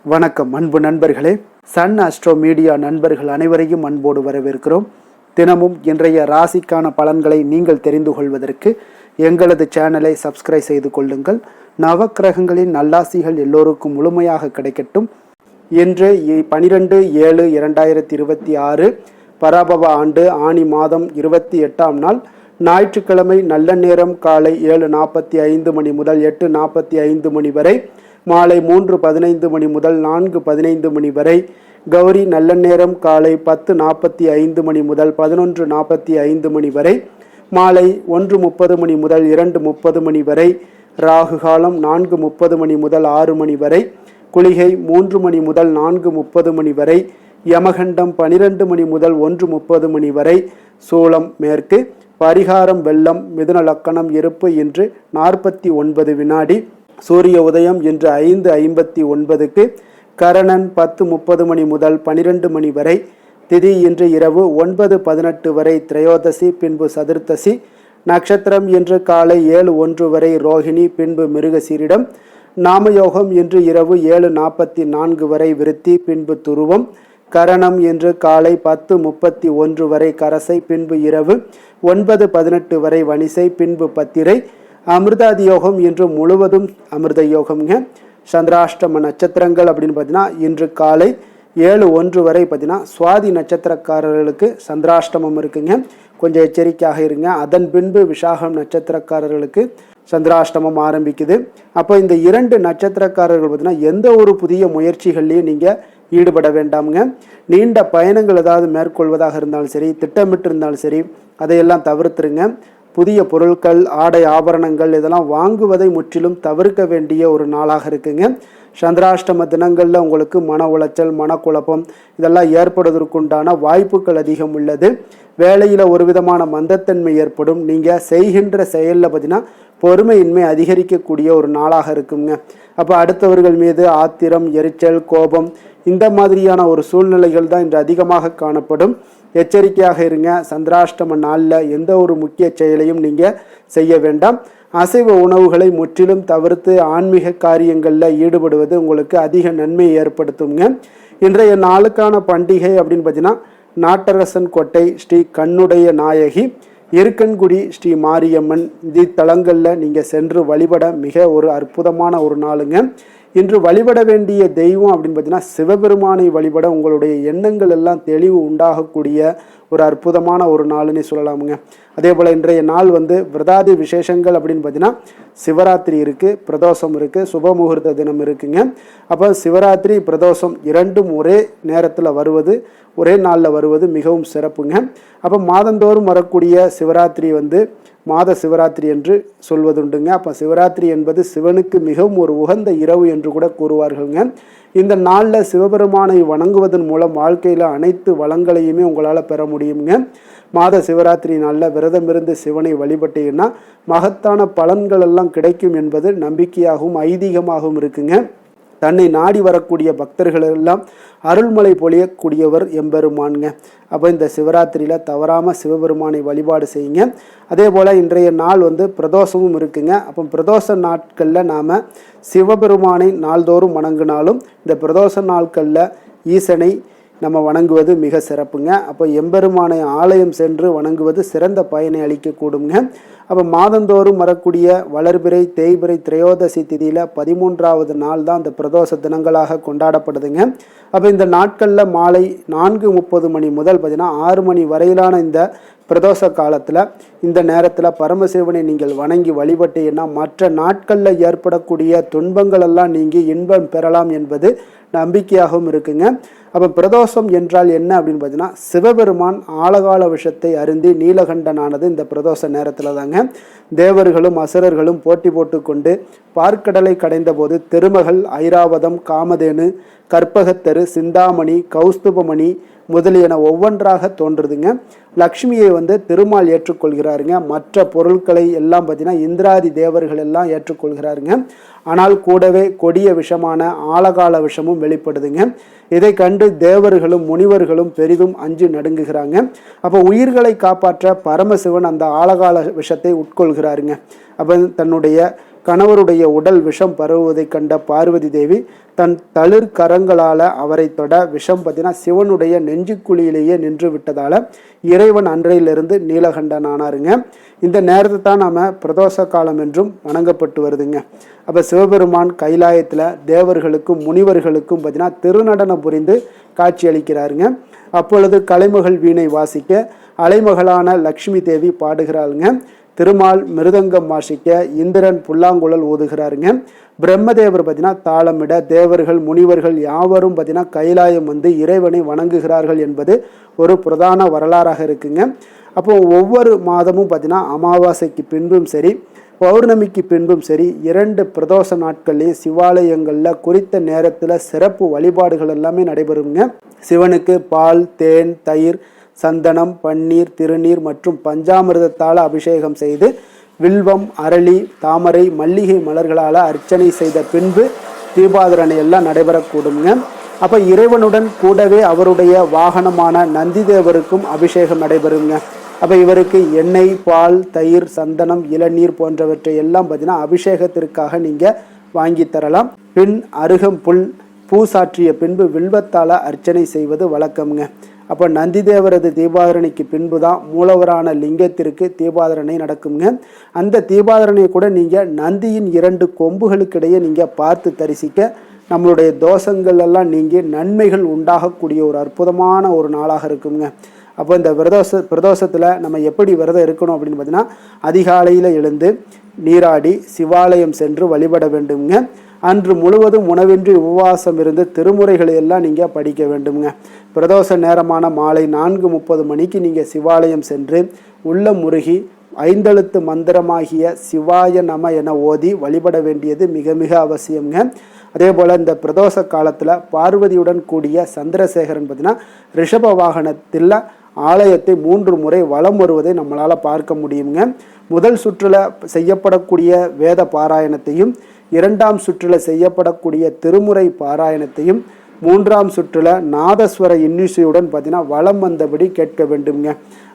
வணக்கம் அன்பு நண்பர்களே. சன் அஸ்ட்ரோ மீடியா நண்பர்கள் அனைவரையும் அன்போடு வரவேற்கிறோம். தினமும் இன்றைய ராசிக்கான பலன்களை நீங்கள் தெரிந்து கொள்வதற்கு எங்களது சேனலை சப்ஸ்கிரைப் செய்து கொள்ளுங்கள். நவக்கிரகங்களின் நல்லாசிகள் எல்லோருக்கும் முழுமையாக கிடைக்கட்டும். இன்று 12/7/2026 பராபவ ஆண்டு ஆனி மாதம் 28ஆம் நாள் ஞாயிற்றுக்கிழமை. நல்ல நேரம் காலை 7:45 மணி முதல் 8:45 மணி வரை, மாலை 3:15 மணி முதல் 4:15 மணி வரை. கௌரி நல்ல நேரம் காலை 10:45 மணி முதல் 11:45 மணி வரை, மாலை 1:30 மணி முதல் 2:30 மணி வரை. ராகு காலம் 4:30 மணி முதல் 6 மணி வரை, குளிகை 3 மணி முதல் 4:30 மணி வரை, யமகண்டம் 12 மணி முதல் 1:30 மணி வரை. சூலம் மேற்கு, பரிகாரம் வெள்ளம், மிதுன லக்கணம் இருப்பு இன்று 49 வினாடி. சூரிய உதயம் இன்று 5:59க்கு, கரணன் 10:30 மணி முதல் 12 மணி வரை. திதி இன்று இரவு 9:18 வரை திரையோதசி, பின்பு சதுர்த்தசி. நட்சத்திரம் இன்று காலை 7:01 வரை ரோஹிணி, பின்பு மிருகசீரிடம். நாமயோகம் இன்று இரவு 7:44 வரை விருத்தி, பின்பு துருவம். கரணம் இன்று காலை 10:31 வரை கரசை, பின்பு இரவு 9:18 வரை வணிசை, பின்பு பத்திரை. அமிர்தாதி யோகம் இன்று முழுவதும் அமிர்த யோகம்ங்க. சந்திராஷ்டம நட்சத்திரங்கள் அப்படின்னு பார்த்தீங்கன்னா இன்று காலை 7:01 வரை பார்த்தீங்கன்னா சுவாதி நட்சத்திரக்காரர்களுக்கு சந்திராஷ்டமம் இருக்குங்க. கொஞ்சம் எச்சரிக்கையாக இருங்க. அதன் பின்பு விசாகம் நட்சத்திரக்காரர்களுக்கு சந்திராஷ்டமம் ஆரம்பிக்குது. அப்போ இந்த 2 நட்சத்திரக்காரர்கள் பார்த்தீங்கன்னா எந்த ஒரு புதிய முயற்சிகள்லையும் நீங்கள் ஈடுபட வேண்டாமுங்க. நீண்ட பயணங்கள் ஏதாவது மேற்கொள்வதாக இருந்தாலும் சரி, திட்டமிட்டு இருந்தாலும் சரி, அதையெல்லாம் தவிர்த்துருங்க. புதிய பொருட்கள், ஆடை ஆபரணங்கள் இதெல்லாம் வாங்குவதை முற்றிலும் தவிர்க்க வேண்டிய ஒரு நாளாக இருக்குங்க. சந்திராஷ்டம தினங்களில் உங்களுக்கு மன உளைச்சல், மனக்குழப்பம் இதெல்லாம் ஏற்படுவதற்குண்டான வாய்ப்புகள் அதிகம் உள்ளது. வேலையில் ஒரு விதமான மந்தத்தன்மை ஏற்படும். நீங்கள் செய்கின்ற செயலில் பார்த்தீங்கன்னா பொறுமையின்மை அதிகரிக்கக்கூடிய ஒரு நாளாக இருக்குங்க. அப்போ அடுத்தவர்கள் மீது ஆத்திரம், எரிச்சல், கோபம் இந்த மாதிரியான ஒரு சூழ்நிலைகள் தான் இன்று அதிகமாக காணப்படும். எச்சரிக்கையாக இருங்க. சந்திராஷ்டம நாளில் எந்த ஒரு முக்கிய செயலையும் நீங்கள் செய்ய வேண்டாம். அசைவ உணவுகளை முற்றிலும் தவிர்த்து ஆன்மீக காரியங்களில் ஈடுபடுவது உங்களுக்கு அதிக நன்மையை ஏற்படுத்துங்க. இன்றைய நாளுக்கான பண்டிகை அப்படின்னு பார்த்தீங்கன்னா நாட்டரசன் கோட்டை ஸ்ரீ கண்ணுடைய நாயகி, இருக்கன்குடி ஸ்ரீ மாரியம்மன் தலங்களில் நீங்கள் சென்று வழிபட மிக ஒரு அற்புதமான ஒரு நாளுங்க. இன்று வழிபட வேண்டிய தெய்வம் அப்படின்னு பார்த்தீங்கன்னா சிவபெருமானை வழிபட உங்களுடைய எண்ணங்கள் எல்லாம் தெளிவு உண்டாகக்கூடிய ஒரு அற்புதமான ஒரு நாள்னு சொல்லலாமுங்க. அதே போல் இன்றைய நாள் விரதாதி விசேஷங்கள் அப்படின்னு பார்த்தீங்கன்னா சிவராத்திரி இருக்குது, பிரதோஷம் இருக்குது, சுபமுகூர்த்த தினம் இருக்குங்க. அப்போ சிவராத்திரி, பிரதோஷம் இரண்டும் ஒரே நேரத்தில் வருவது, ஒரே நாளில் வருவது மிகவும் சிறப்புங்க. அப்போ மாதந்தோறும் வரக்கூடிய சிவராத்திரி மாத சிவராத்திரி என்று சொல்வதுண்டுங்க. அப்போ சிவராத்திரி என்பது சிவனுக்கு மிகவும் ஒரு உகந்த இரவு என்று கூட கூறுவார்கள்ங்க. இந்த நாளில் சிவபெருமானை வணங்குவதன் மூலம் வாழ்க்கையில் அனைத்து வளங்களையுமே உங்களால் பெற முடியுங்க. மாத சிவராத்திரி நாளில் விரதம் இருந்து சிவனை வழிபட்டீங்கன்னா மகத்தான பலன்கள் எல்லாம் கிடைக்கும் என்பது நம்பிக்கையாகவும் ஐதீகமாகவும் இருக்குங்க. தன்னை நாடி வரக்கூடிய பக்தர்கள் எல்லாம் அருள்மலை பொழியக்கூடியவர் எம்பெருமானுங்க. அப்போ இந்த சிவராத்திரியில் தவறாமல் சிவபெருமானை வழிபாடு செய்யுங்க. அதே போல் இன்றைய நாள் பிரதோஷமும் இருக்குங்க. அப்போ பிரதோஷ நாட்களில் நாம் சிவபெருமானை நாள்தோறும் வணங்கினாலும் இந்த பிரதோஷ நாட்களில் ஈசனை நம்ம வணங்குவது மிக சிறப்புங்க. அப்போ எம்பெருமானை ஆலயம் சென்று வணங்குவது சிறந்த பயனை அளிக்கக்கூடுங்க. அப்போ மாதந்தோறும் வரக்கூடிய வளர்பிறை, தேய்பிறை, திரையோதசி திதியில் 13வது நாள் தான் இந்த பிரதோஷ தினங்களாக கொண்டாடப்படுதுங்க. அப்போ இந்த நாட்களில் மாலை 4:30 மணி முதல் 6 மணி வரையிலான இந்த பிரதோஷ காலத்தில் இந்த நேரத்தில் பரமசிவனை நீங்கள் வணங்கி வழிபட்டீங்கன்னா மற்ற நாட்களில் ஏற்படக்கூடிய துன்பங்கள் எல்லாம் நீங்கி இன்பம் பெறலாம் என்பது நம்பிக்கையாகவும் இருக்குங்க. அப்போ பிரதோஷம் என்றால் என்ன அப்படின்னு பார்த்தீங்கன்னா சிவபெருமான் ஆழகால விஷத்தை அருந்தி நீலகண்டனானது இந்த பிரதோஷ நேரத்தில் தாங்க. தேவர்களும் அசுரர்களும் போட்டி போட்டுக்கொண்டு பார்க்கடலை கடைந்த போது திருமகள், ஐராவதம், காமதேனு, கற்பகத்தரு, சிந்தாமணி, கௌஸ்துபமணி முதலியன ஒவ்வொன்றாக தோன்றுதுங்க. லக்ஷ்மியை திருமால் ஏற்றுக்கொள்கிறாருங்க. மற்ற பொருட்களை எல்லாம் பார்த்தீங்கன்னா இந்திராதி தேவர்கள் எல்லாம் ஏற்றுக்கொள்கிறாருங்க. ஆனால் கூடவே கொடிய விஷமான ஆழகால விஷமும் வெளிப்படுதுங்க. இதை கண்டு தேவர்களும் முனிவர்களும் பெரிதும் அஞ்சு நடுங்குகிறாங்க. அப்போ உயிர்களை காப்பாற்ற பரமசிவன் அந்த ஆழகால விஷத்தை உட்கொள்கிறாருங்க. அப்போ தன்னுடைய கணவருடைய உடல் விஷம் பரவுவதை கண்ட பார்வதி தேவி தன் தளிர் கரங்களால் அவரை தொட விஷம் பார்த்தீங்கன்னா சிவனுடைய நெஞ்சுக்குழியிலேயே நின்று விட்டதால் இறைவன் அன்றையிலிருந்து நீலகண்டன் ஆனாருங்க. இந்த நேரத்தை தான் நாம் பிரதோஷ காலம் என்றும் வணங்கப்பட்டு வருதுங்க. அப்போ சிவபெருமான் கைலாயத்தில் தேவர்களுக்கும் முனிவர்களுக்கும் பார்த்தீங்கன்னா திருநடனம் புரிந்து காட்சி அளிக்கிறாருங்க. அப்பொழுது கலைமகள் வீணை வாசிக்க அலைமகளான லக்ஷ்மி தேவி பாடுகிறாளுங்க. திருமால் மிருதங்கம் வாசிக்க இந்திரன் புல்லாங்குழல் ஊதுகிறாருங்க. பிரம்மதேவர் பார்த்தீங்கன்னா தாளமிட தேவர்கள் முனிவர்கள் யாவரும் பார்த்தீங்கன்னா கைலாயம் வந்து இறைவனை வணங்குகிறார்கள் என்பது ஒரு பிரதான வரலாறாக இருக்குங்க. அப்போ ஒவ்வொரு மாதமும் பார்த்தீங்கன்னா அமாவாசைக்கு பின்பும் சரி பௌர்ணமிக்கு பின்பும் சரி 2 பிரதோஷ நாட்கள்லேயும் சிவாலயங்களில் குறித்த நேரத்தில் சிறப்பு வழிபாடுகள் எல்லாமே நடைபெறுங்க. சிவனுக்கு பால், தேன், தயிர், சந்தனம், பன்னீர், திருநீர் மற்றும் பஞ்சாமிர்தத்தால் அபிஷேகம் செய்து வில்வம், அரளி, தாமரை, மல்லிகை மலர்களால் அர்ச்சனை செய்த பின்பு தீபாதரணை எல்லாம் நடைபெறக்கூடுங்க. அப்போ இறைவனுடன் கூடவே அவருடைய வாகனமான நந்திதேவருக்கும் அபிஷேகம் நடைபெறுங்க. அப்போ இவருக்கு எண்ணெய், பால், தயிர், சந்தனம், இளநீர் போன்றவற்றை எல்லாம் பார்த்தீங்கன்னா அபிஷேகத்திற்காக நீங்கள் வாங்கி தரலாம். பின் அருகம்புல் பூ சாற்றிய பின்பு வில்வத்தால் அர்ச்சனை செய்வது வழக்கம்ங்க. அப்போ நந்திதேவரது தீபாதரணைக்கு பின்பு தான் மூலவரான லிங்கத்திற்கு தீபாதரணை நடக்குங்க. அந்த தீபாதரணையை கூட நீங்கள் நந்தியின் 2 கொம்புகளுக்கிடையே நீங்கள் பார்த்து தரிசிக்க நம்மளுடைய தோஷங்கள் எல்லாம் நீங்கி நன்மைகள் உண்டாகக்கூடிய ஒரு அற்புதமான ஒரு நாளாக இருக்குங்க. அப்போ இந்த பிரதோஷத்தில் நம்ம எப்படி விரதம் இருக்கணும் அப்படின்னு பார்த்தீங்கன்னா அதிகாலையில் எழுந்து நீராடி சிவாலயம் சென்று வழிபட வேண்டுங்க. அன்று முழுவதும் உணவின்றி உபவாசம் இருந்து திருமுறைகளை எல்லாம் நீங்கள் படிக்க வேண்டுங்க. பிரதோஷ நேரமான மாலை 4:30 மணிக்கு நீங்கள் சிவாலயம் சென்று உள்ள முருகி 5 எழுத்து மந்திரமாகிய சிவாய நம என ஓதி வழிபட வேண்டியது மிக மிக அவசியம்ங்க. அதே போல் இந்த பிரதோஷ காலத்தில் பார்வதியுடன் கூடிய சந்திரசேகரன் பார்த்தீங்கன்னா ரிஷப வாகனத்தில் ஆலயத்தை 3 முறை வலம் வருவதை நம்மளால் பார்க்க முடியுங்க. முதல் சுற்றில் செய்யப்படக்கூடிய வேத பாராயணத்தையும் 2ஆம் சுற்றில் செய்யப்படக்கூடிய திருமுறை பாராயணத்தையும் 3ஆம் சுற்றில் நாதஸ்வர இன்னிசையுடன் பார்த்தீங்கன்னா வலம் வந்தபடி கேட்க வேண்டுங்க.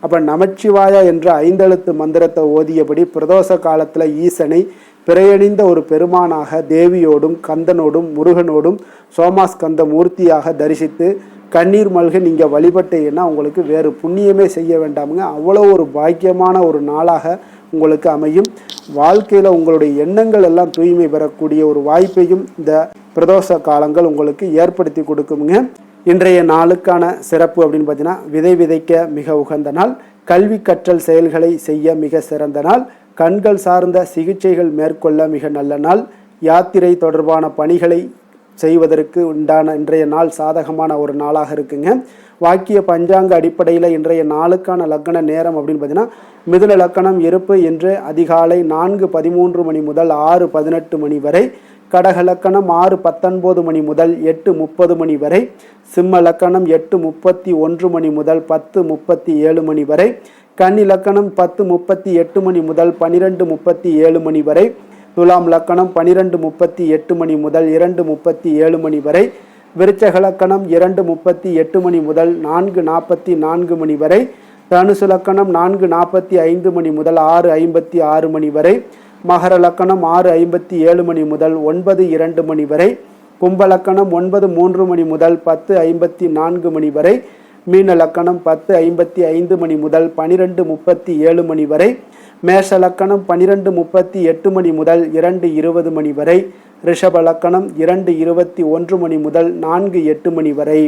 அப்போ நமச்சிவாயா என்ற 5 எழுத்து மந்திரத்தை ஓதியபடி பிரதோஷ காலத்தில் ஈசனை பிறையணிந்த ஒரு பெருமானாக தேவியோடும் கந்தனோடும் முருகனோடும் சோமாஸ்கந்த மூர்த்தியாக தரிசித்து கண்ணீர் மல்க நீங்கள் வழிபட்டீங்கன்னா உங்களுக்கு வேறு புண்ணியமே செய்ய வேண்டாமுங்க. அவ்வளோ ஒரு பாக்கியமான ஒரு நாளாக உங்களுக்கு அமையும். வாழ்க்கையில் உங்களுடைய எண்ணங்கள் எல்லாம் தூய்மை பெறக்கூடிய ஒரு வாய்ப்பையும் இந்த பிரதோஷ காலங்கள் உங்களுக்கு ஏற்படுத்தி கொடுக்குங்க. இன்றைய நாளுக்கான சிறப்பு அப்படின்னு பார்த்தீங்கன்னா விதை விதைக்க மிக உகந்த நாள், கல்வி கற்றல் செயல்களை செய்ய மிக சிறந்த நாள், கண்கள் சார்ந்த சிகிச்சைகள் மேற்கொள்ள மிக நல்ல நாள், யாத்திரை தொடர்பான பணிகளை செய்வதற்கு உண்டான இன்றைய நாள் சாதகமான ஒரு நாளாக இருக்குங்க. வாக்கிய பஞ்சாங்க அடிப்படையில் இன்றைய நாளுக்கான லக்கண நேரம் அப்படின்னு பார்த்தீங்கன்னா மிதுன லக்கணம் இருப்பு என்று அதிகாலை 4:13 மணி முதல் 6:18 மணி வரை, கடக லக்கணம் 6:19 மணி முதல் 8:30 மணி வரை, சிம்ம லக்கணம் 8:31 மணி முதல் 10:37 மணி வரை, கன்னி லக்கணம் 10:38 மணி முதல் 12:37 மணி வரை, துலாம் லக்கணம் 12:38 மணி முதல் 2:37 மணி வரை, விருச்சக லக்கணம் 2:38 மணி முதல் 4:44 மணி வரை, தனுசு லக்கணம் 4:45 மணி முதல் 6:56 மணி வரை, மகர லக்கணம் 6:57 மணி முதல் 9:02 மணி வரை, கும்ப லக்கணம் 9:03 மணி முதல் 10:54 மணி வரை, மீன லக்கணம் 10:55 மணி முதல் 12:37 மணி வரை, மேஷ லக்கணம் 12:38 மணி முதல் 2:20 மணி வரை, ரிஷப லக்கணம் 2:21 மணி முதல் 4:08 மணி வரை.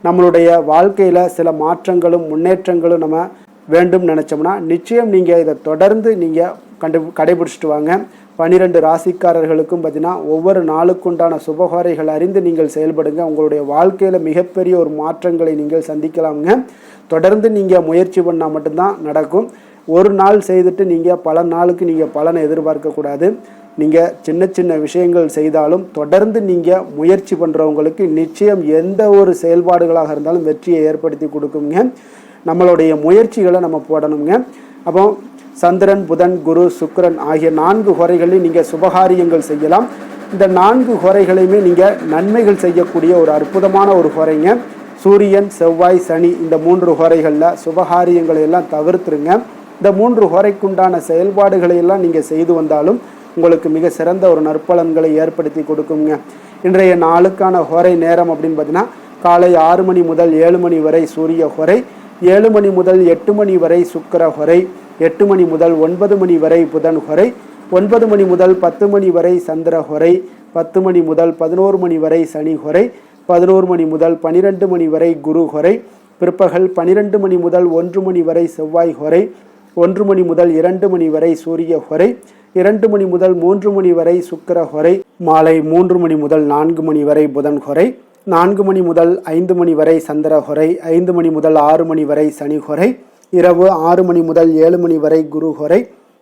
நம்மளுடைய வாழ்க்கையில் சில மாற்றங்களும் முன்னேற்றங்களும் நம்ம வேண்டும் நினச்சோம்னா நிச்சயம் நீங்கள் இதை தொடர்ந்து நீங்கள் கடைபிடிச்சிட்டு வாங்க. 12 ராசிக்காரர்களுக்கும் பார்த்தீங்கன்னா ஒவ்வொரு நாளுக்குண்டான சுபகாரைகள் அறிந்து நீங்கள் செயல்படுங்க. உங்களுடைய வாழ்க்கையில் மிகப்பெரிய ஒரு மாற்றங்களை நீங்கள் சந்திக்கலாமுங்க. தொடர்ந்து நீங்கள் முயற்சி பண்ணால் மட்டும்தான் நடக்கும். ஒரு நாள் செய்துட்டு நீங்கள் பல நாளுக்கு நீங்கள் பலனை எதிர்பார்க்கக்கூடாது. நீங்கள் சின்ன சின்ன விஷயங்கள் செய்தாலும் தொடர்ந்து நீங்கள் முயற்சி பண்ணுறவங்களுக்கு நிச்சயம் எந்த ஒரு செயல்பாடுகளாக இருந்தாலும் வெற்றியை ஏற்படுத்தி கொடுக்குங்க. நம்மளுடைய முயற்சிகளை நம்ம போடணுங்க. அப்போ சந்திரன், புதன், குரு, சுக்கிரன் ஆகிய 4 குறைகளில் நீங்கள் சுபகாரியங்கள் செய்யலாம். இந்த 4 குறைகளையுமே நீங்கள் நன்மைகள் செய்யக்கூடிய ஒரு அற்புதமான ஒரு குறைங்க. சூரியன், செவ்வாய், சனி இந்த 3 குறைகளில் சுபகாரியங்களை எல்லாம் தவிர்த்துருங்க. இந்த 3 குறைக்குண்டான செயல்பாடுகளை எல்லாம் நீங்கள் செய்து வந்தாலும் உங்களுக்கு மிக சிறந்த ஒரு நற்பலன்களை ஏற்படுத்தி கொடுக்குங்க. இன்றைய நாளுக்கான ஹோரை நேரம் அப்படின்னு பார்த்தீங்கன்னா காலை 6 மணி முதல் 7 மணி வரை சூரிய ஹோரை, 7 மணி முதல் 8 மணி வரை சுக்கிர ஹோரை, 8 மணி முதல் 9 மணி வரை புதன் ஹோரை, 9 மணி முதல் 10 மணி வரை சந்திர ஹோரை, 10 மணி முதல் 11 மணி வரை சனி ஹோரை, 11 மணி முதல் 12 மணி வரை குரு ஹோரை, பிற்பகல் 12 மணி முதல் 1 மணி வரை செவ்வாய் ஹோரை, 1 மணி முதல் 2 மணி வரை சூரிய ஹோரை, 2 மணி முதல் 3 மணி வரை சுக்கிர ஹோரை, மாலை 3 மணி முதல் 4 மணி வரை புதன் ஹோரை, 4 மணி முதல் 5 மணி வரை சந்திர ஹோரை, 5 மணி முதல் 6 மணி வரை சனி ஹோரை, இரவு 6 மணி முதல் 7 மணி வரை குரு ஹோரை,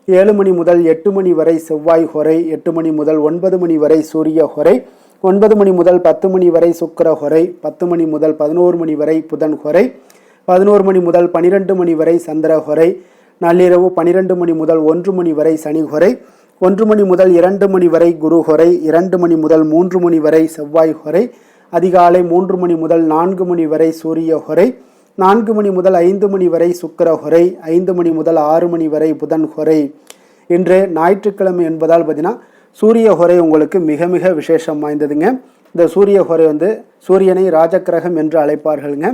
7 மணி முதல் 8 மணி வரை செவ்வாய் ஹோரை, 8 மணி முதல் 9 மணி வரை சூரிய ஹோரை, 9 மணி முதல் 10 மணி வரை சுக்கிர ஹோரை, 10 மணி முதல் 11 மணி வரை புதன் ஹோரை, 11 மணி முதல் 12 மணி வரை சந்திர ஹோரை, நள்ளிரவு 12 மணி முதல் 1 மணி வரை சனி ஹோரை, 1 மணி முதல் 2 மணி வரை குரு ஹோரை, 2 மணி முதல் 3 மணி வரை செவ்வாய் ஹோரை, அதிகாலை 3 மணி முதல் 4 மணி வரை சூரிய ஹோரை, 4 மணி முதல் 5 மணி வரை சுக்கிர ஹோரை, 5 மணி முதல் 6 மணி வரை புதன் ஹோரை. இன்று ஞாயிற்றுக்கிழமை என்பதால் பார்த்தீங்கன்னா சூரிய ஹோரை உங்களுக்கு மிக மிக விசேஷம் வாய்ந்ததுங்க. இந்த சூரிய ஹோரை சூரியனை ராஜக்கிரகம் என்று அழைப்பார்கள்ங்க.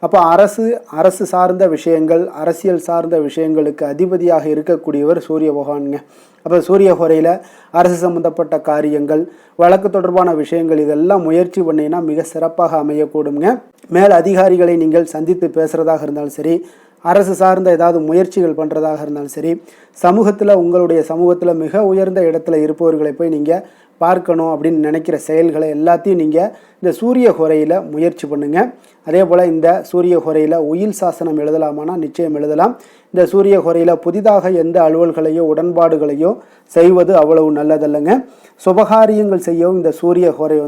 அப்போ அரசு சார்ந்த விஷயங்கள், அரசியல் சார்ந்த விஷயங்களுக்கு அதிபதியாக இருக்கக்கூடியவர் சூரிய பகவானுங்க. அப்போ சூரிய ஹோரையில் அரசு சம்பந்தப்பட்ட காரியங்கள், வழக்கு தொடர்பான விஷயங்கள் இதெல்லாம் முயற்சி பண்ணினா மிக சிறப்பாக அமையக்கூடுங்க. மேல் அதிகாரிகளை நீங்கள் சந்தித்து பேசுகிறதாக இருந்தாலும் சரி, அரசு சார்ந்த ஏதாவது முயற்சிகள் பண்ணுறதாக இருந்தாலும் சரி, உங்களுடைய சமூகத்தில் மிக உயர்ந்த இடத்துல இருப்பவர்களை போய் நீங்கள் பார்க்கணும் அப்படின்னு நினைக்கிற செயல்களை எல்லாத்தையும் நீங்கள் இந்த சூரிய ஹோரையில் முயற்சி பண்ணுங்கள். அதே போல் இந்த சூரிய ஹோரையில் உயில் சாசனம் எழுதலாமானா நிச்சயம் எழுதலாம். இந்த சூரிய ஹோரையில் புதிதாக எந்த அலுவல்களையோ உடன்பாடுகளையோ செய்வது அவ்வளவு நல்லதல்லைங்க. சுபகாரியங்கள் செய்யவும் இந்த சூரிய ஹோரை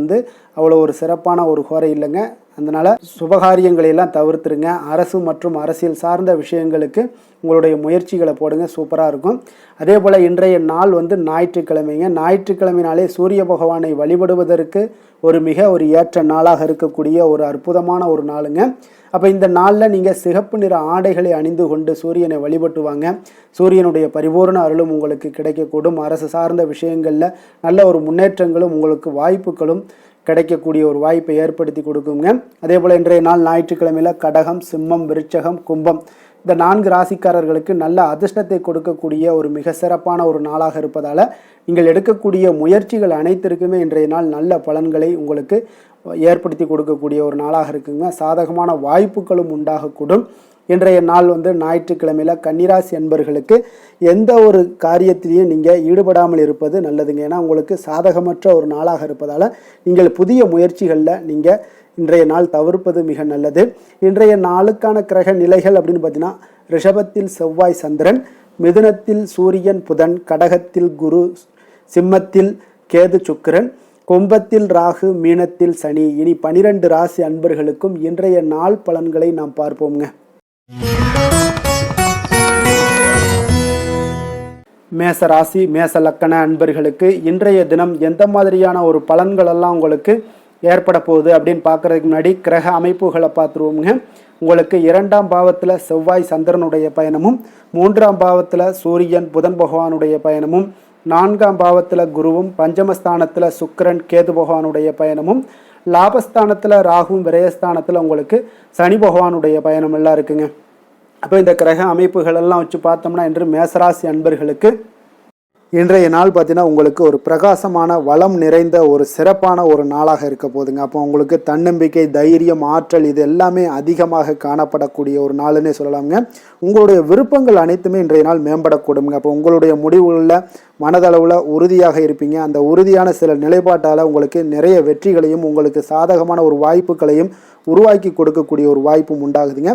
அவ்வளோ ஒரு சிறப்பான ஒரு ஹோரை இல்லைங்க. அதனால் சுபகாரியங்களையெல்லாம் தவிர்த்துருங்க. அரசு மற்றும் அரசியல் சார்ந்த விஷயங்களுக்கு உங்களுடைய முயற்சிகளை போடுங்க, சூப்பராக இருக்கும். அதே போல் இன்றைய நாள் ஞாயிற்றுக்கிழமைங்க. ஞாயிற்றுக்கிழமைனாலே சூரிய பகவானை வழிபடுவதற்கு ஒரு ஏற்ற நாளாக இருக்கக்கூடிய ஒரு அற்புதமான ஒரு நாளுங்க. அப்போ இந்த நாளில் நீங்கள் சிகப்பு நிற ஆடைகளை அணிந்து கொண்டு சூரியனை வழிபட்டு வாங்க. சூரியனுடைய பரிபூர்ண அருளும் உங்களுக்கு கிடைக்கக்கூடும். அரசு சார்ந்த விஷயங்களில் நல்ல ஒரு முன்னேற்றங்களும் உங்களுக்கு வாய்ப்புகளும் கிடைக்கக்கூடிய ஒரு வாய்ப்பை ஏற்படுத்தி கொடுக்குங்க. அதே போல் இன்றைய நாள் ஞாயிற்றுக்கிழமையில் கடகம், சிம்மம், விருச்சகம், கும்பம் இந்த 4 ராசிக்காரர்களுக்கு நல்ல அதிர்ஷ்டத்தை கொடுக்கக்கூடிய ஒரு மிக சிறப்பான ஒரு நாளாக இருப்பதால் நீங்கள் எடுக்கக்கூடிய முயற்சிகள் அனைத்திற்குமே இன்றைய நாள் நல்ல பலன்களை உங்களுக்கு ஏற்படுத்தி கொடுக்கக்கூடிய ஒரு நாளாக இருக்குங்க. சாதகமான வாய்ப்புகளும் உண்டாகக்கூடும். இன்றைய நாள் ஞாயிற்றுக்கிழமையில் கன்னிராசி அன்பர்களுக்கு எந்த ஒரு காரியத்திலையும் நீங்கள் ஈடுபடாமல் இருப்பது நல்லதுங்க. ஏன்னா உங்களுக்கு சாதகமற்ற ஒரு நாளாக இருப்பதால் நீங்கள் புதிய முயற்சிகளில் நீங்கள் இன்றைய நாள் தவிர்ப்பது மிக நல்லது. இன்றைய நாளுக்கான கிரக நிலைகள் அப்படின்னு பார்த்தீங்கன்னா ரிஷபத்தில் செவ்வாய் சந்திரன், மிதுனத்தில் சூரியன் புதன், கடகத்தில் குரு, சிம்மத்தில் கேது சுக்கிரன், கும்பத்தில் ராகு, மீனத்தில் சனி. இனி 12 ராசி அன்பர்களுக்கும் இன்றைய நாள் பலன்களை நாம் பார்ப்போம்ங்க. மேச ராசி மேச லக்கண அன்பர்களுக்கு இன்றைய தினம் எந்த மாதிரியான ஒரு பலன்கள் எல்லாம் உங்களுக்கு ஏற்பட போகுது அப்படின்னு பார்க்கறதுக்கு முன்னாடி கிரக அமைப்புகளை பார்த்துருவோங்க. உங்களுக்கு 2ஆம் பாவத்தில் செவ்வாய் சந்திரனுடைய பயணமும், 3ஆம் பாவத்தில் சூரியன் புதன் பகவானுடைய பயணமும், 4ஆம் பாவத்தில் குருவும், பஞ்சமஸ்தானத்தில் சுக்கிரன் கேது பகவானுடைய பயணமும், லாபஸ்தானத்தில் ராகுவும், விரயஸ்தானத்தில் உங்களுக்கு சனி பகவானுடைய பயணம் எல்லாம் இருக்குங்க. அப்போ இந்த கிரக அமைப்புகள் எல்லாம் வச்சு பார்த்தோம்னா இன்று மேசராசி அன்பர்களுக்கு இன்றைய நாள் பார்த்தீங்கன்னா உங்களுக்கு ஒரு பிரகாசமான வளம் நிறைந்த ஒரு சிறப்பான ஒரு நாளாக இருக்க போதுங்க. அப்போ உங்களுக்கு தன்னம்பிக்கை, தைரியம், ஆற்றல் இது எல்லாமே அதிகமாக காணப்படக்கூடிய ஒரு நாளுன்னே சொல்லலாமுங்க. உங்களுடைய விருப்பங்கள் அனைத்துமே இன்றைய நாள் மேம்படக்கூடுங்க. அப்போ உங்களுடைய முடிவுகளில் மனதளவில் உறுதியாக இருப்பீங்க. அந்த உறுதியான சில நிலைப்பாட்டால் உங்களுக்கு நிறைய வெற்றிகளையும் உங்களுக்கு சாதகமான ஒரு வாய்ப்புகளையும் உருவாக்கி கொடுக்கக்கூடிய ஒரு வாய்ப்பும் உண்டாகுதுங்க.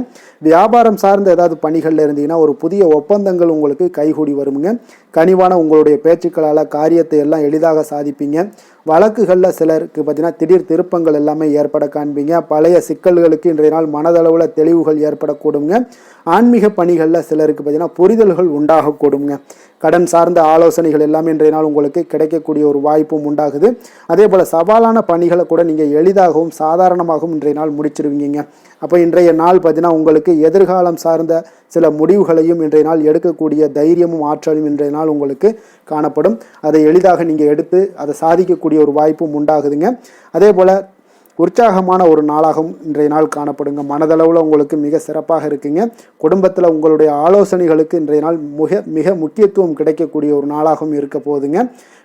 வியாபாரம் சார்ந்த ஏதாவது பணிகளில் இருந்தீங்கன்னா ஒரு புதிய ஒப்பந்தங்கள் உங்களுக்கு கைகூடி வருமுங்க. கனிவான உங்களுடைய பேச்சுக்களால் காரியத்தை எல்லாம் எளிதாக சாதிப்பீங்க. வழக்குகளில் சிலருக்கு பார்த்தீங்கன்னா திடீர் திருப்பங்கள் எல்லாமே ஏற்பட காண்பீங்க. பழைய சிக்கல்களுக்கு இன்றைய நாள் மனதளவில் தெளிவுகள் ஏற்படக்கூடுங்க. ஆன்மீக பணிகளில் சிலருக்கு பார்த்தீங்கன்னா புரிதல்கள் உண்டாகக்கூடுங்க. கடன் சார்ந்த ஆலோசனைகள் எல்லாமே இன்றைய நாள் உங்களுக்கு கிடைக்கக்கூடிய ஒரு வாய்ப்பும் உண்டாகுது. அதே போல் சவாலான பணிகளை கூட நீங்கள் எளிதாகவும் சாதாரணமாகவும் இன்றைய நாள் முடிச்சிருவீங்க. அப்போ இன்றைய நாள் பார்த்தீங்கன்னா உங்களுக்கு எதிர்காலம் சார்ந்த சில முடிவுகளையும் இன்றைய நாள் எடுக்கக்கூடிய தைரியமும் ஆற்றலும் இன்றைய நாள் உங்களுக்கு காணப்படும். அதை எளிதாக நீங்கள் எடுத்து அதை சாதிக்கக்கூடிய ஒரு வாய்ப்பும் உண்டாகுதுங்க. அதே போல் உற்சாகமான ஒரு நாளாகவும் இன்றைய நாள் காணப்படுங்க. மனதளவில் உங்களுக்கு மிக சிறப்பாக இருக்குங்க. குடும்பத்தில் உங்களுடைய ஆலோசனைகளுக்கு இன்றைய நாள் மிக முக்கியத்துவம் கிடைக்கக்கூடிய ஒரு நாளாகவும் இருக்க போகுதுங்க.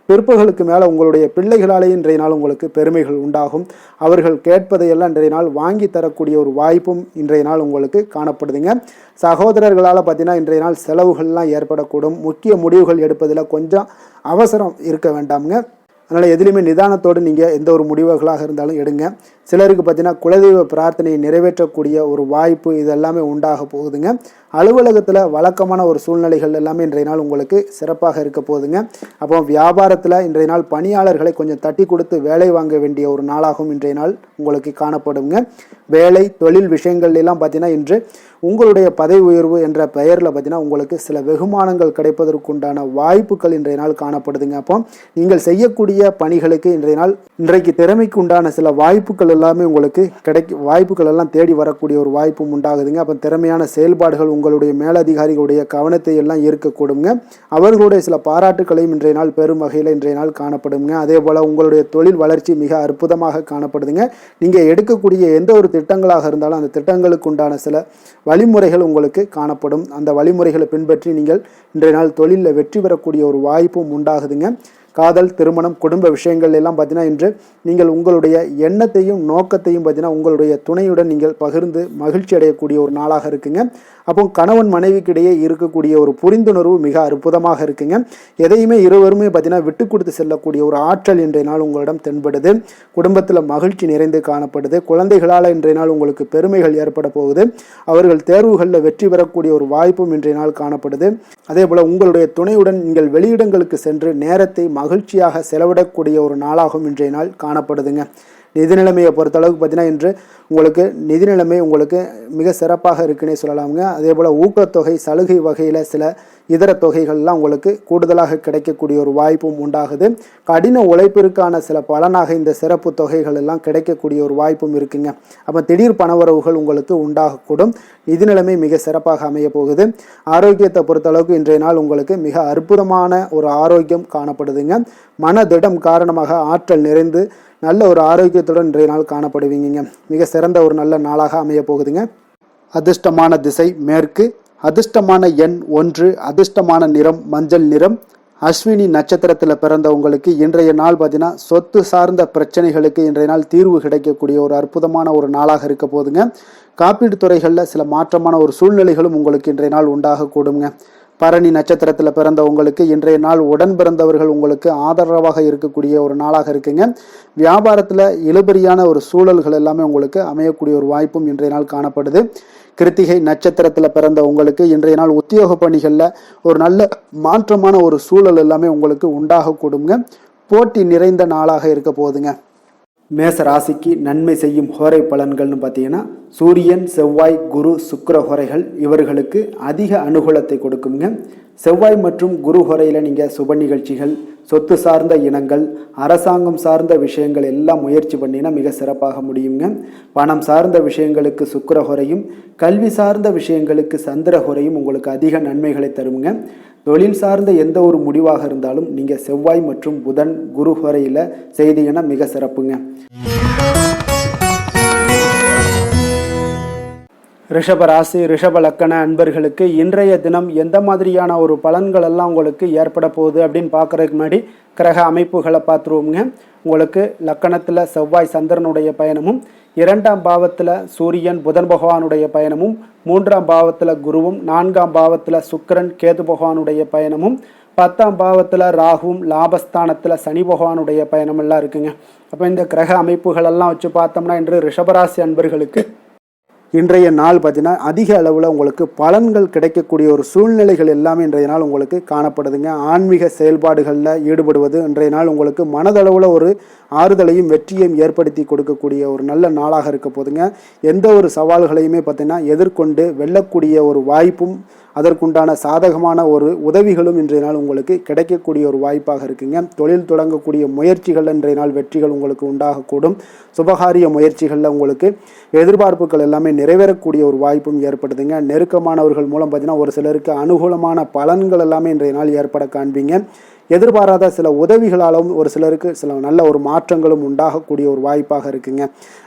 பிற்பகலுக்கு மேலே உங்களுடைய பிள்ளைகளாலே இன்றைய நாள் உங்களுக்கு பெருமைகள் உண்டாகும். அவர்கள் கேட்பதையெல்லாம் இன்றைய நாள் வாங்கி தரக்கூடிய ஒரு வாய்ப்பும் இன்றைய நாள் உங்களுக்கு காணப்படுதுங்க. சகோதரர்களால் பார்த்தீங்கன்னா இன்றைய நாள் செலவுகள்லாம் ஏற்படக்கூடும். முக்கிய முடிவுகள் எடுப்பதில் கொஞ்சம் அவசரம் இருக்க வேண்டாமுங்க. அதனால் எதுலேயுமே நிதானத்தோடு நீங்கள் எந்த ஒரு முடிவுகளாக இருந்தாலும் எடுங்க. சிலருக்கு பார்த்தீங்கன்னா குலதெய்வ பிரார்த்தனையை நிறைவேற்றக்கூடிய ஒரு வாய்ப்பு இதெல்லாமே உண்டாக போகுதுங்க. அலுவலகத்தில் வழக்கமான ஒரு சூழ்நிலைகள் எல்லாமே இன்றைய நாள் உங்களுக்கு சிறப்பாக இருக்க போகுதுங்க. அப்போ வியாபாரத்தில் இன்றைய நாள் பணியாளர்களை கொஞ்சம் தட்டி கொடுத்து வேலை வாங்க வேண்டிய ஒரு நாளாகவும் இன்றைய நாள் உங்களுக்கு காணப்படுங்க. வேலை தொழில் விஷயங்கள் எல்லாம் பார்த்தீங்கன்னா இன்று உங்களுடைய பதவி உயர்வு என்ற பெயரில் பார்த்தீங்கன்னா உங்களுக்கு சில வெகுமானங்கள் கிடைப்பதற்குண்டான வாய்ப்புகள் இன்றைய நாள் காணப்படுதுங்க. அப்போ நீங்கள் செய்யக்கூடிய பணிகளுக்கு இன்றைக்கு திறமைக்கு உண்டான சில வாய்ப்புகள் எல்லாமே உங்களுக்கு வாய்ப்புகள் எல்லாம் தேடி வரக்கூடிய ஒரு வாய்ப்பும் உண்டாகுதுங்க. அப்போ திறமையான செயல்பாடுகள் உங்களுடைய மேலதிகாரிகளுடைய கவனத்தை எல்லாம் ஈர்க்கக்கூடுங்க. அவர்களுடைய சில பாராட்டுகளையும் இன்றைய நாள் பெரும் வகையில் இன்றைய நாள் காணப்படுங்க. அதே போல் உங்களுடைய தொழில் வளர்ச்சி மிக அற்புதமாக காணப்படுதுங்க. நீங்கள் எடுக்கக்கூடிய எந்த ஒரு திட்டங்களாக இருந்தாலும் அந்த திட்டங்களுக்கு உண்டான சில வழிமுறைகள் உங்களுக்கு காணப்படும். அந்த வழிமுறைகளை பின்பற்றி நீங்கள் இன்றைய நாள் தொழிலில் வெற்றி பெறக்கூடிய ஒரு வாய்ப்பும் உண்டாகுதுங்க. காதல், திருமணம், குடும்ப விஷயங்கள் எல்லாம் பார்த்தீங்கன்னா இன்று நீங்கள் உங்களுடைய எண்ணத்தையும் நோக்கத்தையும் பார்த்தீங்கன்னா உங்களுடைய துணையுடன் நீங்கள் பகிர்ந்து மகிழ்ச்சி அடையக்கூடிய ஒரு நாளாக இருக்குங்க. அப்போ கணவன் மனைவிக்கிடையே இருக்கக்கூடிய ஒரு புரிந்துணர்வு மிக அற்புதமாக இருக்குங்க. எதையுமே இருவருமே பார்த்தீங்கன்னா விட்டு கொடுத்து செல்லக்கூடிய ஒரு ஆற்றல் இன்றைய நாள் உங்களிடம் தென்படுது. குடும்பத்தில் மகிழ்ச்சி நிறைந்து காணப்படுது. குழந்தைகளால் இன்றைய நாள் உங்களுக்கு பெருமைகள் ஏற்பட போகுது. அவர்கள் தேர்வுகளில் வெற்றி பெறக்கூடிய ஒரு வாய்ப்பும் இன்றைய நாள் காணப்படுது. அதே போல் உங்களுடைய துணையுடன் நீங்கள் வெளியிடங்களுக்கு சென்று நேரத்தை மகிழ்ச்சியாக செலவிடக்கூடிய ஒரு நாளாகவும் இன்றைய நாள் காணப்படுதுங்க. நிதி நிலைமையை பொறுத்தளவுக்கு பார்த்தீங்கன்னா இன்று உங்களுக்கு நிதி நிலைமை உங்களுக்கு மிக சிறப்பாக இருக்குன்னே சொல்லலாமுங்க. அதே போல் ஊக்கத்தொகை, சலுகை வகையில் சில இதர தொகைகள்லாம் உங்களுக்கு கூடுதலாக கிடைக்கக்கூடிய ஒரு வாய்ப்பும் உண்டாகுது. கடின உழைப்பிற்கான சில பலனாக இந்த சிறப்பு தொகைகள் எல்லாம் கிடைக்கக்கூடிய ஒரு வாய்ப்பும் இருக்குங்க. அப்போ திடீர் பணவரவுகள் உங்களுக்கு உண்டாகக்கூடும். நிதி நிலைமை மிக சிறப்பாக அமைய போகுது. ஆரோக்கியத்தை பொறுத்தளவுக்கு இன்றைய நாள் உங்களுக்கு மிக அற்புதமான ஒரு ஆரோக்கியம் காணப்படுதுங்க. மனதிடம் காரணமாக ஆற்றல் நிறைந்து நல்ல ஒரு ஆரோக்கியத்துடன் இன்றைய நாள் காணப்படுவீங்க. மிக சிறந்த ஒரு நல்ல நாளாக அமைய போகுதுங்க. அதிர்ஷ்டமான திசை மேற்கு, அதிர்ஷ்டமான எண் 1, அதிர்ஷ்டமான நிறம் மஞ்சள் நிறம். அஸ்வினி நட்சத்திரத்தில் பிறந்தவங்களுக்கு இன்றைய நாள் பார்த்தீங்கன்னா சொத்து சார்ந்த பிரச்சனைகளுக்கு இன்றைய நாள் தீர்வு கிடைக்கக்கூடிய ஒரு அற்புதமான ஒரு நாளாக இருக்க போகுதுங்க. காப்பீடு துறைகளில் சில மாற்றமான ஒரு சூழ்நிலைகளும் உங்களுக்கு இன்றைய நாள் உண்டாகக்கூடுங்க. பரணி நட்சத்திரத்தில் பிறந்த உங்களுக்கு இன்றைய நாள் உடன் பிறந்தவர்கள் உங்களுக்கு ஆதரவாக இருக்கக்கூடிய ஒரு நாளாக இருக்குங்க. வியாபாரத்தில் இழுபறியான ஒரு சூழல்கள் எல்லாமே உங்களுக்கு அமையக்கூடிய ஒரு வாய்ப்பும் இன்றைய நாள் காணப்படுது. கிருத்திகை நட்சத்திரத்தில் பிறந்த உங்களுக்கு இன்றைய நாள் உத்தியோக பணிகளில் ஒரு நல்ல மாற்றமான ஒரு சூழல் எல்லாமே உங்களுக்கு உண்டாகக்கூடுங்க. போட்டி நிறைந்த நாளாக இருக்க போகுதுங்க. மேச ராசிக்கு நன்மை செய்யும் ஹோரை பலன்கள்னு பார்த்தீங்கன்னா சூரியன், செவ்வாய், குரு, சுக்கிர ஹோரைகள் இவர்களுக்கு அதிக அனுகூலத்தை கொடுக்குங்க. செவ்வாய் மற்றும் குரு ஹோரையில் நீங்கள் சுப நிகழ்ச்சிகள், சொத்து சார்ந்த இனங்கள், அரசாங்கம் சார்ந்த விஷயங்கள் எல்லாம் முயற்சி பண்ணினா மிக சிறப்பாக முடியுங்க. பணம் சார்ந்த விஷயங்களுக்கு சுக்கிர ஹோரையும், கல்வி சார்ந்த விஷயங்களுக்கு சந்திர ஹோரையும் உங்களுக்கு அதிக நன்மைகளை தருங்க. தொழில் சார்ந்த எந்த ஒரு முடிவாக இருந்தாலும் நீங்கள் செவ்வாய் மற்றும் புதன், குரு ஹோரையில் செய்தீங்கன்னா மிக சிறப்புங்க. ரிஷப ராசி, ரிஷப லக்கண அன்பர்களுக்கு இன்றைய தினம் எந்த மாதிரியான ஒரு பலன்கள் எல்லாம் உங்களுக்கு ஏற்பட போகுது அப்படின்னு பார்க்குறதுக்கு முன்னாடி கிரக அமைப்புகளை பார்த்துருவோங்க. உங்களுக்கு லக்கணத்தில் செவ்வாய் சந்திரனுடைய பயணமும், 2ஆம் பாவத்தில் சூரியன் புதன் பகவானுடைய பயணமும், 3ஆம் பாவத்தில் குருவும், 4ஆம் பாவத்தில் சுக்கிரன் கேது பகவானுடைய பயணமும், 10ஆம் பாவத்தில் ராகுவும், லாபஸ்தானத்தில் சனி பகவானுடைய பயணம் எல்லாம் இருக்குங்க. அப்போ இந்த கிரக அமைப்புகளெல்லாம் வச்சு பார்த்தோம்னா இன்று ரிஷபராசி அன்பர்களுக்கு இன்றைய நாள் பார்த்தீங்கன்னா அதிக அளவில் உங்களுக்கு பலன்கள் கிடைக்கக்கூடிய ஒரு சூழ்நிலைகள் எல்லாமே இன்றைய நாள் உங்களுக்கு காணப்படுதுங்க. ஆன்மீக செயல்பாடுகளில் ஈடுபடுவது இன்றைய நாள் உங்களுக்கு மனதளவில் ஒரு ஆறுதலையும் வெற்றியையும் ஏற்படுத்தி கொடுக்கக்கூடிய ஒரு நல்ல நாளாக இருக்க போதுங்க. எந்த ஒரு சவால்களையுமே பார்த்தீங்கன்னா எதிர்கொண்டு வெல்லக்கூடிய ஒரு வாய்ப்பும் அதற்குண்டான சாதகமான ஒரு உதவிகளும் இன்றைய நாள் உங்களுக்கு கிடைக்கக்கூடிய ஒரு வாய்ப்பாக இருக்குங்க. தொழில் தொடங்கக்கூடிய முயற்சிகள் இன்றைய நாள் வெற்றிகள் உங்களுக்கு உண்டாகக்கூடும். சுபகாரிய முயற்சிகளில் உங்களுக்கு எதிர்பார்ப்புகள் எல்லாமே நிறைவேறக்கூடிய ஒரு வாய்ப்பும் ஏற்படுதுங்க. நெருக்கமானவர்கள் மூலம் பார்த்தீங்கன்னா ஒரு சிலருக்கு அனுகூலமான பலன்கள் எல்லாமே இன்றைய நாள் ஏற்பட காண்பீங்க. எதிர்பாராத சில உதவிகளாலும் ஒரு சிலருக்கு சில நல்ல ஒரு மாற்றங்களும் உண்டாகக்கூடிய ஒரு வாய்ப்பாக இருக்குங்க.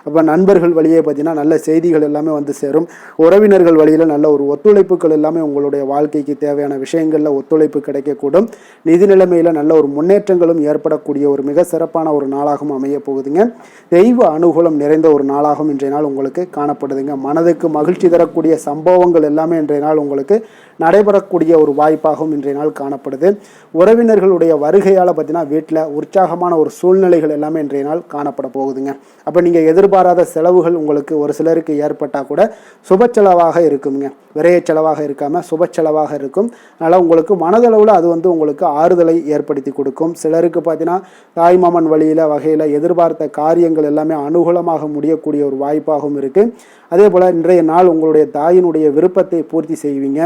அப்போ நண்பர்கள் வழியே பார்த்தீங்கன்னா நல்ல செய்திகள் எல்லாமே வந்து சேரும். உறவினர்கள் வழியில் நல்ல ஒரு ஒத்துழைப்புகள் எல்லாமே உங்களுடைய வாழ்க்கைக்கு தேவையான விஷயங்களில் ஒத்துழைப்பு கிடைக்கக்கூடும். நிதி நிலைமையில் நல்ல ஒரு முன்னேற்றங்களும் ஏற்படக்கூடிய ஒரு மிக சிறப்பான ஒரு நாளாகவும் அமைய போகுதுங்க. தெய்வ அனுகூலம் நிறைந்த ஒரு நாளாகவும் இன்றைய நாள் உங்களுக்கு காணப்படுதுங்க. மனதுக்கு மகிழ்ச்சி தரக்கூடிய சம்பவங்கள் எல்லாமே இன்றைய நாள் உங்களுக்கு நடைபெறக்கூடிய ஒரு வாய்ப்பாகவும் இன்றைய நாள் காணப்படுது. உறவினர்களுடைய வருகையால் பார்த்தீங்கன்னா வீட்டில் உற்சாகமான ஒரு சூழ்நிலைகள் எல்லாமே இன்றைய நாள் காணப்பட போகுதுங்க. அப்போ நீங்கள் எதிர்பாராத செலவுகள் உங்களுக்கு ஒரு சிலருக்கு ஏற்பட்டால் கூட சுப செலவாக இருக்குங்க. விரைய செலவாக இருக்காமல் சுப செலவாக இருக்கும். அதனால் உங்களுக்கு மனதளவில் அது வந்து உங்களுக்கு ஆறுதலை ஏற்படுத்தி கொடுக்கும். சிலருக்கு பார்த்தீங்கன்னா தாய்மாமன் வழியில் வகையில் எதிர்பார்த்த காரியங்கள் எல்லாமே அனுகூலமாக முடியக்கூடிய ஒரு வாய்ப்பாகவும் இருக்குது. அதே போல் இன்றைய நாள் உங்களுடைய தாயினுடைய விருப்பத்தை பூர்த்தி செய்வீங்க.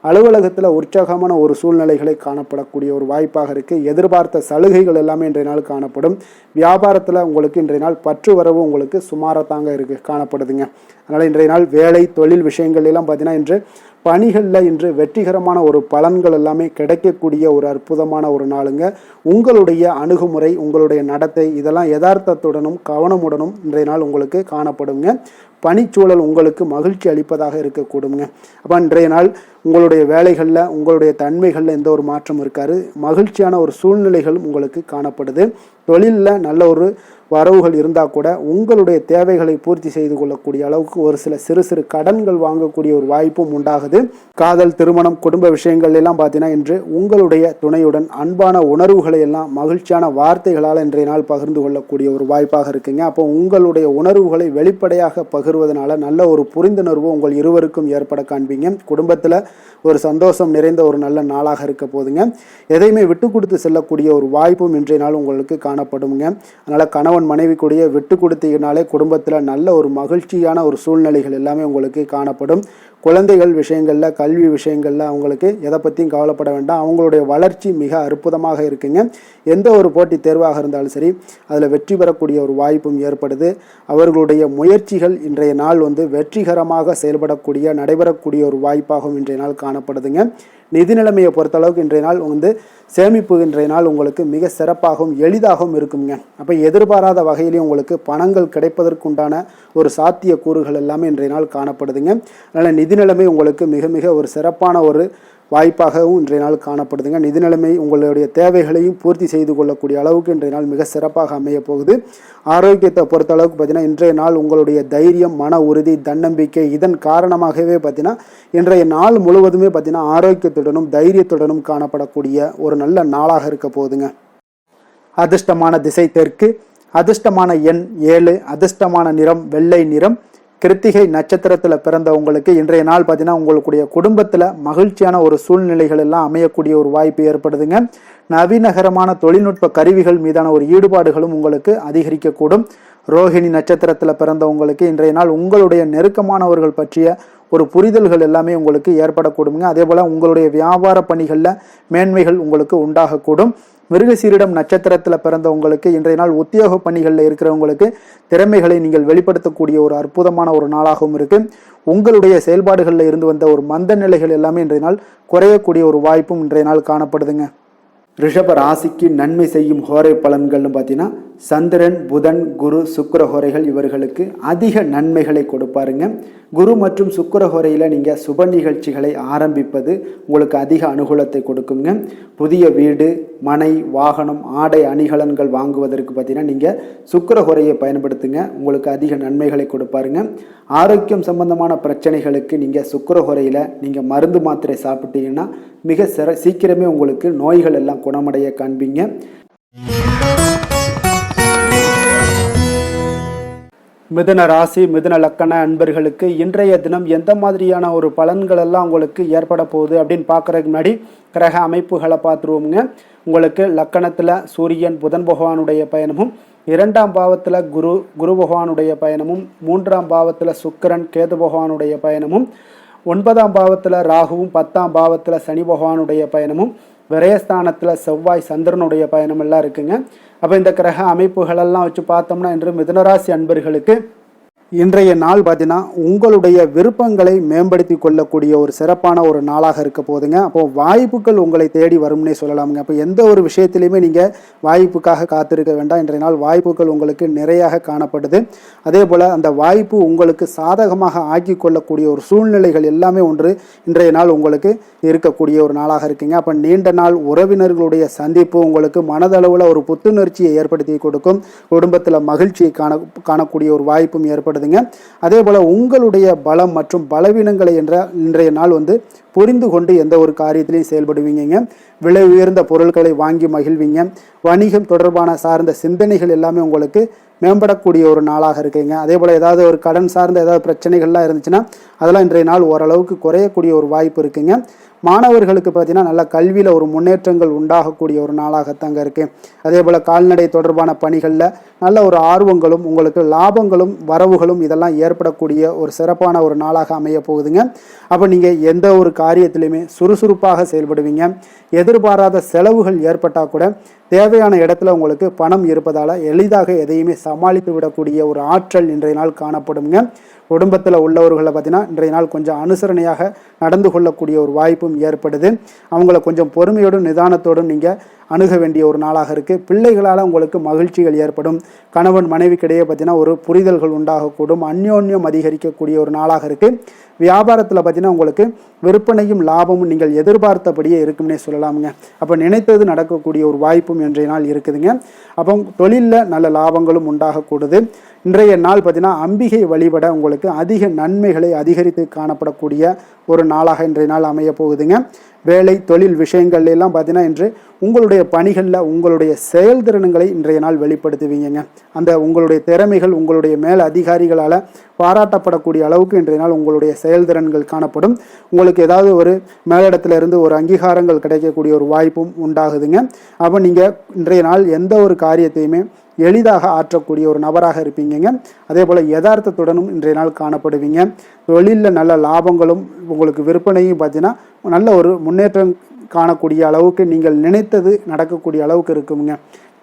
அலுவலகத்தில் உற்சாகமான ஒரு சூழ்நிலைகளை காணப்படக்கூடிய ஒரு வாய்ப்பாக இருக்குது. எதிர்பார்த்த சலுகைகள் எல்லாமே இன்றைய நாள் காணப்படும். வியாபாரத்தில் உங்களுக்கு இன்றைய நாள் பற்று வரவு உங்களுக்கு சுமாரத்தாங்க இருக்குது காணப்படுதுங்க. அதனால் இன்றைய நாள் வேலை தொழில் விஷயங்கள் எல்லாம் பார்த்தீங்கன்னா இன்று பணிகளில் இன்று வெற்றிகரமான ஒரு பலன்கள் எல்லாமே கிடைக்கக்கூடிய ஒரு அற்புதமான ஒரு நாளுங்க. உங்களுடைய அணுகுமுறை உங்களுடைய நடத்தை இதெல்லாம் யதார்த்தத்துடனும் கவனமுடனும் இன்றைய நாள் உங்களுக்கு காணப்படுங்க. பணிச்சூழல் உங்களுக்கு மகிழ்ச்சி அளிப்பதாக இருக்கக்கூடுங்க. அப்போ இன்றைய நாள் உங்களுடைய வேலைகளில் உங்களுடைய தன்மைகளில் எந்த ஒரு மாற்றம் இருக்காது. மகிழ்ச்சியான ஒரு சூழ்நிலைகளும் உங்களுக்கு காணப்படுது. தொழிலில் நல்ல ஒரு வரவுகள் இருந்தால் கூட உங்களுடைய தேவைகளை பூர்த்தி செய்து கொள்ளக்கூடிய அளவுக்கு ஒரு சில சிறு சிறு கடன்கள் வாங்கக்கூடிய ஒரு வாய்ப்பும் உண்டாகுது. காதல் திருமணம் குடும்ப விஷயங்கள் எல்லாம் பார்த்தீங்கன்னா இன்று உங்களுடைய துணையுடன் அன்பான உணர்வுகளை எல்லாம் மகிழ்ச்சியான வார்த்தைகளால் இன்றைய நாள் பகிர்ந்து கொள்ளக்கூடிய ஒரு வாய்ப்பாக இருக்குங்க. அப்போ உங்களுடைய உணர்வுகளை வெளிப்படையாக பகிர்வதனால நல்ல ஒரு புரிந்துணர்வு உங்கள் இருவருக்கும் ஏற்பட காண்பீங்க. குடும்பத்தில் ஒரு சந்தோஷம் நிறைந்த ஒரு நல்ல நாளாக இருக்க போதுங்க. எதையுமே விட்டு கொடுத்து செல்லக்கூடிய ஒரு வாய்ப்பும் இன்றைய நாள் உங்களுக்கு காணப்படுங்க. அதனால் கணவன் மனைவி கூடிய விட்டு கொடுத்தீங்கனாலே குடும்பத்தில் நல்ல ஒரு மகிழ்ச்சியான ஒரு சூழ்நிலைகள் எல்லாமே உங்களுக்கு காணப்படும். குழந்தைகள் விஷயங்களில் கல்வி விஷயங்களில் அவங்களுக்கு எதை பற்றியும் கவலைப்பட வேண்டாம். அவங்களுடைய வளர்ச்சி மிக அற்புதமாக இருக்குங்க. எந்த ஒரு போட்டித் தேர்வாக இருந்தாலும் சரி அதில் வெற்றி பெறக்கூடிய ஒரு வாய்ப்பும் ஏற்படுது. அவர்களுடைய முயற்சிகள் இன்றைய நாள் வந்து வெற்றிகரமாக செயல்படக்கூடிய நடைபெறக்கூடிய ஒரு வாய்ப்பாகவும் இன்றைய நாள் காணப்படுதுங்க. நிதி நிலைமையை பொறுத்தளவுக்கு இன்றைய நாள் வந்து சேமிப்பு இன்றைய நாள் உங்களுக்கு மிக சிறப்பாகவும் எளிதாகவும் இருக்குங்க. அப்போ எதிர்பாராத வகையிலையும் உங்களுக்கு பணங்கள் கிடைப்பதற்குண்டான ஒரு சாத்திய கூறுகள் எல்லாமே இன்றைய நாள் காணப்படுதுங்க. அதனால் நிதி நிலைமை உங்களுக்கு மிக மிக ஒரு சிறப்பான ஒரு வாய்ப்பாகவும் இன்றைய நாள் காணப்படுதுங்க. நிதி நிலைமை உங்களுடைய தேவைகளையும் பூர்த்தி செய்து கொள்ளக்கூடிய அளவுக்கு இன்றைய நாள் மிக சிறப்பாக அமைய போகுது. ஆரோக்கியத்தை பொறுத்த அளவுக்கு பார்த்தீங்கன்னா இன்றைய நாள் உங்களுடைய தைரியம் மன உறுதி தன்னம்பிக்கை இதன் காரணமாகவே பார்த்தீங்கன்னா இன்றைய நாள் முழுவதுமே பார்த்தீங்கன்னா ஆரோக்கியத்துடனும் தைரியத்துடனும் காணப்படக்கூடிய ஒரு நல்ல நாளாக இருக்க போகுதுங்க. அதிர்ஷ்டமான திசை தெற்கு, அதிர்ஷ்டமான எண் 7, அதிர்ஷ்டமான நிறம் வெள்ளை நிறம். கிருத்திகை நட்சத்திரத்தில் பிறந்த உங்களுக்கு இன்றைய நாள் பார்த்தீங்கன்னா உங்களுடைய குடும்பத்தில் மகிழ்ச்சியான ஒரு சூழ்நிலைகள் எல்லாம் அமையக்கூடிய ஒரு வாய்ப்பு ஏற்படுதுங்க. நவீனகரமான தொழில்நுட்ப கருவிகள் மீதான ஒரு ஈடுபாடுகளும் உங்களுக்கு அதிகரிக்கக்கூடும். ரோஹிணி நட்சத்திரத்தில் பிறந்த உங்களுக்கு இன்றைய நாள் உங்களுடைய நெருக்கமானவர்கள் பற்றிய ஒரு புரிதல்கள் எல்லாமே உங்களுக்கு ஏற்படக்கூடுங்க. அதே போல் உங்களுடைய வியாபார பணிகளில் மேன்மைகள் உங்களுக்கு உண்டாகக்கூடும். மிருகசீரிடம் நட்சத்திரத்தில் பிறந்த உங்களுக்கு இன்றைய நாள் உத்தியோக பணிகளில் இருக்கிறவங்களுக்கு திறமைகளை நீங்கள் வெளிப்படுத்தக்கூடிய ஒரு அற்புதமான ஒரு நாளாகவும் இருக்கு. உங்களுடைய செயல்பாடுகளில் இருந்து வந்த ஒரு மந்த நிலைகள் எல்லாமே இன்றைய நாள் குறையக்கூடிய ஒரு வாய்ப்பும் இன்றைய நாள் காணப்படுதுங்க. ரிஷப ராசிக்கு நன்மை செய்யும் ஹோரை பலன்கள்னு பார்த்தீங்கன்னா சந்திரன் புதன் குரு சுக்கிர ஹோரைகள் இவர்களுக்கு அதிக நன்மைகளை கொடுப்பாருங்க. குரு மற்றும் சுக்கிர ஹோரையில் நீங்கள் சுப நிகழ்ச்சிகளை ஆரம்பிப்பது உங்களுக்கு அதிக அனுகூலத்தை கொடுக்குங்க. புதிய வீடு மனை வாகனம் ஆடை அணிகலன்கள் வாங்குவதற்கு பார்த்தீங்கன்னா நீங்கள் சுக்கிர ஹோரையை பயன்படுத்துங்க. உங்களுக்கு அதிக நன்மைகளை கொடுப்பாருங்க. ஆரோக்கியம் சம்பந்தமான பிரச்சனைகளுக்கு நீங்கள் சுக்கிர ஹோரையில் நீங்கள் மருந்து மாத்திரை சாப்பிட்டீங்கன்னா மிக சீக்கிரமே உங்களுக்கு நோய்கள் எல்லாம் குணமடைய காண்பீங்க. மிதுன ராசி மிதுன லக்கண அன்பர்களுக்கு இன்றைய தினம் எந்த மாதிரியான ஒரு பலன்கள் எல்லாம் உங்களுக்கு ஏற்பட போகுது அப்படின்னு பார்க்குறதுக்கு முன்னாடி கிரக அமைப்புகளை பார்த்துருவோமுங்க. உங்களுக்கு லக்கணத்தில் சூரியன் புதன் பகவானுடைய பயணமும், 2ஆம் பாவத்தில் குரு பகவானுடைய பயணமும், 3ஆம் பாவத்தில் சுக்கிரன் கேது பகவானுடைய பயணமும், 9ஆம் பாவத்தில் ராகுவும், 10ஆம் பாவத்தில் சனி பகவானுடைய பயணமும், விரயஸ்தானத்தில் செவ்வாய் சந்திரனுடைய பயணம் எல்லாம் இருக்குங்க. அப்போ இந்த கிரக அமைப்புகளெல்லாம் வச்சு பார்த்தோம்னா இன்று மிதுனராசி அன்பர்களுக்கு இன்றைய நாள் பார்த்தீங்கன்னா உங்களுடைய விருப்பங்களை மேம்படுத்தி கொள்ளக்கூடிய ஒரு சிறப்பான ஒரு நாளாக இருக்க போதுங்க. அப்போ வாய்ப்புகள் உங்களை தேடி வரும்னே சொல்லலாமுங்க. அப்போ எந்த ஒரு விஷயத்திலையுமே நீங்கள் வாய்ப்புக்காக காத்திருக்க வேண்டாம். இன்றைய நாள் வாய்ப்புகள் உங்களுக்கு நிறையாக காணப்படுது. அதே போல் அந்த வாய்ப்பு உங்களுக்கு சாதகமாக ஆக்கி கொள்ளக்கூடிய ஒரு சூழ்நிலைகள் எல்லாமே ஒன்று இன்றைய நாள் உங்களுக்கு இருக்கக்கூடிய ஒரு நாளாக இருக்குங்க. அப்போ நீண்ட நாள் உறவினர்களுடைய சந்திப்பு உங்களுக்கு மனதளவில் ஒரு புத்துணர்ச்சியை ஏற்படுத்தி கொடுக்கும். குடும்பத்தில் மகிழ்ச்சியை காணக்கூடிய ஒரு வாய்ப்பும் ஏற்படுது. அதே போல உங்களுடைய பலம் மற்றும் பலவீனங்களை இன்றைய நாள் புரிந்து கொண்டு எந்த ஒரு காரியத்திலையும் செயல்படுவீங்க. விலை உயர்ந்த பொருட்களை வாங்கி மகிழ்வீங்க. வணிகம் தொடர்பான சார்ந்த சிந்தனைகள் எல்லாமே உங்களுக்கு மேம்படக்கூடிய ஒரு நாளாக இருக்குங்க. அதே போல் ஏதாவது ஒரு கடன் சார்ந்த ஏதாவது பிரச்சனைகள்லாம் இருந்துச்சுன்னா அதெல்லாம் இன்றைய நாள் ஓரளவுக்கு குறையக்கூடிய ஒரு வாய்ப்பு இருக்குங்க. மாணவர்களுக்கு பார்த்தீங்கன்னா நல்ல கல்வியில் ஒரு முன்னேற்றங்கள் உண்டாகக்கூடிய ஒரு நாளாகத்தாங்க இருக்குது. அதே போல் கால்நடை தொடர்பான பணிகளில் நல்ல ஒரு ஆர்வங்களும் உங்களுக்கு லாபங்களும் வரவுகளும் இதெல்லாம் ஏற்படக்கூடிய ஒரு சிறப்பான ஒரு நாளாக அமைய போகுதுங்க. அப்போ நீங்கள் எந்த ஒரு காரியத்திலையுமே சுறுசுறுப்பாக செயல்படுவீங்க. எதிர்பாராத செலவுகள் ஏற்பட்டால் கூட தேவையான இடத்துல உங்களுக்கு பணம் இருப்பதால் எளிதாக எதையுமே சமாளித்து விடக்கூடிய ஒரு ஆற்றல் இன்றைய நாள் காணப்படுங்க. குடும்பத்தில் உள்ளவர்களை பார்த்தீங்கன்னா இன்றைய நாள் கொஞ்சம் அனுசரணையாக நடந்து கொள்ளக்கூடிய ஒரு வாய்ப்பும் ஏற்படுது. அவங்கள கொஞ்சம் பொறுமையோடும் நிதானத்தோடும் நீங்கள் அணுக வேண்டிய ஒரு நாளாக இருக்குது. பிள்ளைகளால் உங்களுக்கு மகிழ்ச்சிகள் ஏற்படும். கணவன் மனைவிக்கிடையே பார்த்தீங்கன்னா ஒரு புரிதல்கள் உண்டாகக்கூடும். அந்யோன்யம் அதிகரிக்கக்கூடிய ஒரு நாளாக இருக்குது. வியாபாரத்தில் பார்த்தீங்கன்னா உங்களுக்கு விற்பனையும் லாபமும் நீங்கள் எதிர்பார்த்தபடியே இருக்கும்னே சொல்லலாமுங்க. அப்போ நினைத்தது நடக்கக்கூடிய ஒரு வாய்ப்பும் இன்றைய நாள் இருக்குதுங்க. அப்போ தொழிலில் நல்ல லாபங்களும் உண்டாகக்கூடுது. இன்றைய நாள் பார்த்தீங்கன்னா அம்பிகை வழிபட உங்களுக்கு அதிக நன்மைகளை அதிகரித்து காணப்படக்கூடிய ஒரு நாளாக இன்றைய நாள் அமைய போகுதுங்க. வேலை தொழில் விஷயங்கள் எல்லாம் பார்த்தீங்கன்னா இன்று உங்களுடைய பணிகளில் உங்களுடைய செயல்திறன்களை இன்றைய நாள் வெளிப்படுத்துவீங்க. அந்த உங்களுடைய திறமைகள் உங்களுடைய மேல் அதிகாரிகளால் பாராட்டப்படக்கூடிய அளவுக்கு இன்றைய நாள் உங்களுடைய செயல்திறன்கள் காணப்படும். உங்களுக்கு ஏதாவது ஒரு மேலிடத்திலிருந்து ஒரு அங்கீகாரங்கள் கிடைக்கக்கூடிய ஒரு வாய்ப்பும் உண்டாகுதுங்க. அப்போ நீங்கள் இன்றைய நாள் எந்த ஒரு காரியத்தையுமே எளிதாக ஆற்றக்கூடிய ஒரு நபராக இருப்பீங்க. அதே போல் யதார்த்தத்துடனும் இன்றைய நாள் காணப்படுவீங்க. தொழிலில் நல்ல லாபங்களும் உங்களுக்கு விற்பனையும் பார்த்தீங்கன்னா நல்ல ஒரு முன்னேற்றம் காணக்கூடிய அளவுக்கு நீங்கள் நினைத்தது நடக்கக்கூடிய அளவுக்கு இருக்குங்க.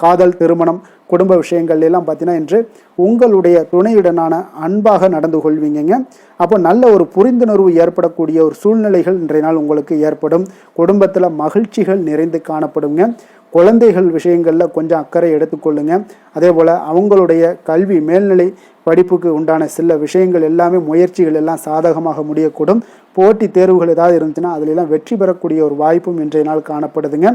காதல் திருமணம் குடும்ப விஷயங்கள் எல்லாம் பார்த்தீங்கன்னா இன்று உங்களுடைய துணையுடனான அன்பாக நடந்து கொள்வீங்க. அப்போ நல்ல ஒரு புரிந்துணர்வு ஏற்படக்கூடிய ஒரு சூழ்நிலைகள் இன்றைய நாள் உங்களுக்கு ஏற்படும். குடும்பத்தில் மகிழ்ச்சிகள் நிறைந்து காணப்படுங்க. குழந்தைகள் விஷயங்களில் கொஞ்சம் அக்கறை எடுத்துக்கொள்ளுங்க. அதே போல் அவங்களுடைய கல்வி மேல்நிலை படிப்புக்கு உண்டான சில விஷயங்கள் எல்லாமே முயற்சிகள் எல்லாம் சாதகமாக முடியக்கூடும். போட்டி தேர்வுகள் ஏதாவது இருந்துச்சுன்னா அதிலெல்லாம் வெற்றி பெறக்கூடிய ஒரு வாய்ப்பும் இன்றைய நாள் காணப்படுதுங்க.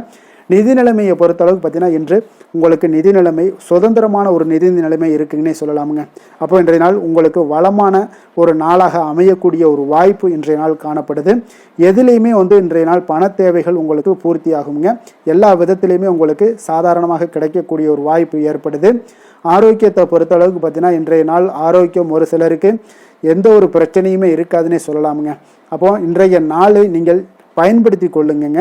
நிதி நிலைமையை பொறுத்தளவுக்கு பார்த்தீங்கன்னா இன்று உங்களுக்கு நிதி நிலைமை சுதந்திரமான ஒரு நிதி நிலைமை இருக்குங்கன்னே சொல்லலாமுங்க. அப்போ இன்றைய நாள் உங்களுக்கு வளமான ஒரு நாளாக அமையக்கூடிய ஒரு வாய்ப்பு இன்றைய நாள் காணப்படுது. எதுலேயுமே இன்றைய நாள் பண தேவைகள் உங்களுக்கு பூர்த்தி ஆகுங்க. எல்லா விதத்திலையுமே உங்களுக்கு சாதாரணமாக கிடைக்கக்கூடிய ஒரு வாய்ப்பு ஏற்படுது. ஆரோக்கியத்தை பொறுத்தளவுக்கு பார்த்தீங்கன்னா இன்றைய நாள் ஆரோக்கியம் ஒரு சிலருக்கு எந்த ஒரு பிரச்சனையுமே இருக்காதுன்னே சொல்லலாமுங்க. அப்போ இன்றைய நாளை நீங்கள் பயன்படுத்தி கொள்ளுங்க.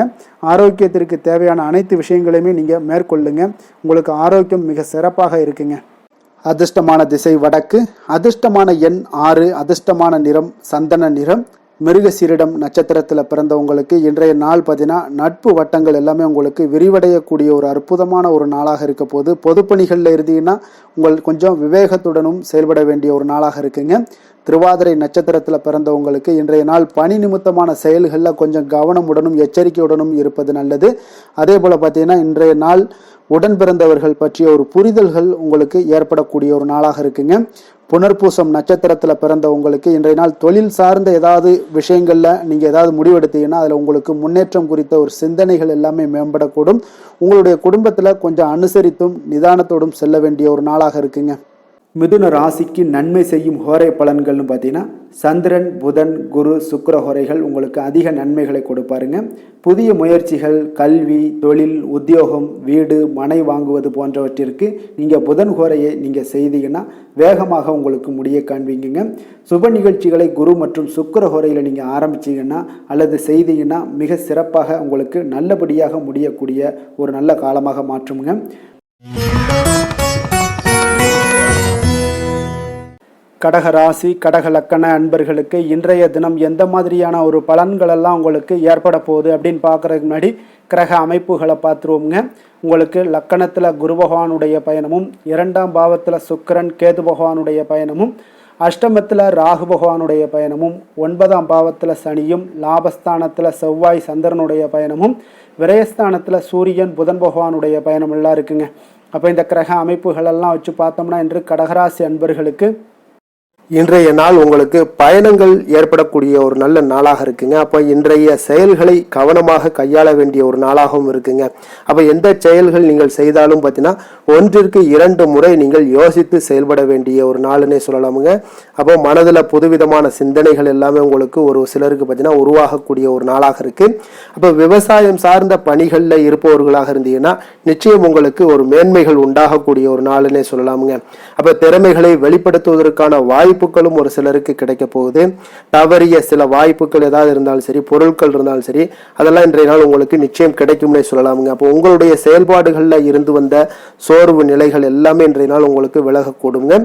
ஆரோக்கியத்திற்கு தேவையான அனைத்து விஷயங்களையுமே நீங்கள் மேற்கொள்ளுங்க. உங்களுக்கு ஆரோக்கியம் மிக சிறப்பாக இருக்குங்க. அதிர்ஷ்டமான திசை வடக்கு, அதிர்ஷ்டமான எண் 6, அதிர்ஷ்டமான நிறம் சந்தன நிறம். மிருகசீரிடம் நட்சத்திரத்தில் பிறந்தவங்களுக்கு இன்றைய நாள் பார்த்தீங்கன்னா நட்பு வட்டங்கள் எல்லாமே உங்களுக்கு விரிவடையக்கூடிய ஒரு அற்புதமான ஒரு நாளாக இருக்க போது. பொதுப்பணிகளில் இருந்தீங்கன்னா உங்கள் கொஞ்சம் விவேகத்துடனும் செயல்பட வேண்டிய ஒரு நாளாக இருக்குங்க. திருவாதிரை நட்சத்திரத்தில் பிறந்தவங்களுக்கு இன்றைய நாள் பணி நிமித்தமான செயல்களில் கொஞ்சம் கவனமுடனும் எச்சரிக்கையுடனும் இருப்பது நல்லது. அதே போல் பார்த்தீங்கன்னா இன்றைய நாள் உடன் பிறந்தவர்கள் பற்றிய ஒரு புரிதல்கள் உங்களுக்கு ஏற்படக்கூடிய ஒரு நாளாக இருக்குங்க. புனர்பூசம் நட்சத்திரத்தில் பிறந்தவங்களுக்கு இன்றைய நாள் தொழில் சார்ந்த ஏதாவது விஷயங்களில் நீங்கள் ஏதாவது முடிவெடுத்தீங்கன்னா அதில் உங்களுக்கு முன்னேற்றம் குறித்த ஒரு சிந்தனைகள் எல்லாமே மேம்படக்கூடும். உங்களுடைய குடும்பத்தில் கொஞ்சம் அனுசரித்தும் நிதானத்தோடும் செல்ல வேண்டிய ஒரு நாளாக இருக்குங்க. மிதுன ராசிக்கு நன்மை செய்யும் ஹோரை பலன்கள்னு பார்த்தீங்கன்னா சந்திரன் புதன் குரு சுக்கிர ஹோரைகள் உங்களுக்கு அதிக நன்மைகளை கொடுப்பாருங்க. புதிய முயற்சிகள் கல்வி தொழில் உத்தியோகம் வீடு மனை வாங்குவது போன்றவற்றிற்கு நீங்கள் புதன் ஹோரையை நீங்கள் செய்தீங்கன்னா வேகமாக உங்களுக்கு முடிய காண்பீங்க. சுப நிகழ்ச்சிகளை குரு மற்றும் சுக்கிர ஹோரையில் நீங்கள் ஆரம்பிச்சிங்கன்னா அல்லது செய்தீங்கன்னா மிக சிறப்பாக உங்களுக்கு நல்லபடியாக முடியக்கூடிய ஒரு நல்ல காலமாக மாற்றுங்க. கடகராசி கடக லக்கண அன்பர்களுக்கு இன்றைய தினம் எந்த மாதிரியான ஒரு பலன்களெல்லாம் உங்களுக்கு ஏற்பட போகுது அப்படின்னு பார்க்குறதுக்கு முன்னாடி கிரக அமைப்புகளை பார்த்துருவோங்க. உங்களுக்கு லக்கணத்தில் குரு பகவானுடைய பயணமும் 2ஆம் பாவத்தில் சுக்கிரன் கேது பகவானுடைய பயணமும் அஷ்டமத்தில் ராகு பகவானுடைய பயணமும், 9ஆம் பாவத்தில் சனியும், லாபஸ்தானத்தில் செவ்வாய் சந்திரனுடைய பயணமும், விரயஸ்தானத்தில் சூரியன் புதன் பகவானுடைய பயணம் எல்லாம் இருக்குங்க. அப்போ இந்த கிரக அமைப்புகளெல்லாம் வச்சு பார்த்தோம்னா இன்று கடகராசி அன்பர்களுக்கு இன்றைய நாள் உங்களுக்கு பயணங்கள் ஏற்படக்கூடிய ஒரு நல்ல நாளாக இருக்குங்க. அப்போ இன்றைய செயல்களை கவனமாக கையாள வேண்டிய ஒரு நாளாகவும் இருக்குங்க. அப்போ எந்த செயல்கள் நீங்கள் செய்தாலும் பார்த்தீங்கன்னா 1-2 முறை நீங்கள் யோசித்து செயல்பட வேண்டிய ஒரு நாளுன்னே சொல்லலாமுங்க. அப்போ மனதில் புதுவிதமான சிந்தனைகள் எல்லாமே உங்களுக்கு ஒரு சிலருக்கு பார்த்தீங்கன்னா உருவாகக்கூடிய ஒரு நாளாக இருக்கு. அப்போ விவசாயம் சார்ந்த பணிகளில் இருப்பவர்களாக இருந்தீங்கன்னா நிச்சயம் உங்களுக்கு ஒரு மேன்மைகள் உண்டாகக்கூடிய ஒரு நாளுன்னே சொல்லலாமுங்க. அப்போ திறமைகளை வெளிப்படுத்துவதற்கான வாய்ப்புகளும் ஒரு சிலருக்கு கிடைக்க போகுது. தவறிய சில வாய்ப்புகள் ஏதாவது இருந்தாலும் சரி, பொருட்கள் இருந்தாலும் சரி, அதெல்லாம் இன்றைய நாள் உங்களுக்கு நிச்சயம் கிடைக்கும்னே சொல்லலாமுங்க. அப்போ உங்களுடைய செயல்பாடுகளில் இருந்து வந்த சோர்வு நிலைகள் எல்லாமே இன்றைய நாள் உங்களுக்கு விலகக்கூடுங்க.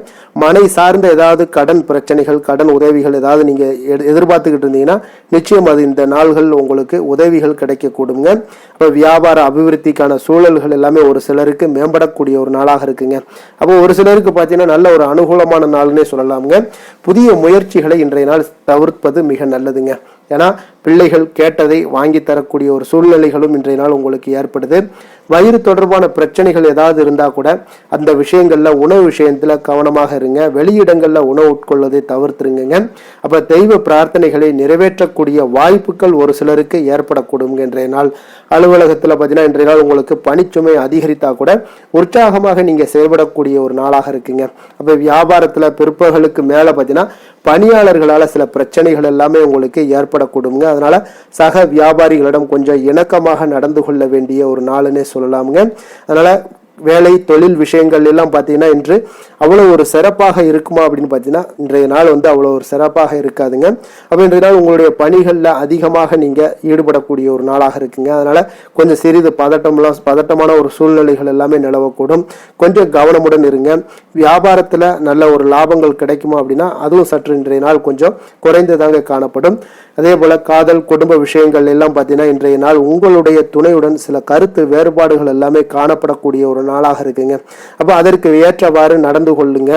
மனை சார்ந்த ஏதாவது கடன் பிரச்சனைகள், கடன் உதவிகள் ஏதாவது நீங்க எதிர்பார்த்துக்கிட்டு இருந்தீங்கன்னா நிச்சயம் அது இந்த நாள்கள் உங்களுக்கு உதவிகள் கிடைக்கக்கூடுங்க. அப்போ வியாபார அபிவிருத்திக்கான சூழல்கள் எல்லாமே ஒரு சிலருக்கு மேம்படக்கூடிய ஒரு நாளாக இருக்குங்க. அப்போ ஒரு சிலருக்கு பார்த்தீங்கன்னா நல்ல ஒரு அனுகூலமான நாள்னே சொல்லலாமுங்க. புதிய முயற்சிகளை இன்றைய நாள் தவிர்ப்பது மிக நல்லதுங்க. ஏன்னா பிள்ளைகள் கேட்டதை வாங்கி தரக்கூடிய ஒரு சூழ்நிலைகளும் இன்றைய நாள் உங்களுக்கு ஏற்படுது. வயிறு தொடர்பான பிரச்சனைகள் ஏதாவது இருந்தா கூட அந்த விஷயங்கள்ல, உணவு விஷயத்துல கவனமாக இருங்க. வெளியிடங்கள்ல உணவு உட்கொள்வதை தவிர்த்துருங்க. அப்ப தெய்வ பிரார்த்தனைகளை நிறைவேற்றக்கூடிய வாய்ப்புகள் ஒரு சிலருக்கு ஏற்படக்கூடும். இன்றைய நாள் அலுவலகத்துல பார்த்தீங்கன்னா இன்றைய நாள் உங்களுக்கு பணிச்சுமை அதிகரித்தா கூட உற்சாகமாக நீங்க செயல்படக்கூடிய ஒரு நாளாக இருக்குங்க. அப்ப வியாபாரத்துல பிற்பகலுக்கு மேல பார்த்தீங்கன்னா பணியாளர்களால சில பிரச்சனைகள் எல்லாமே உங்களுக்கு ஏற்படக்கூடுங்க. அதனால சக வியாபாரிகளிடம் கொஞ்சம் இணக்கமாக நடந்து கொள்ள வேண்டிய ஒரு நாளுன்னே சொல்லலாமுங்க. அதனால வேலை தொழில் விஷயங்கள் எல்லாம் பார்த்தீங்கன்னா இன்று அவ்வளோ ஒரு சிறப்பாக இருக்குமா அப்படின்னு பார்த்தீங்கன்னா இன்றைய நாள் அவ்வளோ ஒரு சிறப்பாக இருக்காதுங்க. அப்போ இன்றைய நாள் உங்களுடைய பணிகளில் அதிகமாக நீங்கள் ஈடுபடக்கூடிய ஒரு நாளாக இருக்குங்க. அதனால கொஞ்சம் சிறிது பதட்டமான ஒரு சூழ்நிலைகள் எல்லாமே நிலவக்கூடும். கொஞ்சம் கவனமுடன் இருங்க. வியாபாரத்தில் நல்ல ஒரு லாபங்கள் கிடைக்குமா அப்படின்னா அதுவும் சற்று இன்றைய நாள் கொஞ்சம் குறைந்ததாங்க காணப்படும். அதே போல காதல், குடும்ப விஷயங்கள் எல்லாம் பார்த்தீங்கன்னா இன்றைய நாள் உங்களுடைய துணையுடன் சில கருத்து வேறுபாடுகள் எல்லாமே காணப்படக்கூடிய ஒரு நாளாக இருக்குங்க. அப்போ அதற்கு ஏற்றவாறு நடந்து கொள்ளுங்க.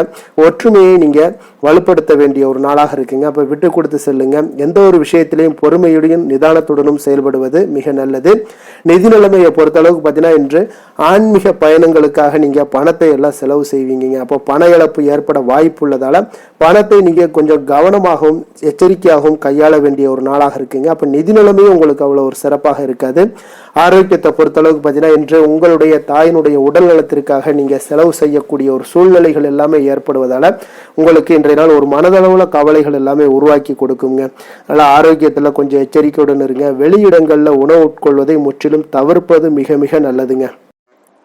ஒற்றுமையை நீங்க வலுப்படுத்த வேண்டிய ஒரு நாளாக இருக்குங்க. அப்போ விட்டு கொடுத்து செல்லுங்க. எந்த ஒரு விஷயத்திலையும் பொறுமையுடன் நிதானத்துடனும் செயல்படுவது மிக நல்லது. நிதி நிலைமையை பொறுத்தளவுக்கு பார்த்தீங்கன்னா இன்று ஆன்மீக பயணங்களுக்காக நீங்க பணத்தை எல்லாம் செலவு செய்வீங்க. அப்போ பண இழப்பு ஏற்பட வாய்ப்பு உள்ளதால பணத்தை நீங்க கொஞ்சம் கவனமாகவும் எச்சரிக்கையாகவும் கையாள வேண்டிய ஒரு நாளாக இருக்குங்க. அப்போ நிதி நிலைமையும் உங்களுக்கு அவ்வளோ ஒரு சிறப்பாக இருக்காது. ஆரோக்கியத்தை பொறுத்தளவுக்கு பார்த்தீங்கன்னா இன்று உங்களுடைய தாயினுடைய உடல் நலத்திற்காக நீங்க செலவு செய்யக்கூடிய ஒரு சூழ்நிலைகள் எல்லாமே ஏற்படுவதால உங்களுக்கு இன்றைய நாள் ஒரு மனதளவுல கவலைகள் எல்லாமே உருவாக்கி கொடுக்குங்க. அதனால ஆரோக்கியத்துல கொஞ்சம் எச்சரிக்கையுடன் இருங்க. வெளியிடங்கள்ல உணவு உட்கொள்வதை முற்றிலும் தவிர்ப்பது மிக மிக நல்லதுங்க.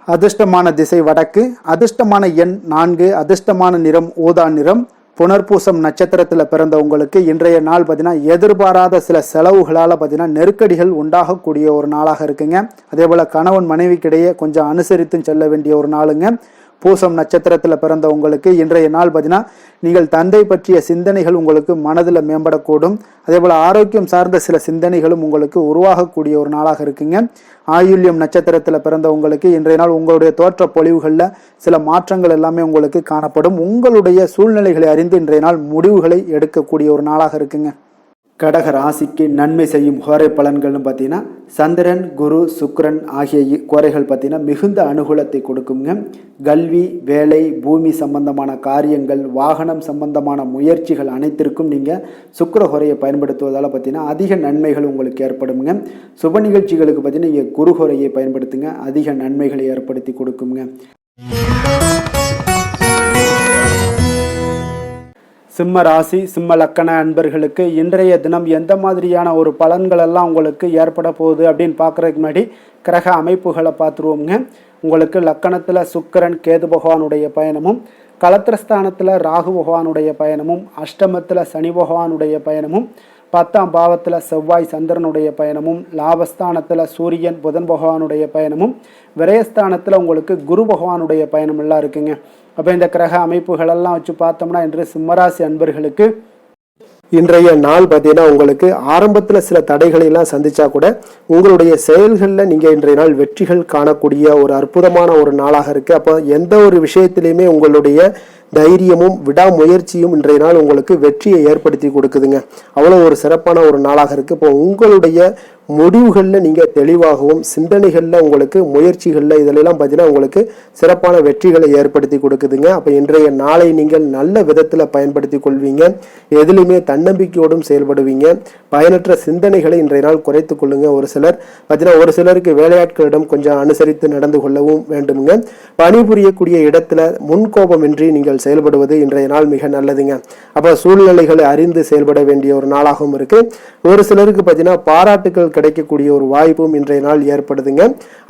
அதிர்ஷ்டமான திசை வடக்கு, அதிர்ஷ்டமான எண் 4, அதிர்ஷ்டமான நிறம் ஊதா நிறம். புனர்பூசம் நட்சத்திரத்தில் பிறந்த உங்களுக்கு இன்றைய நாள் பார்த்தீங்கன்னா எதிர்பாராத சில செலவுகளால் பார்த்தீங்கன்னா நெருக்கடிகள் உண்டாகக்கூடிய ஒரு நாளாக இருக்குங்க. அதே போல் கணவன் மனைவிக்கிடையே கொஞ்சம் அனுசரித்து செல்ல வேண்டிய ஒரு நாளுங்க. பூசம் நட்சத்திரத்தில் பிறந்த உங்களுக்கு இன்றைய நாள் பார்த்தீங்கன்னா நீங்கள் தந்தை பற்றிய சிந்தனைகள் உங்களுக்கு மனதில் மேம்படக்கூடும். அதே போல் ஆரோக்கியம் சார்ந்த சில சிந்தனைகளும் உங்களுக்கு உருவாகக்கூடிய ஒரு நாளாக இருக்குங்க. ஆயுள்யம் நட்சத்திரத்தில் பிறந்த உங்களுக்கு இன்றைய நாள் உங்களுடைய தோற்ற பொலிவுகளில் சில மாற்றங்கள் எல்லாமே உங்களுக்கு காணப்படும். உங்களுடைய சூழ்நிலைகளை அறிந்து இன்றைய நாள் முடிவுகளை எடுக்கக்கூடிய ஒரு நாளாக இருக்குங்க. கடக ராசிக்கு நன்மை செய்யும் கோரை பலன்கள்னு பார்த்தீங்கன்னா சந்திரன், குரு, சுக்கிரன் ஆகிய கோரைகள் பார்த்தீங்கன்னா மிகுந்த அனுகூலத்தை கொடுக்குங்க. கல்வி, வேலை, பூமி சம்பந்தமான காரியங்கள், வாகனம் சம்பந்தமான முயற்சிகள் அனைத்திற்கும் நீங்கள் சுக்கிர கோரையை பயன்படுத்துவதால் பார்த்தீங்கன்னா அதிக நன்மைகள் உங்களுக்கு ஏற்படுங்க. சுப நிகழ்ச்சிகளுக்கு பார்த்தீங்கன்னா நீங்கள் குரு கோரையை பயன்படுத்துங்க, அதிக நன்மைகளை ஏற்படுத்தி கொடுக்குங்க. சிம்ம ராசி, சிம்ம லக்கண அன்பர்களுக்கு இன்றைய தினம் எந்த மாதிரியான ஒரு பலன்கள் எல்லாம் உங்களுக்கு ஏற்பட போகுது அப்படின்னு பார்க்குறதுக்கு முன்னாடி கிரக அமைப்புகளை பார்த்துருவோங்க. உங்களுக்கு லக்கணத்தில் சுக்கிரன் கேது பகவானுடைய பயணமும், கலத்திரஸ்தானத்தில் ராகு பகவானுடைய பயணமும், அஷ்டமத்தில் சனி பகவானுடைய பயணமும், 10ஆம் பாவத்தில் செவ்வாய் சந்திரனுடைய பயணமும், லாபஸ்தானத்தில் சூரியன் புதன் பகவானுடைய பயணமும், விரயஸ்தானத்தில் உங்களுக்கு குரு பகவானுடைய பயணம் எல்லாம் இருக்குங்க. அப்போ இந்த கிரக அமைப்புகளெல்லாம் வச்சு பார்த்தோம்னா இன்று சிம்மராசி அன்பர்களுக்கு இன்றைய நாள் பார்த்தீங்கன்னா உங்களுக்கு ஆரம்பத்தில் சில தடைகளை எல்லாம் சந்திச்சா கூட உங்களுடைய செயல்களில் நீங்கள் இன்றைய நாள் வெற்றிகள் காணக்கூடிய ஒரு அற்புதமான ஒரு நாளாக இருக்கு. அப்போ எந்த ஒரு விஷயத்திலையுமே உங்களுடைய தைரியமும் விடாமுயற்சியும் இன்றைய நாள் உங்களுக்கு வெற்றியை ஏற்படுத்தி கொடுக்குதுங்க. அவ்வளோ ஒரு சிறப்பான ஒரு நாளாக இருக்கு. இப்போ உங்களுடைய முடிவுகளில் நீங்கள் தெளிவாகவும் சிந்தனைகளில் உங்களுக்கு முயற்சிகளில் இதிலெல்லாம் பார்த்தீங்கன்னா உங்களுக்கு சிறப்பான வெற்றிகளை ஏற்படுத்தி கொடுக்குதுங்க. அப்போ இன்றைய நாளை நீங்கள் நல்ல விதத்தில் பயன்படுத்தி கொள்வீங்க. எதுலையுமே தன்னம்பிக்கையோடும் செயல்படுவீங்க. பயனற்ற சிந்தனைகளை இன்றைய நாள் குறைத்து கொள்ளுங்க. ஒரு சிலர் பார்த்தீங்கன்னா ஒரு சிலருக்கு வேலையாட்களிடம் கொஞ்சம் அனுசரித்து நடந்து கொள்ளவும் வேண்டுமுங்க. பணிபுரியக்கூடிய இடத்துல முன்கோபமின்றி நீங்கள் செயல்படுவது இன்றைய நாள் மிக நல்லதுங்க. அப்போ சூழ்நிலைகளை அறிந்து செயல்பட வேண்டிய ஒரு நாளாகவும் இருக்கு. ஒரு சிலருக்கு பார்த்தீங்கன்னா பாராட்டுகள் கிடைக்கக்கூடிய ஒரு வாய்ப்பும் இன்றைய நாள் ஏற்படுதுங்க.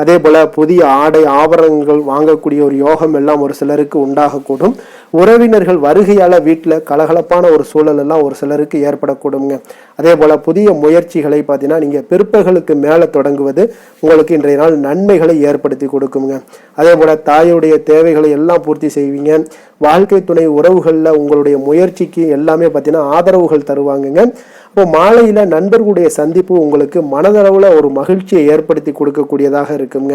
அதே போல புதிய ஆடை ஆபரணங்கள் வாங்கக்கூடிய ஒரு யோகம் எல்லாம் ஒரு சிலருக்கு உண்டாகக்கூடும். உறவினர்கள் வருகையால வீட்டில் கலகலப்பான ஒரு சூழல் எல்லாம் ஒரு சிலருக்கு ஏற்படக்கூடுங்க. அதே போல புதிய முயற்சிகளை பார்த்தீங்கன்னா நீங்க பிற்பகலுக்கு மேலே தொடங்குவது உங்களுக்கு இன்றைய நாள் நன்மைகளை ஏற்படுத்தி கொடுக்குங்க. அதே போல தாயுடைய தேவைகளை எல்லாம் பூர்த்தி செய்வீங்க. வாழ்க்கை துணை உறவுகளில் உங்களுடைய முயற்சிக்கு எல்லாமே பார்த்தீங்கன்னா ஆதரவுகள் தருவாங்கங்க. இப்போ மாலையில நண்பர்களுடைய சந்திப்பு உங்களுக்கு மனதளவுல ஒரு மகிழ்ச்சியை ஏற்படுத்தி கொடுக்கக்கூடியதாக இருக்குங்க.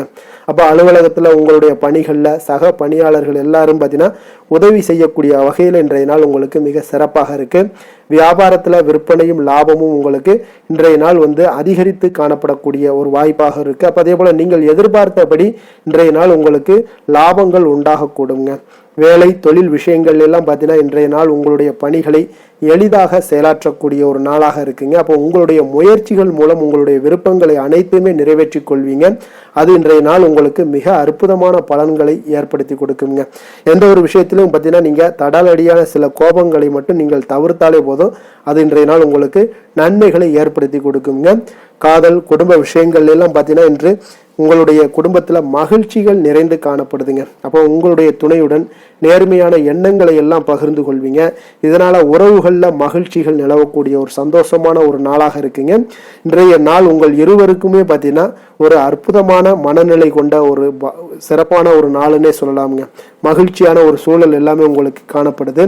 அப்போ அலுவலகத்துல உங்களுடைய பணிகள்ல சக பணியாளர்கள் எல்லாரும் பார்த்தீங்கன்னா உதவி செய்யக்கூடிய வகையில் இன்றைய நாள் உங்களுக்கு மிக சிறப்பாக இருக்கு. வியாபாரத்துல விற்பனையும் லாபமும் உங்களுக்கு இன்றைய நாள் அதிகரித்து காணப்படக்கூடிய ஒரு வாய்ப்பாக இருக்கு. அப்போ அதே போல நீங்கள் எதிர்பார்த்தபடி இன்றைய நாள் உங்களுக்கு லாபங்கள் உண்டாகக்கூடுங்க. வேலை தொழில் விஷயங்கள் எல்லாம் பார்த்தீங்கன்னா இன்றைய நாள் உங்களுடைய பணிகளை எளிதாக செயலாற்றக்கூடிய ஒரு நாளாக இருக்குங்க. அப்போ உங்களுடைய முயற்சிகள் மூலம் உங்களுடைய விருப்பங்களை அனைத்துமே நிறைவேற்றி கொள்வீங்க. அது இன்றைய நாள் உங்களுக்கு மிக அற்புதமான பலன்களை ஏற்படுத்தி கொடுக்குங்க. எந்த ஒரு விஷயத்திலும் பார்த்தீங்கன்னா நீங்க தடாலடியான சில கோபங்களை மட்டும் நீங்கள் தவிர்த்தாலே போதும், அது இன்றைய நாள் உங்களுக்கு நன்மைகளை ஏற்படுத்தி கொடுக்குங்க. காதல் குடும்ப விஷயங்கள் எல்லாம் பார்த்தீங்கன்னா இன்று உங்களுடைய குடும்பத்தில் மகிழ்ச்சிகள் நிறைந்து காணப்படுதுங்க. அப்போ உங்களுடைய துணையுடன் நேர்மையான எண்ணங்களை எல்லாம் பகிர்ந்து கொள்வீங்க. இதனால உறவுகளில் மகிழ்ச்சிகள் நிலவக்கூடிய ஒரு சந்தோஷமான ஒரு நாளாக இருக்குங்க. இன்றைய நாள் உங்கள் இருவருக்குமே பார்த்தீங்கன்னா ஒரு அற்புதமான மனநிலை கொண்ட ஒரு சிறப்பான ஒரு நாளுன்னே சொல்லலாமுங்க. மகிழ்ச்சியான ஒரு சூழல் எல்லாமே உங்களுக்கு காணப்படுது.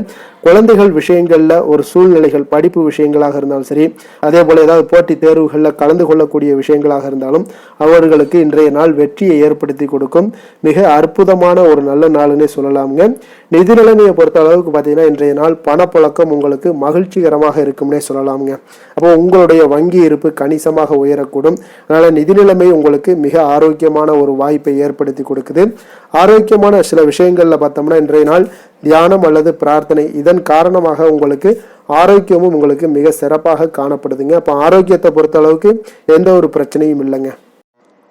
குழந்தைகள் விஷயங்கள்ல ஒரு சூழ்நிலைகள் படிப்பு விஷயங்களாக இருந்தாலும் சரி, அதே போல ஏதாவது போட்டி தேர்வுகளில் கலந்து கொள்ளக்கூடிய விஷயங்களாக இருந்தாலும் அவர்களுக்கு இன்றைய நாள் வெற்றியை ஏற்படுத்தி கொடுக்கும் மிக அற்புதமான ஒரு நல்ல நாளுன்னே சொல்லலாமுங்க. நிதி நிலைமையை பொறுத்த அளவுக்கு பார்த்தீங்கன்னா இன்றைய நாள் பணப்புழக்கம் உங்களுக்கு மகிழ்ச்சிகரமாக இருக்கும்னே சொல்லலாமுங்க. அப்போ உங்களுடைய வங்கி இருப்பு கணிசமாக உயரக்கூடும். அதனால நிதி நிலைமை உங்களுக்கு மிக ஆரோக்கியமான ஒரு வாய்ப்பை ஏற்படுத்தி கொடுக்குது. ஆரோக்கியமான சில விஷயங்கள்ல பார்த்தோம்னா இன்றைய நாள் தியானம் அல்லது பிரார்த்தனை, இதன் காரணமாக உங்களுக்கு ஆரோக்கியமும் உங்களுக்கு மிக சிறப்பாக காணப்படுதுங்க. அப்போ ஆரோக்கியத்தை பொறுத்த அளவுக்கு எந்த ஒரு பிரச்சனையும் இல்லைங்க.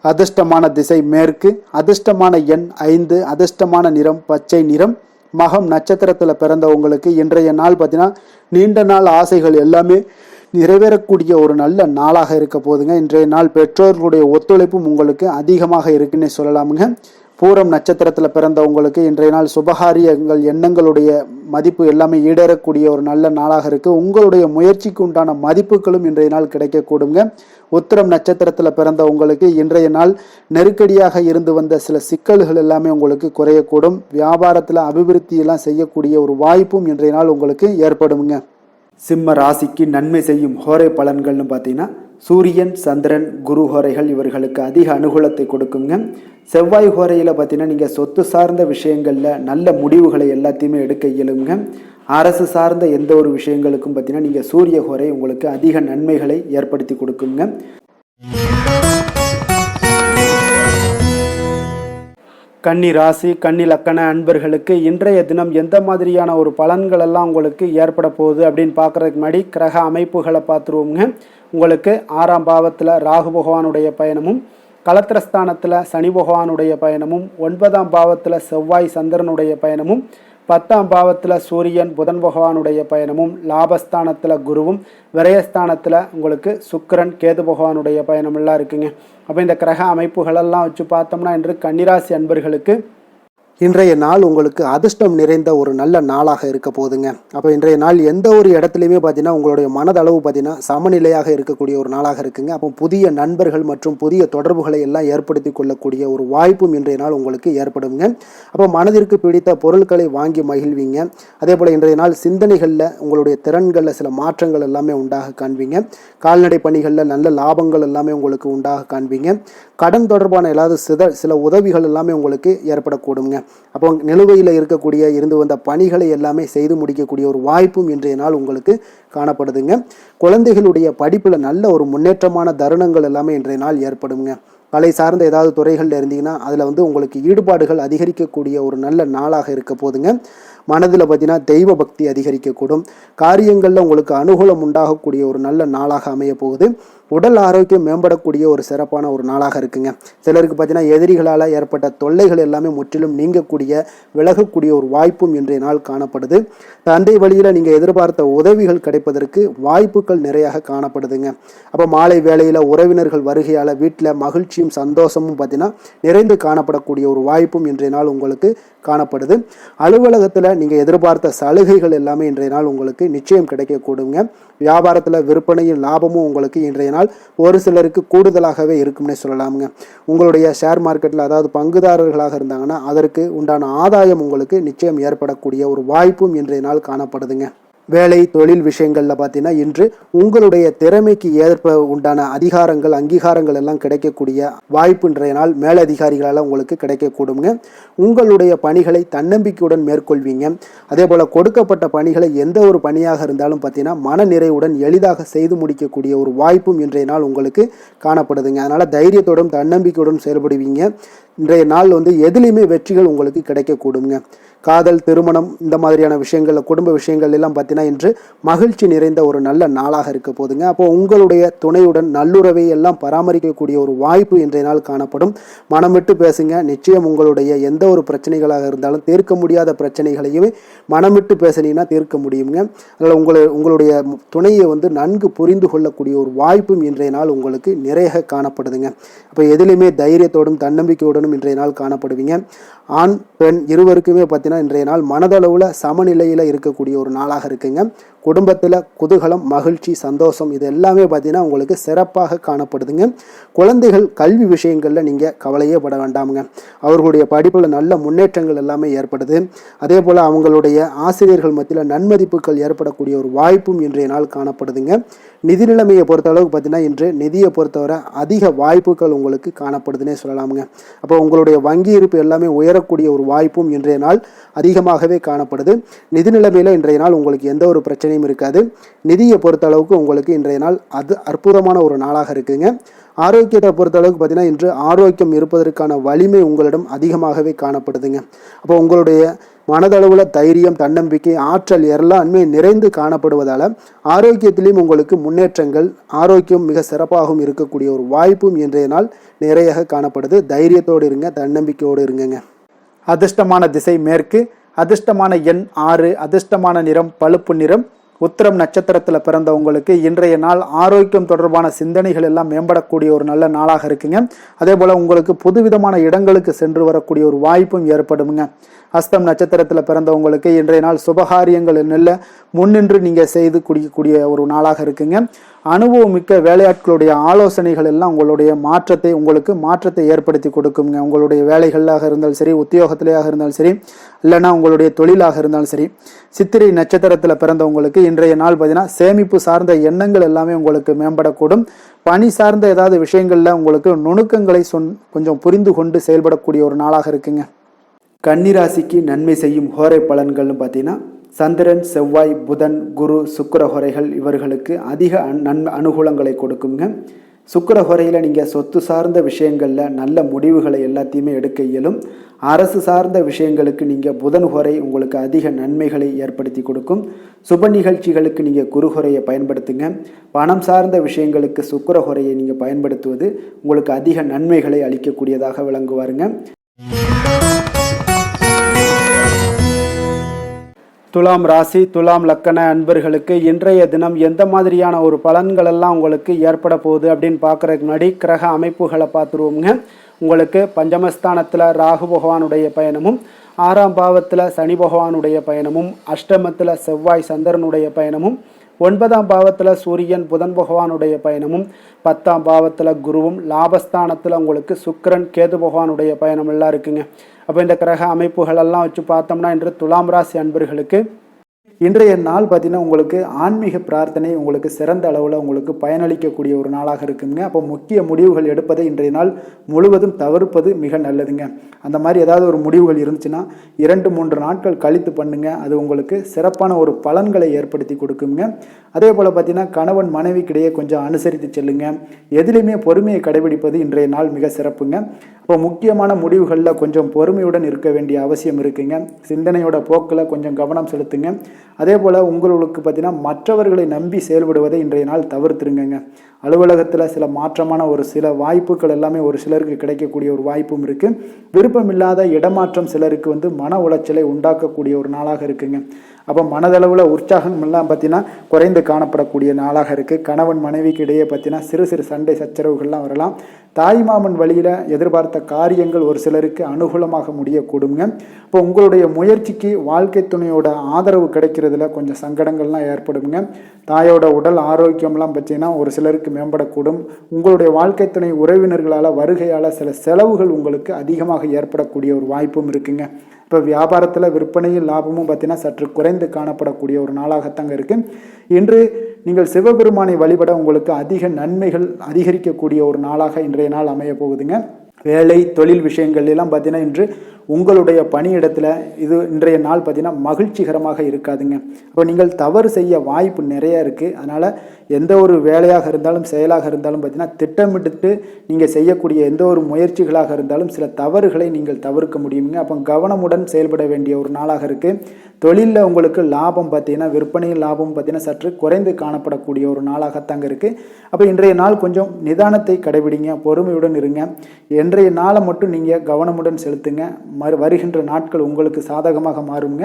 அதிர்ஷ்டமான திசை மேற்கு, அதிர்ஷ்டமான எண் 5, அதிர்ஷ்டமான நிறம் பச்சை நிறம். மகம் நட்சத்திரத்தில் பிறந்தவங்களுக்கு இன்றைய நாள் பார்த்தீங்கன்னா நீண்ட நாள் ஆசைகள் எல்லாமே நிறைவேறக்கூடிய ஒரு நல்ல நாளாக இருக்க போதுங்க. இன்றைய நாள் பெற்றோர்களுடைய ஒத்துழைப்பும் உங்களுக்கு அதிகமாக இருக்குன்னு சொல்லலாமுங்க. பூரம் நட்சத்திரத்தில் பிறந்தவங்களுக்கு இன்றைய நாள் சுபகாரியங்கள் எண்ணங்களுடைய மதிப்பு எல்லாமே ஈடேறக்கூடிய ஒரு நல்ல நாளாக இருக்கு. உங்களுடைய முயற்சிக்கு உண்டான மதிப்புகளும் இன்றைய நாள் கிடைக்கக்கூடுங்க. உத்திரம் நட்சத்திரத்தில் பிறந்தவங்களுக்கு இன்றைய நாள் நெருக்கடியாக இருந்து வந்த சில சிக்கல்கள் எல்லாமே உங்களுக்கு குறையக்கூடும். வியாபாரத்தில் அபிவிருத்தி எல்லாம் செய்யக்கூடிய ஒரு வாய்ப்பும் இன்றைய நாள் உங்களுக்கு ஏற்படுங்க. சிம்ம ராசிக்கு நன்மை செய்யும் ஹோரை பலன்கள்னு பார்த்தீங்கன்னா சூரியன் சந்திரன் குரு ஹோரைகள் இவர்களுக்கு அதிக அனுகூலத்தை கொடுக்குங்க. செவ்வாய் ஹோரையில் பார்த்தீங்கன்னா நீங்கள் சொத்து சார்ந்த விஷயங்களில் நல்ல முடிவுகளை எல்லாத்தையுமே எடுக்க இயலுங்க. அரசு சார்ந்த எந்த ஒரு விஷயங்களுக்கும் பார்த்தீங்கன்னா நீங்கள் சூரிய ஹோரை உங்களுக்கு அதிக நன்மைகளை ஏற்படுத்தி கொடுக்குங்க. கன்னி ராசி கன்னி லக்கண அன்பர்களுக்கு இன்றைய தினம் எந்த மாதிரியான ஒரு பலன்கள் எல்லாம் உங்களுக்கு ஏற்பட போகுது அப்படின்னு பார்க்குறதுக்கு முன்னாடி கிரக அமைப்புகளை பார்த்துருவோங்க. உங்களுக்கு 6ஆம் பாவத்தில் ராகு பகவானுடைய பயணமும், கலத்திரஸ்தானத்தில் சனி பகவானுடைய பயணமும், 9ஆம் பாவத்தில் செவ்வாய் சந்திரனுடைய பயணமும், 10ஆம் பாவத்தில் சூரியன் புதன் பகவானுடைய பயணமும், லாபஸ்தானத்தில் குருவும், விரயஸ்தானத்தில் உங்களுக்கு சுக்கிரன் கேது பகவானுடைய பயணமெல்லாம் இருக்குங்க. அப்போ இந்த கிரக அமைப்புகளெல்லாம் வச்சு பார்த்தோம்னா இன்று கன்னிராசி அன்பர்களுக்கு இன்றைய நாள் உங்களுக்கு அதிர்ஷ்டம் நிறைந்த ஒரு நல்ல நாளாக இருக்க போகுதுங்க. அப்போ இன்றைய நாள் எந்த ஒரு இடத்துலையுமே பார்த்தீங்கன்னா உங்களுடைய மனதளவு பார்த்தீங்கன்னா சமநிலையாக இருக்கக்கூடிய ஒரு நாளாக இருக்குங்க. அப்போ புதிய நண்பர்கள் மற்றும் புதிய தொடர்புகளை எல்லாம் ஏற்படுத்தி கொள்ளக்கூடிய ஒரு வாய்ப்பும் இன்றைய நாள் உங்களுக்கு ஏற்படுங்க. அப்போ மனதிற்கு பிடித்த பொருட்களை வாங்கி மகிழ்வீங்க. அதே போல் இன்றைய நாள் சிந்தனைகளில் உங்களுடைய திறன்களில் சில மாற்றங்கள் எல்லாமே உண்டாக காண்பீங்க. கால்நடை பணிகளில் நல்ல லாபங்கள் எல்லாமே உங்களுக்கு உண்டாக காண்பீங்க. கடன் தொடர்பான ஏதாவது சில உதவிகள் எல்லாமே உங்களுக்கு ஏற்படக்கூடுங்க. அப்போ நிலுவையில் இருந்து வந்த பணிகளை எல்லாமே செய்து முடிக்கக்கூடிய ஒரு வாய்ப்பும் இன்றைய நாள் உங்களுக்கு காணப்படுதுங்க. குழந்தைகளுடைய படிப்பில் நல்ல ஒரு முன்னேற்றமான தருணங்கள் எல்லாமே இன்றைய நாள் ஏற்படுங்க. கலை சார்ந்த ஏதாவது துறைகளில் இருந்தீங்கன்னா அதில் உங்களுக்கு ஈடுபாடுகள் அதிகரிக்கக்கூடிய ஒரு நல்ல நாளாக இருக்க போதுங்க. மனதில் பார்த்தீங்கன்னா தெய்வ பக்தி அதிகரிக்கக்கூடும். காரியங்களில் உங்களுக்கு அனுகூலம் உண்டாகக்கூடிய ஒரு நல்ல நாளாக அமைய போகுது. உடல் ஆரோக்கியம் மேம்படக்கூடிய ஒரு சிறப்பான ஒரு நாளாக இருக்குங்க. சிலருக்கு பார்த்தீங்கன்னா எதிரிகளால் ஏற்பட்ட தொல்லைகள் எல்லாமே முற்றிலும் நீங்கக்கூடிய விலகக்கூடிய ஒரு வாய்ப்பும் இன்றைய நாள் காணப்படுது. தந்தை வழியில் நீங்கள் எதிர்பார்த்த உதவிகள் கிடைப்பதற்கு வாய்ப்புகள் நிறையாக காணப்படுதுங்க. அப்போ மாலை வேளையில் உறவினர்கள் வருகையால் வீட்டில் மகிழ்ச்சியும் சந்தோஷமும் பார்த்தீங்கன்னா நிறைந்து காணப்படக்கூடிய ஒரு வாய்ப்பும் இன்றைய நாள் உங்களுக்கு காணப்படுது. அலுவலகத்தில் நீங்கள் எதிர்பார்த்த சலுகைகள் எல்லாமே இன்றைய நாள் உங்களுக்கு நிச்சயம் கிடைக்கக்கூடுங்க. வியாபாரத்தில் விற்பனையும் லாபமும் உங்களுக்கு இன்றைய நாள் ஒரு சிலருக்கு கூடுதலாகவே இருக்கும்னே சொல்லலாமுங்க. உங்களுடைய ஷேர் மார்க்கெட்டில் அதாவது பங்குதாரர்களாக இருந்தாங்கன்னா அதற்கு உண்டான ஆதாயம் உங்களுக்கு நிச்சயம் ஏற்படக்கூடிய ஒரு வாய்ப்பும் இன்றைய நாள் காணப்படுதுங்க. வேலை தொழில் விஷயங்களில் பார்த்தீங்கன்னா இன்று உங்களுடைய திறமைக்கு ஏற்ப உண்டான அதிகாரங்கள் அங்கீகாரங்கள் எல்லாம் கிடைக்கக்கூடிய வாய்ப்பு இன்றைய நாள் மேலதிகாரிகளால் உங்களுக்கு கிடைக்கக்கூடுங்க. உங்களுடைய பணிகளை தன்னம்பிக்கையுடன் மேற்கொள்வீங்க. அதே போல் கொடுக்கப்பட்ட பணிகளை எந்த ஒரு பணியாக இருந்தாலும் பார்த்தீங்கன்னா மன நிறைவுடன் எளிதாக செய்து முடிக்கக்கூடிய ஒரு வாய்ப்பும் இன்றைய நாள் உங்களுக்கு காணப்படுதுங்க. அதனால் தைரியத்தோடும் தன்னம்பிக்கையுடன் செயல்படுவீங்க. இன்றைய நாள் எதுலேயுமே வெற்றிகள் உங்களுக்கு கிடைக்கக்கூடுங்க. காதல் திருமணம் இந்த மாதிரியான விஷயங்கள் குடும்ப விஷயங்கள் எல்லாம் பார்த்தீங்கன்னா இன்று மகிழ்ச்சி நிறைந்த ஒரு நல்ல நாளாக இருக்க போதுங்க. அப்போ உங்களுடைய துணையுடன் நல்லுறவை எல்லாம் பராமரிக்கக்கூடிய ஒரு வாய்ப்பு இன்றைய நாள் காணப்படும். மனம் விட்டு பேசுங்க. நிச்சயம் உங்களுடைய எந்த ஒரு பிரச்சனைகளாக இருந்தாலும் தீர்க்க முடியாத பிரச்சனைகளையுமே மனம் விட்டு பேசினீங்கன்னா தீர்க்க முடியுங்க. அதனால் உங்களுடைய துணையை நன்கு புரிந்து கொள்ளக்கூடிய ஒரு வாய்ப்பும் இன்றைய நாள் உங்களுக்கு நிறைய காணப்படுதுங்க. அப்போ எதிலுமே தைரியத்தோடும் தன்னம்பிக்கையுடனும் இன்றைய நாள் காணப்படுவீங்க. ஆண் பெண் இருவருக்குமே பார்த்தீங்கன்னா இன்றைய நாள் மனதளவில் சமநிலையில் இருக்கக்கூடிய ஒரு நாளாக இருக்குங்க. குடும்பத்தில் குதூகலம் மகிழ்ச்சி சந்தோஷம் இது எல்லாமே பார்த்தீங்கன்னா உங்களுக்கு சிறப்பாக காணப்படுதுங்க. குழந்தைகள் கல்வி விஷயங்களில் நீங்கள் கவலையே பட வேண்டாமுங்க. அவர்களுடைய படிப்பில் நல்ல முன்னேற்றங்கள் எல்லாமே ஏற்படுது. அதே போல் அவங்களுடைய ஆசிரியர்கள் மத்தியில் நன்மதிப்புகள் ஏற்படக்கூடிய ஒரு வாய்ப்பும் இன்றைய நாள் காணப்படுதுங்க. நிதி நிலைமையை பொறுத்தளவுக்கு பார்த்தீங்கன்னா இன்று நிதியை பொறுத்தவரை அதிக வாய்ப்புகள் உங்களுக்கு காணப்படுதுன்னே சொல்லலாமுங்க. அப்போ உங்களுடைய வங்கி இருப்பு எல்லாமே உயரக்கூடிய ஒரு வாய்ப்பும் இன்றைய நாள் அதிகமாகவே காணப்படுது. நிதி நிலைமையில் இன்றைய நாள் உங்களுக்கு எந்த ஒரு பிரச்சனையும் இருக்காது. நிதியை பொறுத்த அளவுக்கு உங்களுக்கு இன்றைய நாள் அது அற்புதமான ஒரு நாளாக இருக்குங்க. ஆரோக்கியத்தை பொறுத்த அளவுக்கு பார்த்தீங்கன்னா இன்று ஆரோக்கியம் இருப்பதற்கான வலிமை உங்களிடம் அதிகமாகவே காணப்படுதுங்க. அப்போ உங்களுடைய மனதளவில் தைரியம் தன்னம்பிக்கை ஆற்றல் எல்லாமே நிறைந்து காணப்படுவதால் ஆரோக்கியத்திலையும் உங்களுக்கு முன்னேற்றங்கள் ஆரோக்கியம் மிக சிறப்பாகவும் இருக்கக்கூடிய ஒரு வாய்ப்பும் இன்றைய நாள் நிறைய காணப்படுது. தைரியத்தோடு இருங்க, தன்னம்பிக்கையோடு இருங்க. அதிர்ஷ்டமான திசை மேற்கு, அதிர்ஷ்டமான எண் 6, அதிர்ஷ்டமான நிறம் பழுப்பு நிறம். உத்திரம் நட்சத்திரத்தில் பிறந்தவங்களுக்கு இன்றைய நாள் ஆரோக்கியம் தொடர்பான சிந்தனைகள் எல்லாம் மேம்படக்கூடிய ஒரு நல்ல நாளாக இருக்குங்க. அதே போல் உங்களுக்கு புதுவிதமான இடங்களுக்கு சென்று வரக்கூடிய ஒரு வாய்ப்பும் ஏற்படுங்க. அஸ்தம் நட்சத்திரத்தில் பிறந்தவங்களுக்கு இன்றைய நாள் சுபகாரியங்கள் நெல்ல முன்னின்று நீங்கள் செய்து குடிக்கக்கூடிய ஒரு நாளாக இருக்குங்க. அனுபவம் மிக்க வேலையாட்களுடைய ஆலோசனைகள் எல்லாம் உங்களுக்கு மாற்றத்தை ஏற்படுத்தி கொடுக்குங்க. உங்களுடைய வேலைகளாக இருந்தாலும் சரி, உத்தியோகத்திலேயாக இருந்தாலும் சரி, இல்லைன்னா உங்களுடைய தொழிலாக இருந்தாலும் சரி. சித்திரை நட்சத்திரத்தில் பிறந்தவங்களுக்கு இன்றைய நாள் பார்த்தீங்கன்னா சேமிப்பு சார்ந்த எண்ணங்கள் எல்லாமே உங்களுக்கு மேம்படக்கூடும். பணி சார்ந்த ஏதாவது விஷயங்களில் உங்களுக்கு நுணுக்கங்களை கொஞ்சம் புரிந்து கொண்டு செயல்படக்கூடிய ஒரு நாளாக இருக்குங்க. கன்னிராசிக்கு நன்மை செய்யும் ஹோரை பலன்கள்னு பார்த்தீங்கன்னா சந்திரன் செவ்வாய் புதன் குரு சுக்கிர ஹோரைகள் இவர்களுக்கு அதிக அனுகூலங்களை கொடுக்குங்க. சுக்கிர ஹோரையில் நீங்கள் சொத்து சார்ந்த விஷயங்களில் நல்ல முடிவுகளை எல்லாத்தையுமே எடுக்க இயலும். அரசு சார்ந்த விஷயங்களுக்கு நீங்கள் புதன் ஹோரை உங்களுக்கு அதிக நன்மைகளை ஏற்படுத்தி கொடுக்கும். சுப நிகழ்ச்சிகளுக்கு நீங்கள் குரு ஹோரையை பயன்படுத்துங்க. பணம் சார்ந்த விஷயங்களுக்கு சுக்கிர ஹோரையை நீங்கள் பயன்படுத்துவது உங்களுக்கு அதிக நன்மைகளை அளிக்கக்கூடியதாக விளங்குவாருங்க. துலாம் ராசி துலாம் லக்கண அன்பர்களுக்கு இன்றைய தினம் எந்த மாதிரியான ஒரு பலன்கள் எல்லாம் உங்களுக்கு ஏற்பட போகுது அப்படின்னு பார்க்குறதுக்கு முன்னாடி கிரக அமைப்புகளை பார்த்துருவோங்க. உங்களுக்கு பஞ்சமஸ்தானத்தில் ராகு பகவானுடைய பயணமும், 6ஆம் பாவத்தில் சனி பகவானுடைய பயணமும், அஷ்டமத்தில் செவ்வாய் சந்திரனுடைய பயணமும், 9ஆம் பாவத்தில் சூரியன் புதன் பகவானுடைய பயணமும், 10ஆம் பாவத்தில் குருவும், லாபஸ்தானத்தில் உங்களுக்கு சுக்கிரன் கேது பகவானுடைய பயணம் எல்லாம் இருக்குங்க. அப்போ இந்த கிரக அமைப்புகள் எல்லாம் வச்சு பார்த்தோம்னா இன்று துலாம் ராசி அன்பர்களுக்கு இன்றைய நாள் பார்த்தீங்கன்னா உங்களுக்கு ஆன்மீக பிரார்த்தனை உங்களுக்கு சிறந்த அளவில் உங்களுக்கு பயனளிக்கக்கூடிய ஒரு நாளாக இருக்குங்க. அப்போ முக்கிய முடிவுகள் எடுப்பதை இன்றைய நாள் முழுவதும் தவிர்ப்பது மிக நல்லதுங்க. அந்த மாதிரி ஏதாவது ஒரு முடிவுகள் இருந்துச்சுன்னா 2-3 நாட்கள் கழித்து பண்ணுங்க. அது உங்களுக்கு சிறப்பான ஒரு பலன்களை ஏற்படுத்தி கொடுக்குங்க. அதே போல் பார்த்தீங்கன்னா கணவன் மனைவிக்கிடையே கொஞ்சம் அனுசரித்து செல்லுங்க. எதிலுமே பொறுமையை கடைபிடிப்பது இன்றைய நாள் மிக சிறப்புங்க. இப்போ முக்கியமான முடிவுகளில் கொஞ்சம் பொறுமையுடன் இருக்க வேண்டிய அவசியம் இருக்குங்க. சிந்தனையோட போக்கில் கொஞ்சம் கவனம் செலுத்துங்க. அதே போல் உங்களுக்கு பார்த்தீங்கன்னா மற்றவர்களை நம்பி செயல்படுவதை இன்றைய நாள் தவிர்த்துருங்க. அலுவலகத்தில் சில மாற்றமான ஒரு சில வாய்ப்புகள் எல்லாமே ஒரு சிலருக்கு கிடைக்கக்கூடிய ஒரு வாய்ப்பும் இருக்குது. விருப்பமில்லாத இடமாற்றம் சிலருக்கு மன உளைச்சலை உண்டாக்கக்கூடிய ஒரு நாளாக இருக்குங்க. அப்போ மனதளவில் உற்சாகம் எல்லாம் பார்த்தீங்கன்னா குறைந்து காணப்படக்கூடிய நாளாக இருக்குது. கணவன் மனைவிக்கு இடையே பார்த்தீங்கன்னா சிறு சிறு சண்டை சச்சரவுகள்லாம் வரலாம். தாய்மாமன் வழியில் எதிர்பார்த்த காரியங்கள் ஒரு சிலருக்கு அனுகூலமாக முடியக்கூடுங்க. இப்போ உங்களுடைய முயற்சிக்கு வாழ்க்கை துணையோட ஆதரவு கிடைக்கிறதுல கொஞ்சம் சங்கடங்கள்லாம் ஏற்படுங்க. தாயோட உடல் ஆரோக்கியம்லாம் பார்த்தீங்கன்னா ஒரு சிலருக்கு மேம்படக்கூடும். உங்களுடைய வாழ்க்கை துணை உறவினர்களால் வருகையால் சில செலவுகள் உங்களுக்கு அதிகமாக ஏற்படக்கூடிய ஒரு வாய்ப்பும் இருக்குங்க. இப்போ வியாபாரத்தில் விற்பனையும் லாபமும் பார்த்தீங்கன்னா சற்று குறைந்து காணப்படக்கூடிய ஒரு நாளாகத்தாங்க இருக்குது. இன்று நீங்கள் சிவபெருமானை வழிபட உங்களுக்கு அதிக நன்மைகள் அதிகரிக்கக்கூடிய ஒரு நாளாக இன்றைய நாள் அமைய போகுதுங்க. வேலை தொழில் விஷயங்கள் எல்லாம் பார்த்தீங்கன்னா இன்று உங்களுடைய பணியிடத்தில் இன்றைய நாள் பார்த்தீங்கன்னா மகிழ்ச்சிகரமாக இருக்காதுங்க. இப்போ நீங்கள் தவறு செய்ய வாய்ப்பு நிறைய இருக்குது. அதனால் எந்த ஒரு வேலையாக இருந்தாலும் செயலாக இருந்தாலும் பார்த்தீங்கன்னா திட்டமிட்டு நீங்கள் செய்யக்கூடிய எந்த ஒரு முயற்சிகளாக இருந்தாலும் சில தவறுகளை நீங்கள் தவிர்க்க முடியுங்க. அப்போ கவனமுடன் செயல்பட வேண்டிய ஒரு நாளாக இருக்குது. தொழிலில் உங்களுக்கு லாபம் பார்த்தீங்கன்னா விற்பனையில் லாபம் பார்த்தீங்கன்னா சற்று குறைந்து காணப்படக்கூடிய ஒரு நாளாகத்தாங்க இருக்குது. அப்போ இன்றைய நாள் கொஞ்சம் நிதானத்தை கடைபிடிங்க, பொறுமையுடன் இருங்க. இன்றைய நாளை மட்டும் நீங்கள் கவனமுடன் செலுத்துங்க. வருகின்ற நாட்கள் உங்களுக்கு சாதகமாக மாறுங்க.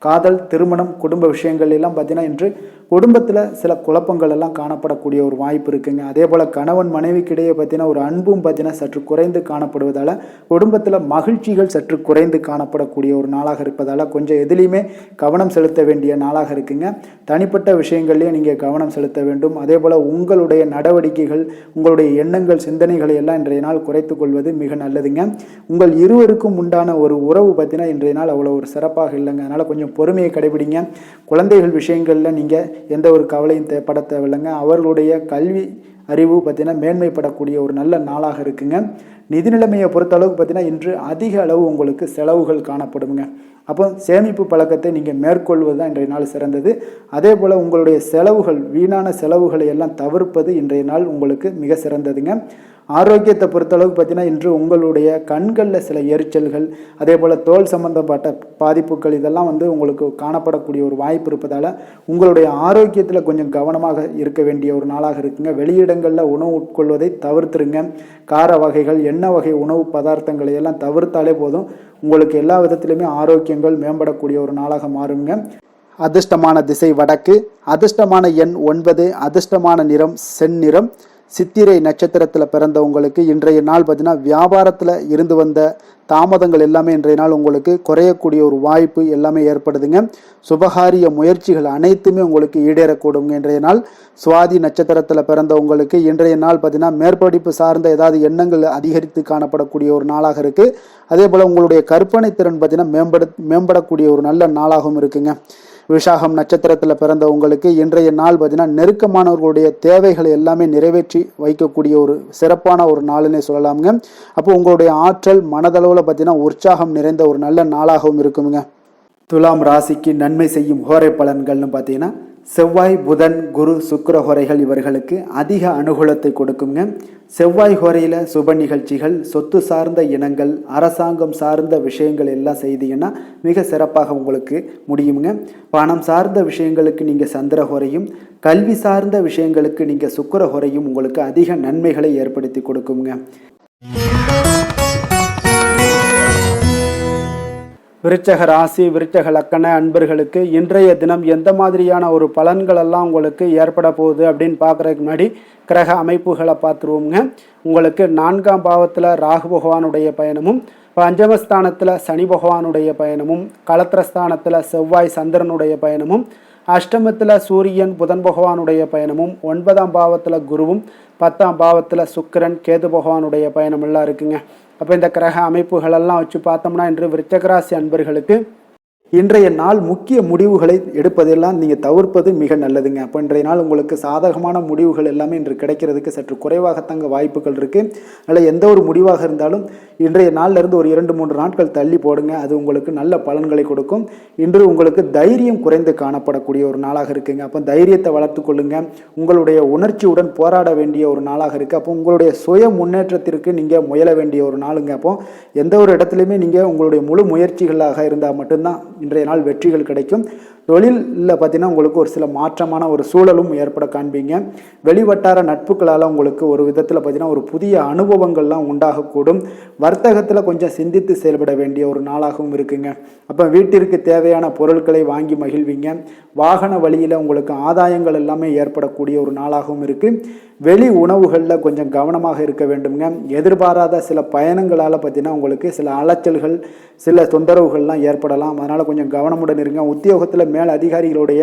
காதல், திருமணம், குடும்ப விஷயங்கள் எல்லாம் பார்த்தீங்கன்னா இன்று குடும்பத்தில் சில குழப்பங்கள் எல்லாம் காணப்படக்கூடிய ஒரு வாய்ப்பு இருக்குங்க. அதே போல் கணவன் மனைவிக்கிடையே பார்த்தீங்கன்னா ஒரு அன்பும் பார்த்தீங்கன்னா சற்று குறைந்து காணப்படுவதால் குடும்பத்தில் மகிழ்ச்சிகள் சற்று குறைந்து காணப்படக்கூடிய ஒரு நாளாக இருப்பதால் கொஞ்சம் எதுலேயுமே கவனம் செலுத்த வேண்டிய நாளாக இருக்குங்க. தனிப்பட்ட விஷயங்கள்லேயும் நீங்கள் கவனம் செலுத்த வேண்டும். அதே போல் உங்களுடைய நடவடிக்கைகள், உங்களுடைய எண்ணங்கள், சிந்தனைகளை எல்லாம் இன்றைய நாள் குறைத்து கொள்வது மிக நல்லதுங்க. உங்கள் இருவருக்கும் உண்டான ஒரு உறவு பார்த்தீங்கன்னா இன்றைய நாள் அவ்வளோ ஒரு சிறப்பாக இல்லைங்க. அதனால் கொஞ்சம் பொறுமையை கடைபிடிங்க. குழந்தைகள் விஷயங்களில் நீங்கள் எந்த ஒரு கவலையும் பட தேவையில்லைங்க. அவர்களுடைய கல்வி அறிவு பார்த்தீங்கன்னா மேன்மைப்படக்கூடிய ஒரு நல்ல நாளாக இருக்குங்க. நிதி நிலைமையை பொறுத்த அளவுக்கு பார்த்தீங்கன்னா இன்று அதிக அளவு உங்களுக்கு செலவுகள் காணப்படுங்க. அப்போ சேமிப்பு பழக்கத்தை நீங்கள் மேற்கொள்வது தான் இன்றைய நாள் சிறந்தது. அதே போல் உங்களுடைய செலவுகள், வீணான செலவுகளை எல்லாம் தவிர்ப்பது இன்றைய நாள் உங்களுக்கு மிக சிறந்ததுங்க. ஆரோக்கியத்தை பொறுத்தளவுக்கு பார்த்தீங்கன்னா இன்று உங்களுடைய கண்களில் சில எரிச்சல்கள், அதே போல் தோல் சம்பந்தப்பட்ட பாதிப்புகள் இதெல்லாம் உங்களுக்கு காணப்படக்கூடிய ஒரு வாய்ப்பு இருப்பதால் உங்களுடைய ஆரோக்கியத்தில் கொஞ்சம் கவனமாக இருக்க வேண்டிய ஒரு நாளாக இருக்குங்க. வெளியிடங்களில் உணவு உட்கொள்வதை தவிர்த்துருங்க. கார வகைகள், எண்ணெய் வகை உணவு பதார்த்தங்களை எல்லாம் தவிர்த்தாலே போதும். உங்களுக்கு எல்லா விதத்திலுமே ஆரோக்கியங்கள் மேம்படக்கூடிய ஒரு நாளாக மாறுங்க. அதிர்ஷ்டமான திசை வடக்கு, அதிர்ஷ்டமான எண் 9, அதிர்ஷ்டமான நிறம் செந்நிறம். சித்திரை நட்சத்திரத்தில் பிறந்தவங்களுக்கு இன்றைய நாள் பார்த்தீங்கன்னா வியாபாரத்தில் இருந்து வந்த தாமதங்கள் எல்லாமே இன்றைய நாள் உங்களுக்கு குறையக்கூடிய ஒரு வாய்ப்பு எல்லாமே ஏற்படுதுங்க. சுபகாரிய முயற்சிகள் அனைத்துமே உங்களுக்கு ஈடேறக்கூடுங்க. இன்றைய நாள் சுவாதி நட்சத்திரத்தில் பிறந்தவங்களுக்கு இன்றைய நாள் பார்த்தீங்கன்னா மேற்படிப்பு சார்ந்த ஏதாவது எண்ணங்கள் அதிகரித்து காணப்படக்கூடிய ஒரு நாளாக இருக்குது. அதே போல் உங்களுடைய கற்பனை திறன் பார்த்தீங்கன்னா மேம்படக்கூடிய ஒரு நல்ல நாளாகவும் இருக்குங்க. விசாகம் நட்சத்திரத்தில் பிறந்த உங்களுக்கு இன்றைய நாள் பார்த்தீங்கன்னா நெருக்கமானவர்களுடைய தேவைகளை எல்லாமே நிறைவேற்றி வைக்கக்கூடிய ஒரு சிறப்பான ஒரு நாளுன்னே சொல்லலாமுங்க. அப்போ உங்களுடைய ஆற்றல் மனதளவில் பார்த்தீங்கன்னா உற்சாகம் நிறைந்த ஒரு நல்ல நாளாகவும் இருக்குங்க. துலாம் ராசிக்கு நன்மை செய்யும் ஹோரை பலன்கள்னு பார்த்தீங்கன்னா செவ்வாய், புதன், குரு, சுக்கிர ஹோரைகள் இவர்களுக்கு அதிக அனுகூலத்தை கொடுக்குங்க. செவ்வாய் ஹோரையில் சுப நிகழ்ச்சிகள், சொத்து சார்ந்த இனங்கள், அரசாங்கம் சார்ந்த விஷயங்கள் எல்லாம் செய்தீங்கன்னா மிக சிறப்பாக உங்களுக்கு முடியுங்க. பணம் சார்ந்த விஷயங்களுக்கு நீங்கள் சந்திர ஹோரையும், கல்வி சார்ந்த விஷயங்களுக்கு நீங்கள் சுக்கிர ஹோரையும் உங்களுக்கு அதிக நன்மைகளை ஏற்படுத்தி கொடுக்குங்க. விருச்சக ராசி விருச்சக லக்கண அன்பர்களுக்கு இன்றைய தினம் எந்த மாதிரியான ஒரு பலன்கள் எல்லாம் உங்களுக்கு ஏற்பட போகுது அப்படின்னு பார்க்குறதுக்கு முன்னாடி கிரக அமைப்புகளை பார்த்துருவோங்க. உங்களுக்கு 4ஆம் பாவத்தில் ராகு பகவானுடைய பயணமும், பஞ்சமஸ்தானத்தில் சனி பகவானுடைய பயணமும், களத்திரஸ்தானத்தில் செவ்வாய் சந்திரனுடைய பயணமும், அஷ்டமத்தில் சூரியன் புதன் பகவானுடைய பயணமும், 9ஆம் பாவத்தில் குருவும், 10ஆம் பாவத்தில் சுக்கிரன் கேது பகவானுடைய பயணமெல்லாம் இருக்குங்க. அப்போ இந்த கிரக அமைப்புகளெல்லாம் வச்சு பார்த்தோம்னா இன்று விருச்சகராசி அன்பர்களுக்கு இன்றைய நாள் முக்கிய முடிவுகளை எடுப்பதெல்லாம் நீங்கள் தவிர்ப்பது மிக நல்லதுங்க. அப்போ இன்றைய நாள் உங்களுக்கு சாதகமான முடிவுகள் எல்லாமே இன்று கிடைக்கிறதுக்கு சற்று குறைவாகத்தாங்க வாய்ப்புகள் இருக்குது. அதனால் எந்த ஒரு முடிவாக இருந்தாலும் இன்றைய நாளிலிருந்து ஒரு 2-3 நாட்கள் தள்ளி போடுங்க. அது உங்களுக்கு நல்ல பலன்களை கொடுக்கும். இன்று உங்களுக்கு தைரியம் குறைந்து காணப்படக்கூடிய ஒரு நாளாக இருக்குங்க. அப்போ தைரியத்தை வளர்த்து கொள்ளுங்க. உங்களுடைய உணர்ச்சியுடன் போராட வேண்டிய ஒரு நாளாக இருக்குது. அப்போ உங்களுடைய சுய முன்னேற்றத்திற்கு நீங்கள் முயல வேண்டிய ஒரு நாளுங்க. அப்போ எந்த ஒரு இடத்துலையுமே நீங்கள் உங்களுடைய முழு முயற்சிகளாக இருந்தால் மட்டும்தான் இன்றைய நாள் வெற்றிகள் கிடைக்கும். தொழிலில் பார்த்தீங்கன்னா உங்களுக்கு ஒரு சில மாற்றமான ஒரு சூழலும் ஏற்பட காண்பீங்க. வெளிவட்டார நட்புகளால் உங்களுக்கு ஒரு விதத்தில் பார்த்தீங்கன்னா ஒரு புதிய அனுபவங்கள்லாம் உண்டாகக்கூடும். வர்த்தகத்தில் கொஞ்சம் சிந்தித்து செயல்பட வேண்டிய ஒரு நாளாகவும் இருக்குங்க. அப்போ வீட்டிற்கு தேவையான பொருட்களை வாங்கி மகிழ்வீங்க. வாகன வழியில் உங்களுக்கு ஆதாயங்கள் எல்லாமே ஏற்படக்கூடிய ஒரு நாளாகவும் இருக்குது. வெளி உணவுகளில் கொஞ்சம் கவனமாக இருக்க வேண்டுங்க. எதிர்பாராத சில பயணங்களால் பார்த்தீங்கன்னா உங்களுக்கு சில அலைச்சல்கள், சில தொந்தரவுகள்லாம் ஏற்படலாம். அதனால் கொஞ்சம் கவனமுடன் இருங்க. உத்தியோகத்தில் மேல் அதிகாரிகளுடைய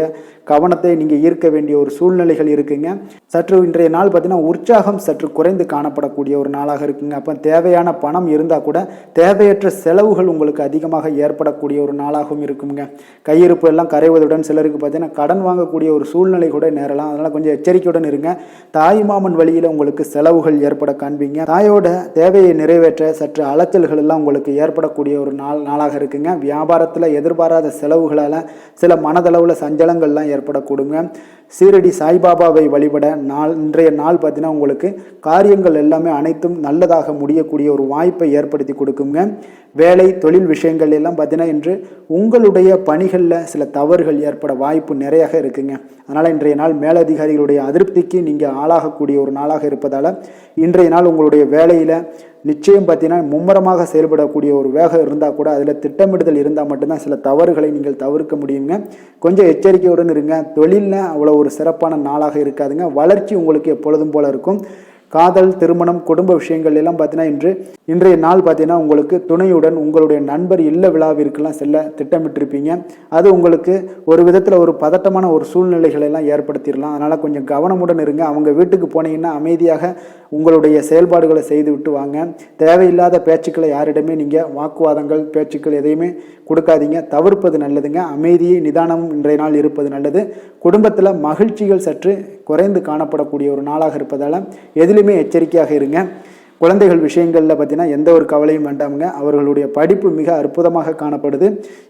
கவனத்தை நீங்கள் ஈர்க்க வேண்டிய ஒரு சூழ்நிலைகள் இருக்குங்க. சற்று இன்றைய நாள் பார்த்தீங்கன்னா உற்சாகம் சற்று குறைந்து காணப்படக்கூடிய ஒரு நாளாக இருக்குங்க. அப்போ தேவையான பணம் இருந்தால் கூட தேவையற்ற செலவுகள் உங்களுக்கு அதிகமாக ஏற்படக்கூடிய ஒரு நாளாகவும் இருக்குங்க. கையிருப்பு எல்லாம் கரைவதுடன் சிலருக்கு பார்த்தீங்கன்னா கடன் வாங்கக்கூடிய ஒரு சூழ்நிலை கூட நேரலாம். அதனால் கொஞ்சம் எச்சரிக்கையுடன் இருங்க. தாய்மாமன் வழியில் உங்களுக்கு செலவுகள் ஏற்பட காண்பீங்க. தாயோட தேவையை நிறைவேற்ற சற்று அலைச்சல்கள் எல்லாம் உங்களுக்கு ஏற்படக்கூடிய ஒரு நாளாக இருக்குங்க. வியாபாரத்தில் எதிர்பாராத செலவுகளால் சில மனதளவில் சஞ்சலங்கள்லாம் ஏற்படக்கூடுங்க. சீரடி சாய்பாபாவை வழிபட இன்றைய நாள் பார்த்தீங்கன்னா உங்களுக்கு காரியங்கள் எல்லாமே அனைத்தும் நல்லதாக முடியக்கூடிய ஒரு வாய்ப்பை ஏற்படுத்தி கொடுக்குங்க. வேலை தொழில் விஷயங்கள் எல்லாம் பார்த்தீங்கன்னா இன்று உங்களுடைய பணிகளில் சில தவறுகள் ஏற்பட வாய்ப்பு நிறையாக இருக்குங்க. அதனால் இன்றைய நாள் மேலதிகாரிகளுடைய அதிருப்திக்கு நீங்கள் ஆளாகக்கூடிய ஒரு நாளாக இருப்பதால் இன்றைய நாள் உங்களுடைய வேலையில் நிச்சயம் பார்த்தீங்கன்னா மும்முரமாக செயல்படக்கூடிய ஒரு வேகம் இருந்தால் கூட அதில் திட்டமிடுதல் இருந்தால் மட்டும்தான் சில தவறுகளை நீங்கள் தவிர்க்க முடியுங்க. கொஞ்சம் எச்சரிக்கையுடன் இருங்க. தொழிலில் அவ்வளோ ஒரு சிறப்பான நாளாக இருக்காதுங்க. வளர்ச்சி உங்களுக்கு எப்பொழுதும் போல இருக்கும். காதல், திருமணம், குடும்ப விஷயங்கள் எல்லாம் பார்த்தீங்கன்னா இன்றைய நாள் பார்த்தீங்கன்னா உங்களுக்கு துணையுடன் உங்களுடைய நண்பர் இல்ல விழாவிற்கெல்லாம் செல்ல திட்டமிட்டிருப்பீங்க. அது உங்களுக்கு ஒரு விதத்தில் ஒரு பதட்டமான ஒரு சூழ்நிலைகளை எல்லாம் ஏற்படுத்திடலாம். அதனால் கொஞ்சம் கவனமுடன் இருங்க. அவங்க வீட்டுக்கு போனீங்கன்னா அமைதியாக உங்களுடைய செயல்பாடுகளை செய்து விட்டு வாங்க. தேவையில்லாத பேச்சுக்களை யாரிடமே நீங்கள் வாக்குவாதங்கள் பேச்சுக்கள் எதையுமே கொடுக்காதீங்க. தவிர்ப்பது நல்லதுங்க. அமைதியை நிதானமும் இன்றைய நாள் இருப்பது நல்லது. குடும்பத்தில் மகிழ்ச்சிகள் சற்று குறைந்து காணப்படக்கூடிய ஒரு நாளாக இருப்பதால் எதிலுமே எச்சரிக்கையாக இருங்க. குழந்தைகள் விஷயங்களில் பார்த்தீங்கன்னா எந்த ஒரு கவலையும் வேண்டாமுங்க. அவர்களுடைய படிப்பு மிக அற்புதமாக காணப்படுது.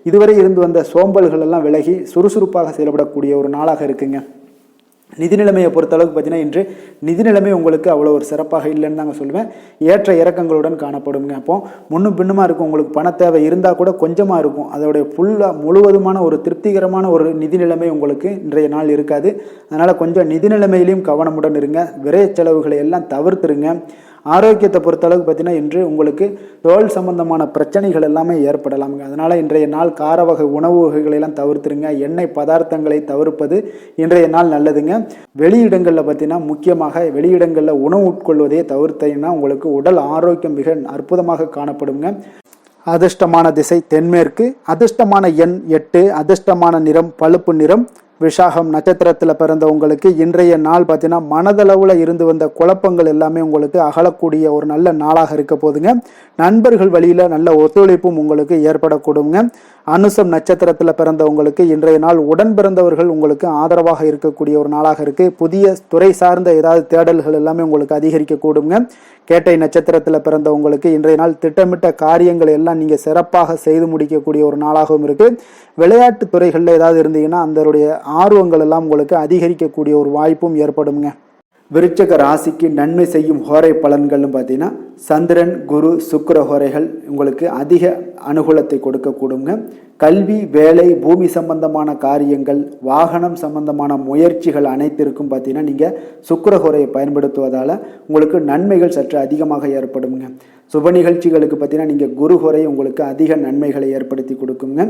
இதுவரை இருந்து வந்த சோம்பல்கள் எல்லாம் விலகி சுறுசுறுப்பாக செயல்படக்கூடிய ஒரு நாளாக இருக்குங்க. நிதி நிலைமையை பொறுத்தளவுக்கு பார்த்தீங்கன்னா இன்று நிதி நிலைமை உங்களுக்கு அவ்வளோ ஒரு சிறப்பாக இல்லைன்னு தாங்க சொல்லுவேன். ஏற்ற இறக்கங்களுடன் காணப்படுங்க. அப்போ முன்னும் பின்னுமா இருக்கும். உங்களுக்கு பண தேவை இருந்தால் கூட கொஞ்சமாக இருக்கும். அதோடைய முழுவதுமான ஒரு திருப்திகரமான ஒரு நிதி நிலைமை உங்களுக்கு இன்றைய நாள் இருக்காது. அதனால் கொஞ்சம் நிதி நிலைமையிலையும் கவனமுடன் இருங்க. விரைய செலவுகளை எல்லாம் தவிர்த்துருங்க. ஆரோக்கியத்தை பொறுத்தளவுக்கு பார்த்தீங்கன்னா இன்று உங்களுக்கு தோல் சம்பந்தமான பிரச்சனைகள் எல்லாமே ஏற்படலாமுங்க. அதனால் இன்றைய நாள் கார வகை உணவு வகைகளெல்லாம் தவிர்த்துருங்க. எண்ணெய் பதார்த்தங்களை தவிர்ப்பது இன்றைய நாள் நல்லதுங்க. வெளியிடங்களில் பார்த்தீங்கன்னா முக்கியமாக வெளியிடங்களில் உணவு உட்கொள்வதையே தவிர்த்தீங்கன்னா உங்களுக்கு உடல் ஆரோக்கியம் மிக அற்புதமாக காணப்படுங்க. அதிர்ஷ்டமான திசை தென்மேற்கு, அதிர்ஷ்டமான எண் 8, அதிர்ஷ்டமான நிறம் பழுப்பு நிறம். விஷாகம் நட்சத்திரத்தில் பிறந்த உங்களுக்கு இன்றைய நாள் பார்த்தீங்கன்னா மனதளவில் இருந்து வந்த குழப்பங்கள் எல்லாமே உங்களுக்கு அகலக்கூடிய ஒரு நல்ல நாளாக இருக்க போதுங்க. நண்பர்கள் வழியில் நல்ல ஒத்துழைப்பும் உங்களுக்கு ஏற்படக்கூடுங்க. அனுசம் நட்சத்திரத்தில் பிறந்தவங்களுக்கு இன்றைய நாள் உடன் பிறந்தவர்கள் உங்களுக்கு ஆதரவாக இருக்கக்கூடிய ஒரு நாளாக இருக்குது. புதிய துறை சார்ந்த ஏதாவது தேடல்கள் எல்லாமே உங்களுக்கு அதிகரிக்கக்கூடுங்க. கேட்டை நட்சத்திரத்தில் பிறந்தவங்களுக்கு இன்றைய நாள் திட்டமிட்ட காரியங்கள் எல்லாம் நீங்கள் சிறப்பாக செய்து முடிக்கக்கூடிய ஒரு நாளாகவும் இருக்குது. விளையாட்டு துறைகளில் ஏதாவது இருந்தீங்கன்னா அதனுடைய ஆர்வங்கள் எல்லாம் உங்களுக்கு அதிகரிக்கக்கூடிய ஒரு வாய்ப்பும் ஏற்படுங்க. விருச்சக ராசிக்கு நன்மை செய்யும் ஹோரை பலன்கள்னு பார்த்தீங்கன்னா சந்திரன், குரு, சுக்கிர ஹோரைகள் உங்களுக்கு அதிக அனுகூலத்தை கொடுக்கக்கூடுங்க. கல்வி, வேலை, பூமி சம்பந்தமான காரியங்கள், வாகனம் சம்பந்தமான முயற்சிகள் அனைத்திற்கும் பார்த்தீங்கன்னா நீங்கள் சுக்கிர ஹோரையை பயன்படுத்துவதால் உங்களுக்கு நன்மைகள் சற்று அதிகமாக ஏற்படுங்க. சுப நிகழ்ச்சிகளுக்கு பார்த்தீங்கன்னா நீங்கள் குரு ஹோரை உங்களுக்கு அதிக நன்மைகளை ஏற்படுத்தி கொடுக்குங்க.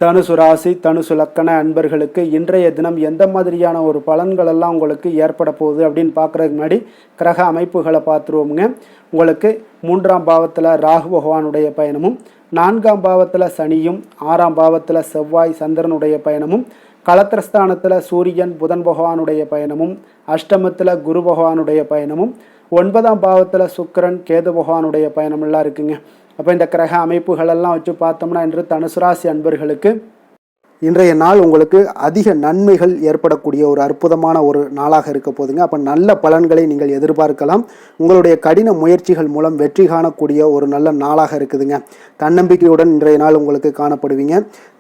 தனுசு ராசி, தனுசு லக்கண அன்பர்களுக்கு இன்றைய தினம் எந்த மாதிரியான ஒரு பலன்கள் எல்லாம் உங்களுக்கு ஏற்பட போகுது அப்படின்னு பார்க்குறதுக்கு முன்னாடி கிரக அமைப்புகளை பார்த்துருவோமுங்க. உங்களுக்கு 3ஆம் பாவத்தில் ராகு பகவானுடைய பயணமும், 4ஆம் பாவத்தில் சனியும், 6ஆம் பாவத்தில் செவ்வாய் சந்திரனுடைய பயணமும், களத்திரஸ்தானத்தில் சூரியன் புதன் பகவானுடைய பயணமும், அஷ்டமத்தில் குரு பகவானுடைய பயணமும், 9ஆம் பாவத்தில் சுக்கிரன் கேது பகவானுடைய பயணமெல்லாம் இருக்குங்க. அப்போ இந்த கிரக அமைப்புகளெல்லாம் வச்சு பார்த்தோம்னா இன்று தனுசு ராசி அன்பர்களுக்கு இன்றைய நாள் உங்களுக்கு அதிக நன்மைகள் ஏற்படக்கூடிய ஒரு அற்புதமான ஒரு நாளாக இருக்க போதுங்க. அப்போ நல்ல பலன்களை நீங்கள் எதிர்பார்க்கலாம். உங்களுடைய கடின முயற்சிகள் மூலம் வெற்றி காணக்கூடிய ஒரு நல்ல நாளாக இருக்குதுங்க. தன்னம்பிக்கையுடன் இன்றைய நாள் உங்களுக்கு காணப்படுவீங்க.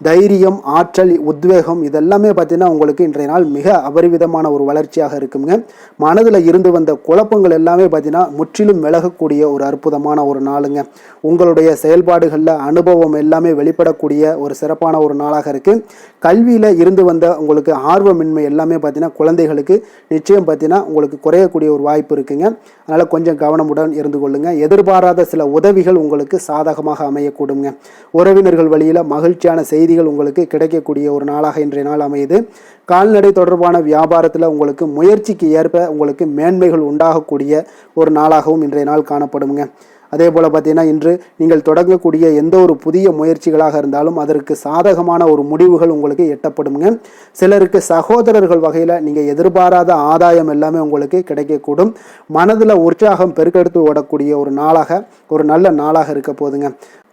தைரியம், ஆற்றல், உத்வேகம் இதெல்லாமே பார்த்தீங்கன்னா உங்களுக்கு இன்றைய நாள் மிக அபரிவிதமான ஒரு வளர்ச்சியாக இருக்குங்க. மனதில் இருந்து வந்த குழப்பங்கள் எல்லாமே பார்த்தீங்கன்னா முற்றிலும் விலகக்கூடிய ஒரு அற்புதமான ஒரு நாளுங்க. உங்களுடைய செயல்பாடுகளில் அனுபவம் எல்லாமே வெளிப்படக்கூடிய ஒரு சிறப்பான ஒரு நாளாக இருக்குது. கல்வியில் இருந்து வந்த உங்களுக்கு ஆர்வமின்மை எல்லாமே பார்த்தீங்கன்னா குழந்தைகளுக்கு நிச்சயம் பார்த்தீங்கன்னா உங்களுக்கு குறையக்கூடிய ஒரு வாய்ப்பு இருக்குங்க. அதனால் கொஞ்சம் கவனமுடன் இருந்து கொள்ளுங்க. எதிர்பாராத சில உதவிகள் உங்களுக்கு சாதகமாக அமையக்கூடுங்க. உறவினர்கள் வழியில் மகிழ்ச்சியான செய்திகள் உங்களுக்கு கிடைக்கக்கூடிய ஒரு நாளாக இன்றைய நாள் அமையுது. கால்நடை தொடர்பான வியாபாரத்தில் உங்களுக்கு முயற்சிக்கு ஏற்ப உங்களுக்கு மேன்மைகள் உண்டாகக்கூடிய ஒரு நாளாகவும் இன்றைய நாள் காணப்படுங்க. அதே போல் பார்த்தீங்கன்னா இன்று நீங்கள் தொடங்கக்கூடிய எந்த ஒரு புதிய முயற்சிகளாக இருந்தாலும் அதற்கு சாதகமான ஒரு முடிவுகள் உங்களுக்கு எட்டப்படுங்க. சிலருக்கு சகோதரர்கள் வகையில் நீங்கள் எதிர்பாராத ஆதாயம் எல்லாமே உங்களுக்கு கிடைக்கக்கூடும். மனதில் உற்சாகம் பெருக்கெடுத்து ஓடக்கூடிய ஒரு நாளாக, ஒரு நல்ல நாளாக இருக்க போதுங்க.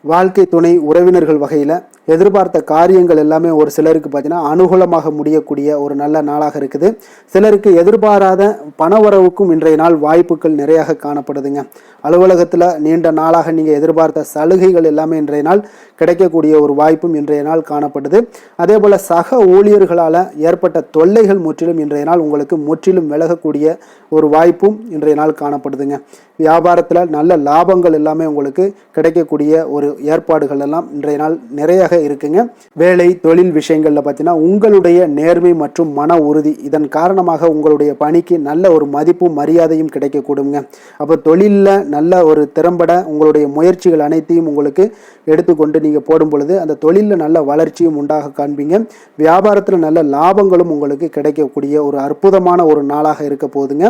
வாழ்க்கை துணை, உறவினர்கள் வகையில் எதிர்பார்த்த காரியங்கள் எல்லாமே ஒரு சிலருக்கு பார்த்தீங்கன்னா அனுகூலமாக முடியக்கூடிய ஒரு நல்ல நாளாக இருக்குது. சிலருக்கு எதிர்பாராத பணவரவுக்கும் இன்றைய நாள் வாய்ப்புகள் நிறையாக காணப்படுதுங்க. அலுவலகத்தில் நீண்ட நாளாக நீங்கள் எதிர்பார்த்த சலுகைகள் எல்லாமே இன்றைய நாள் கிடைக்கக்கூடிய ஒரு வாய்ப்பும் இன்றைய நாள் காணப்படுது. அதே போல் சக ஊழியர்களால் ஏற்பட்ட தொல்லைகள் முற்றிலும் இன்றைய நாள் உங்களுக்கு முற்றிலும் விலகக்கூடிய ஒரு வாய்ப்பும் இன்றைய நாள் காணப்படுதுங்க. வியாபாரத்தில் நல்ல லாபங்கள் எல்லாமே உங்களுக்கு கிடைக்கக்கூடிய ஒரு ஏற்பாடுகள் எல்லாம் இன்றைய நாள் நிறையாக இருக்குங்க. வேலை, தொழில் விஷயங்கள்ல பார்த்தீங்கன்னா உங்களுடைய நேர்மை மற்றும் மன உறுதி இதன் காரணமாக உங்களுடைய பணிக்கு நல்ல ஒரு மதிப்பும் மரியாதையும் கிடைக்கக்கூடுங்க. அப்போ தொழிலில் நல்ல ஒரு திறம்பட உங்களுடைய முயற்சிகள் அனைத்தையும் உங்களுக்கு எடுத்துக்கொண்டு நீங்கள் போடும் பொழுது அந்த தொழிலில் நல்ல வளர்ச்சியும் உண்டாக காண்பீங்க. வியாபாரத்தில் நல்ல லாபங்களும் உங்களுக்கு கிடைக்கக்கூடிய ஒரு அற்புதமான ஒரு நாளாக இருக்க போகுதுங்க.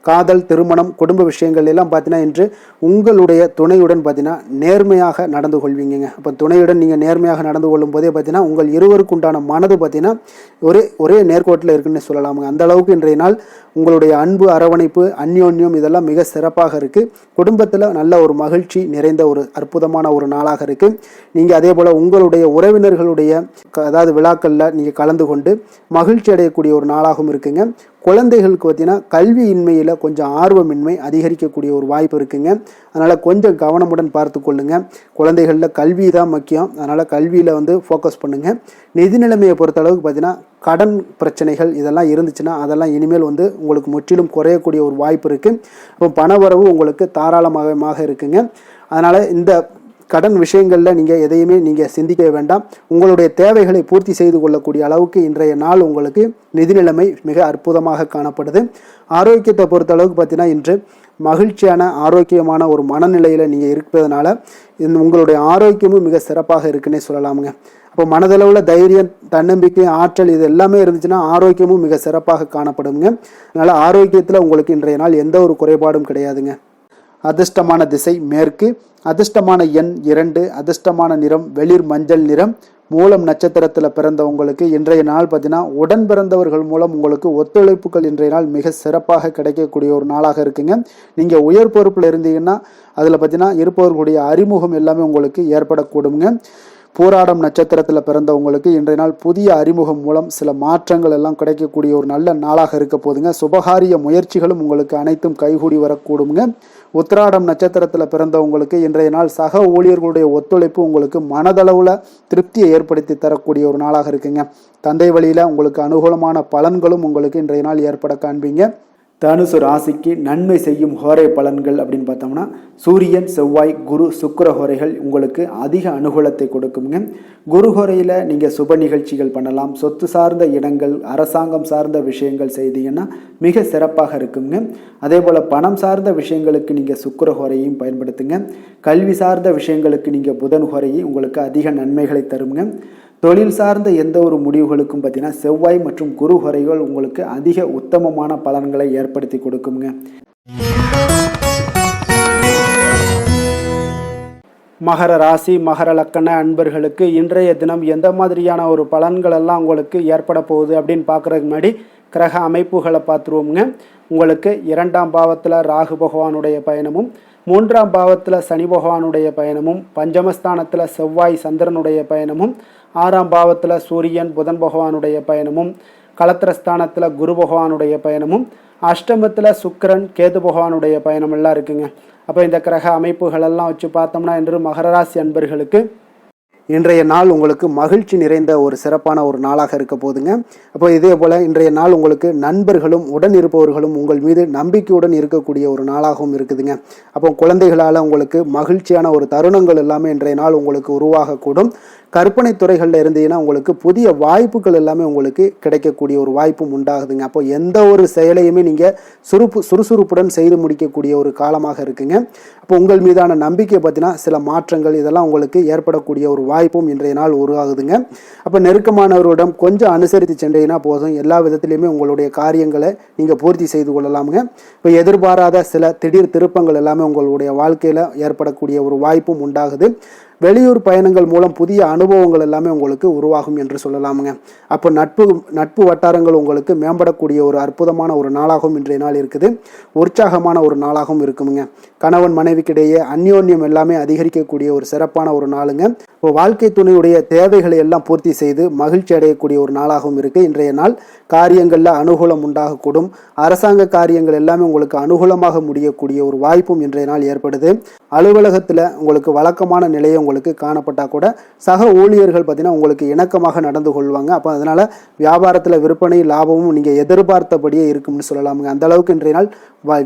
காதல், திருமணம், குடும்ப விஷயங்கள் எல்லாம் பார்த்தீங்கன்னா இன்று உங்களுடைய துணையுடன் பார்த்தீங்கன்னா நேர்மையாக நடந்து கொள்வீங்க. அப்போ துணையுடன் நீங்கள் நேர்மையாக நடந்து கொள்ளும் போதே பார்த்தீங்கன்னா உங்கள் இருவருக்கு உண்டான மனது பார்த்தீங்கன்னா ஒரே நேர்கோட்டில் இருக்குன்னு சொல்லலாமுங்க. அந்த அளவுக்கு இன்றைய நாள் உங்களுடைய அன்பு, அரவணைப்பு, அந்யோன்யம் இதெல்லாம் மிக சிறப்பாக இருக்குது. குடும்பத்தில் நல்ல ஒரு மகிழ்ச்சி நிறைந்த ஒரு அற்புதமான ஒரு நாளாக இருக்குது. நீங்கள் அதே போல் உங்களுடைய உறவினர்களுடைய அதாவது விழாக்களில் நீங்கள் கலந்து கொண்டு மகிழ்ச்சி அடையக்கூடிய ஒரு நாளாகவும் இருக்குங்க. குழந்தைகளுக்கு பார்த்தீங்கன்னா கல்வியின்மையில் கொஞ்சம் ஆர்வமின்மை அதிகரிக்கக்கூடிய ஒரு வாய்ப்பு இருக்குங்க. அதனால் கொஞ்சம் கவனமுடன் பார்த்து கொள்ளுங்க. குழந்தைகளில் கல்வி தான் முக்கியம். அதனால் கல்வியில் ஃபோக்கஸ் பண்ணுங்கள். நிதி நிலைமையை பொறுத்தளவுக்கு பார்த்தீங்கன்னா கடன் பிரச்சனைகள் இதெல்லாம் இருந்துச்சுன்னா அதெல்லாம் இனிமேல் உங்களுக்கு முற்றிலும் குறையக்கூடிய ஒரு வாய்ப்பு இருக்குது. அப்போ பணவரவு உங்களுக்கு தாராளமாக இருக்குங்க. அதனால் இந்த கடன் விஷயங்களில் நீங்கள் எதையுமே நீங்கள் சிந்திக்க வேண்டாம். உங்களுடைய தேவைகளை பூர்த்தி செய்து கொள்ளக்கூடிய அளவுக்கு இன்றைய நாள் உங்களுக்கு நிதி நிலைமை மிக அற்புதமாக காணப்படுது. ஆரோக்கியத்தை பொறுத்தளவுக்கு பார்த்தீங்கன்னா இன்று மகிழ்ச்சியான ஆரோக்கியமான ஒரு மனநிலையில் நீங்கள் இருப்பதனால உங்களுடைய ஆரோக்கியமும் மிக சிறப்பாக இருக்குன்னே சொல்லலாமுங்க. அப்போ மனதளவில் தைரியம், தன்னம்பிக்கை, ஆற்றல் இது எல்லாமே இருந்துச்சுன்னா ஆரோக்கியமும் மிக சிறப்பாக காணப்படுங்க. அதனால் ஆரோக்கியத்தில் உங்களுக்கு இன்றைய நாள் எந்த ஒரு குறைபாடும் கிடையாதுங்க. அதிர்ஷ்டமான திசை மேற்கு, அதிர்ஷ்டமான எண் 2, அதிர்ஷ்டமான நிறம் வெளிர் மஞ்சள் நிறம். மூலம் நட்சத்திரத்தில் பிறந்தவங்களுக்கு இன்றைய நாள் பார்த்தீங்கன்னா உடன் பிறந்தவர்கள் மூலம் உங்களுக்கு ஒத்துழைப்புகள் இன்றைய நாள் மிக சிறப்பாக கிடைக்கக்கூடிய ஒரு நாளாக இருக்குங்க. நீங்கள் உயர் பொறுப்பில் இருந்தீங்கன்னா அதில் பார்த்தீங்கன்னா இருப்பவர்களுடைய அறிமுகம் எல்லாமே உங்களுக்கு ஏற்படக்கூடுங்க. பூராடம் நட்சத்திரத்தில் பிறந்தவங்களுக்கு இன்றைய நாள் புதிய அறிமுகம் மூலம் சில மாற்றங்கள் எல்லாம் கிடைக்கக்கூடிய ஒரு நல்ல நாளாக இருக்க போதுங்க. சுபகாரிய முயற்சிகளும் உங்களுக்கு அனைத்தும் கைகூடி வரக்கூடுங்க. உத்திராடம் நட்சத்திரத்தில் பிறந்தவங்களுக்கு இன்றைய நாள் சக ஊழியர்களுடைய ஒத்துழைப்பு உங்களுக்கு மனதளவில் திருப்தியை ஏற்படுத்தி தரக்கூடிய ஒரு நாளாக இருக்குங்க. தந்தை வழியில் உங்களுக்கு அனுகூலமான பலன்களும் உங்களுக்கு இன்றைய நாள் ஏற்பட காண்பீங்க. தனுசு ராசிக்கு நன்மை செய்யும் ஹோரை பலன்கள் அப்படின்னு பார்த்தோம்னா சூரியன், செவ்வாய், குரு, சுக்கிர ஹோரைகள் உங்களுக்கு அதிக அனுகூலத்தை கொடுக்குங்க. குரு ஹோரையில் நீங்கள் சுப நிகழ்ச்சிகள் பண்ணலாம். சொத்து சார்ந்த இடங்கள், அரசாங்கம் சார்ந்த விஷயங்கள் செய்தீங்கன்னா மிக சிறப்பாக இருக்குங்க. அதே போல் பணம் சார்ந்த விஷயங்களுக்கு நீங்கள் சுக்கிர ஹோரையும் பயன்படுத்துங்க. கல்வி சார்ந்த விஷயங்களுக்கு நீங்கள் புதன் ஹோரையை உங்களுக்கு அதிக நன்மைகளை தருங்க. தொழில் சார்ந்த எந்த ஒரு முடிவுகளுக்கும் பார்த்தீங்கன்னா செவ்வாய் மற்றும் குரு ஹோரைகள் உங்களுக்கு அதிக உத்தமமான பலன்களை ஏற்படுத்தி கொடுக்குங்க. மகர ராசி, மகர லக்கண அன்பர்களுக்கு இன்றைய தினம் எந்த மாதிரியான ஒரு பலன்கள் எல்லாம் உங்களுக்கு ஏற்பட போகுது அப்படின்னு பார்க்குறதுக்கு முன்னாடி கிரக அமைப்புகளை பார்த்துருவோங்க. உங்களுக்கு 2ஆம் பாவத்தில் ராகு பகவானுடைய பயணமும், 3ஆம் பாவத்தில் சனி பகவானுடைய பயணமும், பஞ்சமஸ்தானத்தில் செவ்வாய் சந்திரனுடைய பயணமும், 6ஆம் பாவத்தில் சூரியன் புதன் பகவானுடைய பயணமும், களத்திரஸ்தானத்தில் குரு பகவானுடைய பயணமும், அஷ்டமத்தில் சுக்கிரன் கேது பகவானுடைய பயணம் எல்லாம் இருக்குங்க. அப்போ இந்த கிரக அமைப்புகளெல்லாம் வச்சு பார்த்தோம்னா இன்று மகர ராசி அன்பர்களுக்கு இன்றைய நாள் உங்களுக்கு மகிழ்ச்சி நிறைந்த ஒரு சிறப்பான ஒரு நாளாக இருக்க போதுங்க. அப்போ இதே போல் இன்றைய நாள் உங்களுக்கு நண்பர்களும் உடன் இருப்பவர்களும் உங்கள் மீது நம்பிக்கையுடன் இருக்கக்கூடிய ஒரு நாளாகவும் இருக்குதுங்க. அப்போ குழந்தைகளால் உங்களுக்கு மகிழ்ச்சியான ஒரு தருணங்கள் எல்லாமே இன்றைய நாள் உங்களுக்கு உருவாகக்கூடும். கற்பனை துறைகளில் இருந்தீங்கன்னா உங்களுக்கு புதிய வாய்ப்புகள் எல்லாமே உங்களுக்கு கிடைக்கக்கூடிய ஒரு வாய்ப்பும் உண்டாகுதுங்க. அப்போ எந்த ஒரு செயலையுமே நீங்கள் சுறுசுறுப்புடன் செய்து முடிக்கக்கூடிய ஒரு காலமாக இருக்குங்க. அப்போ உங்கள் மீதான நம்பிக்கை பார்த்தீங்கன்னா சில மாற்றங்கள் இதெல்லாம் உங்களுக்கு ஏற்படக்கூடிய ஒரு வாய்ப்பும் இன்றைய நாள் உருவாகுதுங்க. அப்போ நெருக்கமானவரிடம் கொஞ்சம் அனுசரித்து சென்றீங்கன்னா போதும், எல்லா விதத்திலையுமே உங்களுடைய காரியங்களை நீங்கள் பூர்த்தி செய்து கொள்ளலாமுங்க. இப்போ எதிர்பாராத சில திடீர் திருப்பங்கள் எல்லாமே உங்களுடைய வாழ்க்கையில் ஏற்படக்கூடிய ஒரு வாய்ப்பும் உண்டாகுது. வெளியூர் பயணங்கள் மூலம் புதிய அனுபவங்கள் எல்லாமே உங்களுக்கு உருவாகும் என்று சொல்லலாமுங்க. அப்போ நட்பு வட்டாரங்கள் உங்களுக்கு மேம்படக்கூடிய ஒரு அற்புதமான ஒரு நாளாகவும் இன்றைய நாள் இருக்குது. உற்சாகமான ஒரு நாளாகவும் இருக்குமுங்க. கணவன் மனைவிக்கிடையே அந்யோன்யம் எல்லாமே அதிகரிக்கக்கூடிய ஒரு சிறப்பான ஒரு நாளுங்க. இப்போ வாழ்க்கை துணையுடைய தேவைகளை எல்லாம் பூர்த்தி செய்து மகிழ்ச்சி அடையக்கூடிய ஒரு நாளாகவும் இருக்குது இன்றைய நாள். காரியங்களில் அனுகூலம் உண்டாகக்கூடும். அரசாங்க காரியங்கள் எல்லாமே உங்களுக்கு அனுகூலமாக முடியக்கூடிய ஒரு வாய்ப்பும் இன்றைய நாள் ஏற்படுது. அலுவலகத்தில் உங்களுக்கு வழக்கமான நிலையை உங்களுக்கு காணப்பட்டால் கூட சக ஊழியர்கள் பார்த்தீங்கன்னா உங்களுக்கு இணக்கமாக நடந்து கொள்வாங்க. அப்போ அதனால் வியாபாரத்தில் விற்பனை லாபமும் நீங்கள் எதிர்பார்த்தபடியே இருக்கும்னு சொல்லலாமுங்க. அந்த அளவுக்கு இன்றைய நாள்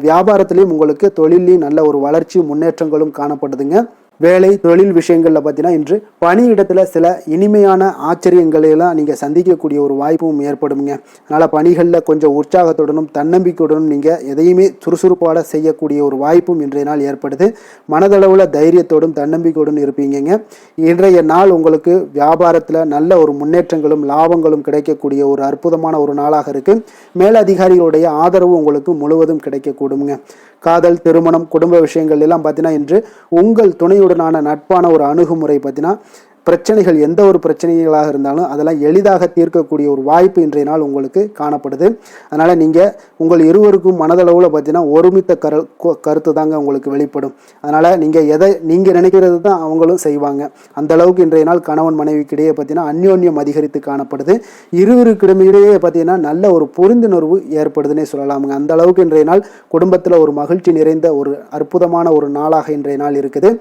வியாபாரத்திலையும் உங்களுக்கு தொழிலையும் நல்ல ஒரு வளர்ச்சியும் முன்னேற்றங்களும் காணப்படுதுங்க. வேலை தொழில் விஷயங்களில் பார்த்தீங்கன்னா இன்று பணியிடத்தில் சில இனிமையான ஆச்சரியங்களை எல்லாம் நீங்கள் சந்திக்கக்கூடிய ஒரு வாய்ப்பும் ஏற்படுங்க. அதனால் பணிகளில் கொஞ்சம் உற்சாகத்துடனும் தன்னம்பிக்கையுடனும் நீங்கள் எதையுமே சுறுசுறுப்பாக செய்யக்கூடிய ஒரு வாய்ப்பும் இன்றைய நாள் ஏற்படுது. மனதளவில் தைரியத்தோடும் தன்னம்பிக்கையுடன் இருப்பீங்க. இன்றைய நாள் உங்களுக்கு வியாபாரத்தில் நல்ல ஒரு முன்னேற்றங்களும் லாபங்களும் கிடைக்கக்கூடிய ஒரு அற்புதமான ஒரு நாளாக இருக்குது. மேலதிகாரிகளுடைய ஆதரவு உங்களுக்கு முழுவதும் கிடைக்கக்கூடுங்க. காதல், திருமணம், குடும்ப விஷயங்கள் எல்லாம் பார்த்தீங்கன்னா இன்று உங்கள் துணையுடனான நட்பான ஒரு அணுகுமுறை பார்த்தீங்கன்னா பிரச்சனைகள் எந்த ஒரு பிரச்சனைகளாக இருந்தாலும் அதெல்லாம் எளிதாக தீர்க்கக்கூடிய ஒரு வாய்ப்பு இன்றைய நாள் உங்களுக்கு காணப்படுது. அதனால் நீங்கள் உங்கள் இருவருக்கும் மனதளவில் பார்த்தீங்கன்னா ஒருமித்த கருத்து தாங்க உங்களுக்கு வெளிப்படும். அதனால் நீங்கள் நினைக்கிறது தான் அவங்களும் செய்வாங்க. அந்த அளவுக்கு இன்றைய நாள் கணவன் மனைவிக்கிடையே பார்த்தீங்கன்னா அந்யோன்யம் அதிகரித்து காணப்படுது. இருவருக்கிடையே பார்த்தீங்கன்னா நல்ல ஒரு புரிந்துணர்வு ஏற்படுதுன்னே சொல்லலாமுங்க. அந்த அளவுக்கு இன்றைய நாள் குடும்பத்தில் ஒரு மகிழ்ச்சி நிறைந்த ஒரு அற்புதமான ஒரு நாளாக இன்றைய நாள் இருக்குது.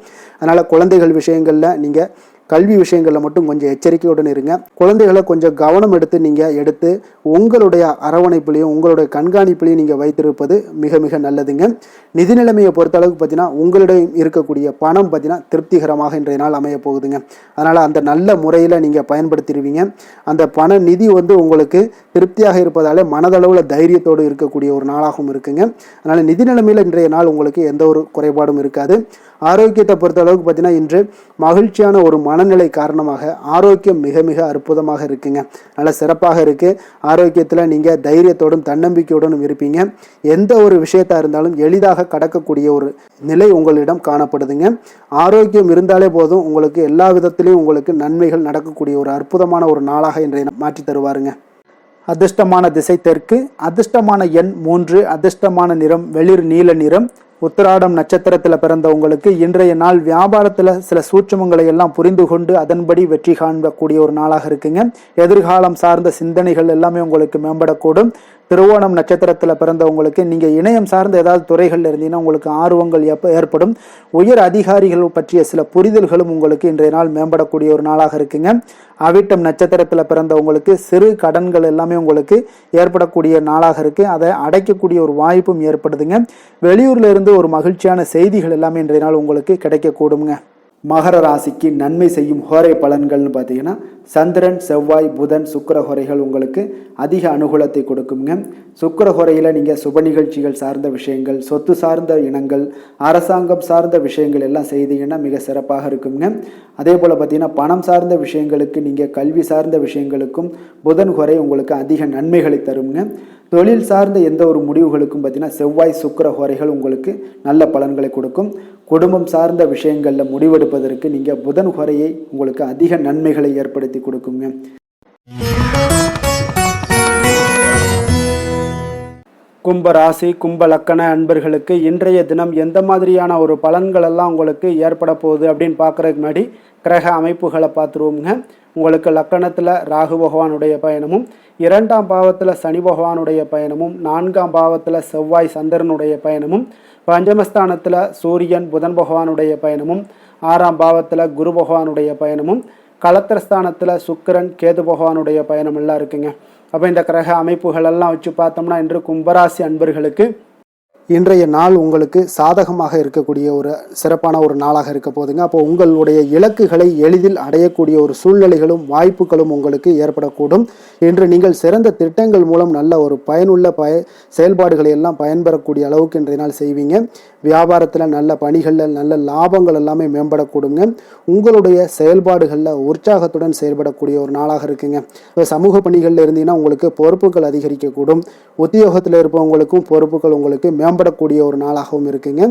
அதனால் குழந்தைகள் விஷயங்களில் நீங்கள் கல்வி விஷயங்களில் மட்டும் கொஞ்சம் எச்சரிக்கையுடன் இருங்க. குழந்தைகளை கொஞ்சம் கவனம் எடுத்து உங்களுடைய அரவணைப்புலையும் உங்களுடைய கண்காணிப்புலையும் நீங்கள் வைத்திருப்பது மிக மிக நல்லதுங்க. நிதி நிலைமையை பொறுத்த அளவுக்கு பார்த்தீங்கன்னா உங்களிடம் இருக்கக்கூடிய பணம் பார்த்தீங்கன்னா திருப்திகரமாக இன்றைய நாள் அமைய போகுதுங்க. அதனால் அந்த நல்ல முறையில் நீங்கள் பயன்படுத்திடுவீங்க. அந்த பண நிதி உங்களுக்கு திருப்தியாக இருப்பதாலே மனதளவில் தைரியத்தோடு இருக்கக்கூடிய ஒரு நாளாகவும் இருக்குங்க. அதனால் நிதி நிலைமையில் இன்றைய நாள் உங்களுக்கு எந்த ஒரு குறைபாடும் இருக்காது. ஆரோக்கியத்தை பொறுத்த அளவுக்கு பார்த்தீங்கன்னா இன்று மகிழ்ச்சியான ஒரு மனநிலை காரணமாக ஆரோக்கியம் மிக மிக அற்புதமாக இருக்குங்க. நல்ல சிறப்பாக இருக்குது. ஆரோக்கியத்தில் நீங்கள் தைரியத்தோடும் தன்னம்பிக்கையோடும் இருப்பீங்க. எந்த ஒரு விஷயத்தாக இருந்தாலும் எளிதாக கடக்கக்கூடிய ஒரு நிலை உங்களிடம் காணப்படுதுங்க. ஆரோக்கியம் இருந்தாலே போதும், உங்களுக்கு எல்லா விதத்திலையும் உங்களுக்கு நன்மைகள் நடக்கக்கூடிய ஒரு அற்புதமான ஒரு நாளாக இன்றைய மாற்றி தருவாருங்க. அதிர்ஷ்டமான திசை தெற்கு, அதிர்ஷ்டமான எண் 3, அதிர்ஷ்டமான நிறம் வெளிர் நீல நிறம், உத்திராடம் நட்சத்திரத்தில் பிறந்தவங்களுக்கு இன்றைய நாள் வியாபாரத்தில் சில சூட்சுமங்களை எல்லாம் புரிந்து கொண்டு அதன்படி வெற்றி காணக்கூடிய ஒரு நாளாக இருக்குங்க. எதிர்காலம் சார்ந்த சிந்தனைகள் எல்லாமே உங்களுக்கு மேம்படக்கூடும். திருவோணம் நட்சத்திரத்தில் பிறந்தவங்களுக்கு நீங்கள் இணையம் சார்ந்த ஏதாவது துறைகள் இருந்தீங்கன்னா உங்களுக்கு ஆர்வங்கள் ஏற்படும். உயர் அதிகாரிகள் பற்றிய சில புரிதல்களும் உங்களுக்கு இன்றைய நாள் மேம்படக்கூடிய ஒரு நாளாக இருக்குங்க. அவிட்டம் நட்சத்திரத்தில் பிறந்தவங்களுக்கு சிறு கடன்கள் எல்லாமே உங்களுக்கு ஏற்படக்கூடிய நாளாக இருக்கு. அதை அடைக்கக்கூடிய ஒரு வாய்ப்பும் ஏற்படுதுங்க. வெளியூர்ல இருந்து ஒரு மகிழ்ச்சியான செய்திகள் எல்லாமே இன்றைய நாள் உங்களுக்கு கிடைக்கக்கூடுங்க. மகர ராசிக்கு நன்மை செய்யும் ஹோரை பலன்கள்னு பார்த்தீங்கன்னா சந்திரன், செவ்வாய், புதன், சுக்கிர ஹோரைகள் உங்களுக்கு அதிக அனுகூலத்தை கொடுக்குங்க. சுக்கிர ஹோரையில் நீங்கள் சுப நிகழ்ச்சிகள் சார்ந்த விஷயங்கள், சொத்து சார்ந்த இனங்கள், அரசாங்கம் சார்ந்த விஷயங்கள் எல்லாம் செய்தீங்கன்னா மிக சிறப்பாக இருக்குங்க. அதே போல் பார்த்தீங்கன்னா பணம் சார்ந்த விஷயங்களுக்கு, நீங்கள் கல்வி சார்ந்த விஷயங்களுக்கும் புதன் ஹோரை உங்களுக்கு அதிக நன்மைகளை தருங்க. தொழில் சார்ந்த எந்த ஒரு முடிவுகளுக்கும் பார்த்தீங்கன்னா செவ்வாய், சுக்கிர ஹோரைகள் உங்களுக்கு நல்ல பலன்களை கொடுக்கும். குடும்பம் சார்ந்த விஷயங்களில் முடிவெடுப்பதற்கு நீங்கள் புதன் ஹோரையை உங்களுக்கு அதிக நன்மைகளை ஏற்படுத்தி கொடுக்குங்க. கும்ப ராசி, கும்ப லக்கண அன்பர்களுக்கு இன்றைய தினம் எந்த மாதிரியான ஒரு பலன்கள் எல்லாம் உங்களுக்கு ஏற்பட போகுது அப்படின்னு பார்க்குறதுக்கு முன்னாடி கிரக அமைப்புகளை பார்த்துருவோங்க. உங்களுக்கு லக்கணத்தில் ராகு பகவானுடைய பயணமும், 2ஆம் பாவத்தில் சனி பகவானுடைய பயணமும், 4ஆம் பாவத்தில் செவ்வாய் சந்திரனுடைய பயணமும், பஞ்சமஸ்தானத்தில் சூரியன் புதன் பகவானுடைய பயணமும், 6ஆம் பாவத்தில் குரு பகவானுடைய பயணமும், கலத்திரஸ்தானத்தில் சுக்கிரன் கேது பகவானுடைய பயணம் எல்லாம் இருக்குங்க. அப்போ இந்த கிரக அமைப்புகள் எல்லாம் வச்சு பார்த்தோம்னா இன்று கும்பராசி அன்பர்களுக்கு இன்றைய நாள் உங்களுக்கு சாதகமாக இருக்கக்கூடிய ஒரு சிறப்பான ஒரு நாளாக இருக்க போதுங்க. அப்போ உங்களுடைய இலக்குகளை எளிதில் அடையக்கூடிய ஒரு சூழ்நிலைகளும் வாய்ப்புகளும் உங்களுக்கு ஏற்படக்கூடும். இன்று நீங்கள் சிறந்த திட்டங்கள் மூலம் நல்ல ஒரு பயனுள்ள செயல்பாடுகளை எல்லாம் பயன்பெறக்கூடிய அளவுக்கு இன்றைய நாள் செய்வீங்க. வியாபாரத்தில் நல்ல பணிகளில் நல்ல லாபங்கள் எல்லாமே மேம்படக்கூடுங்க. உங்களுடைய செயல்பாடுகளில் உற்சாகத்துடன் செயல்படக்கூடிய ஒரு நாளாக இருக்குங்க. இப்போ சமூக பணிகளில் இருந்தீங்கன்னா உங்களுக்கு பொறுப்புகள் அதிகரிக்கக்கூடும். உத்தியோகத்தில் இருப்பவங்களுக்கும் பொறுப்புகள் உங்களுக்கு மேம்படக்கூடிய ஒரு நாளாகவும் இருக்குங்க.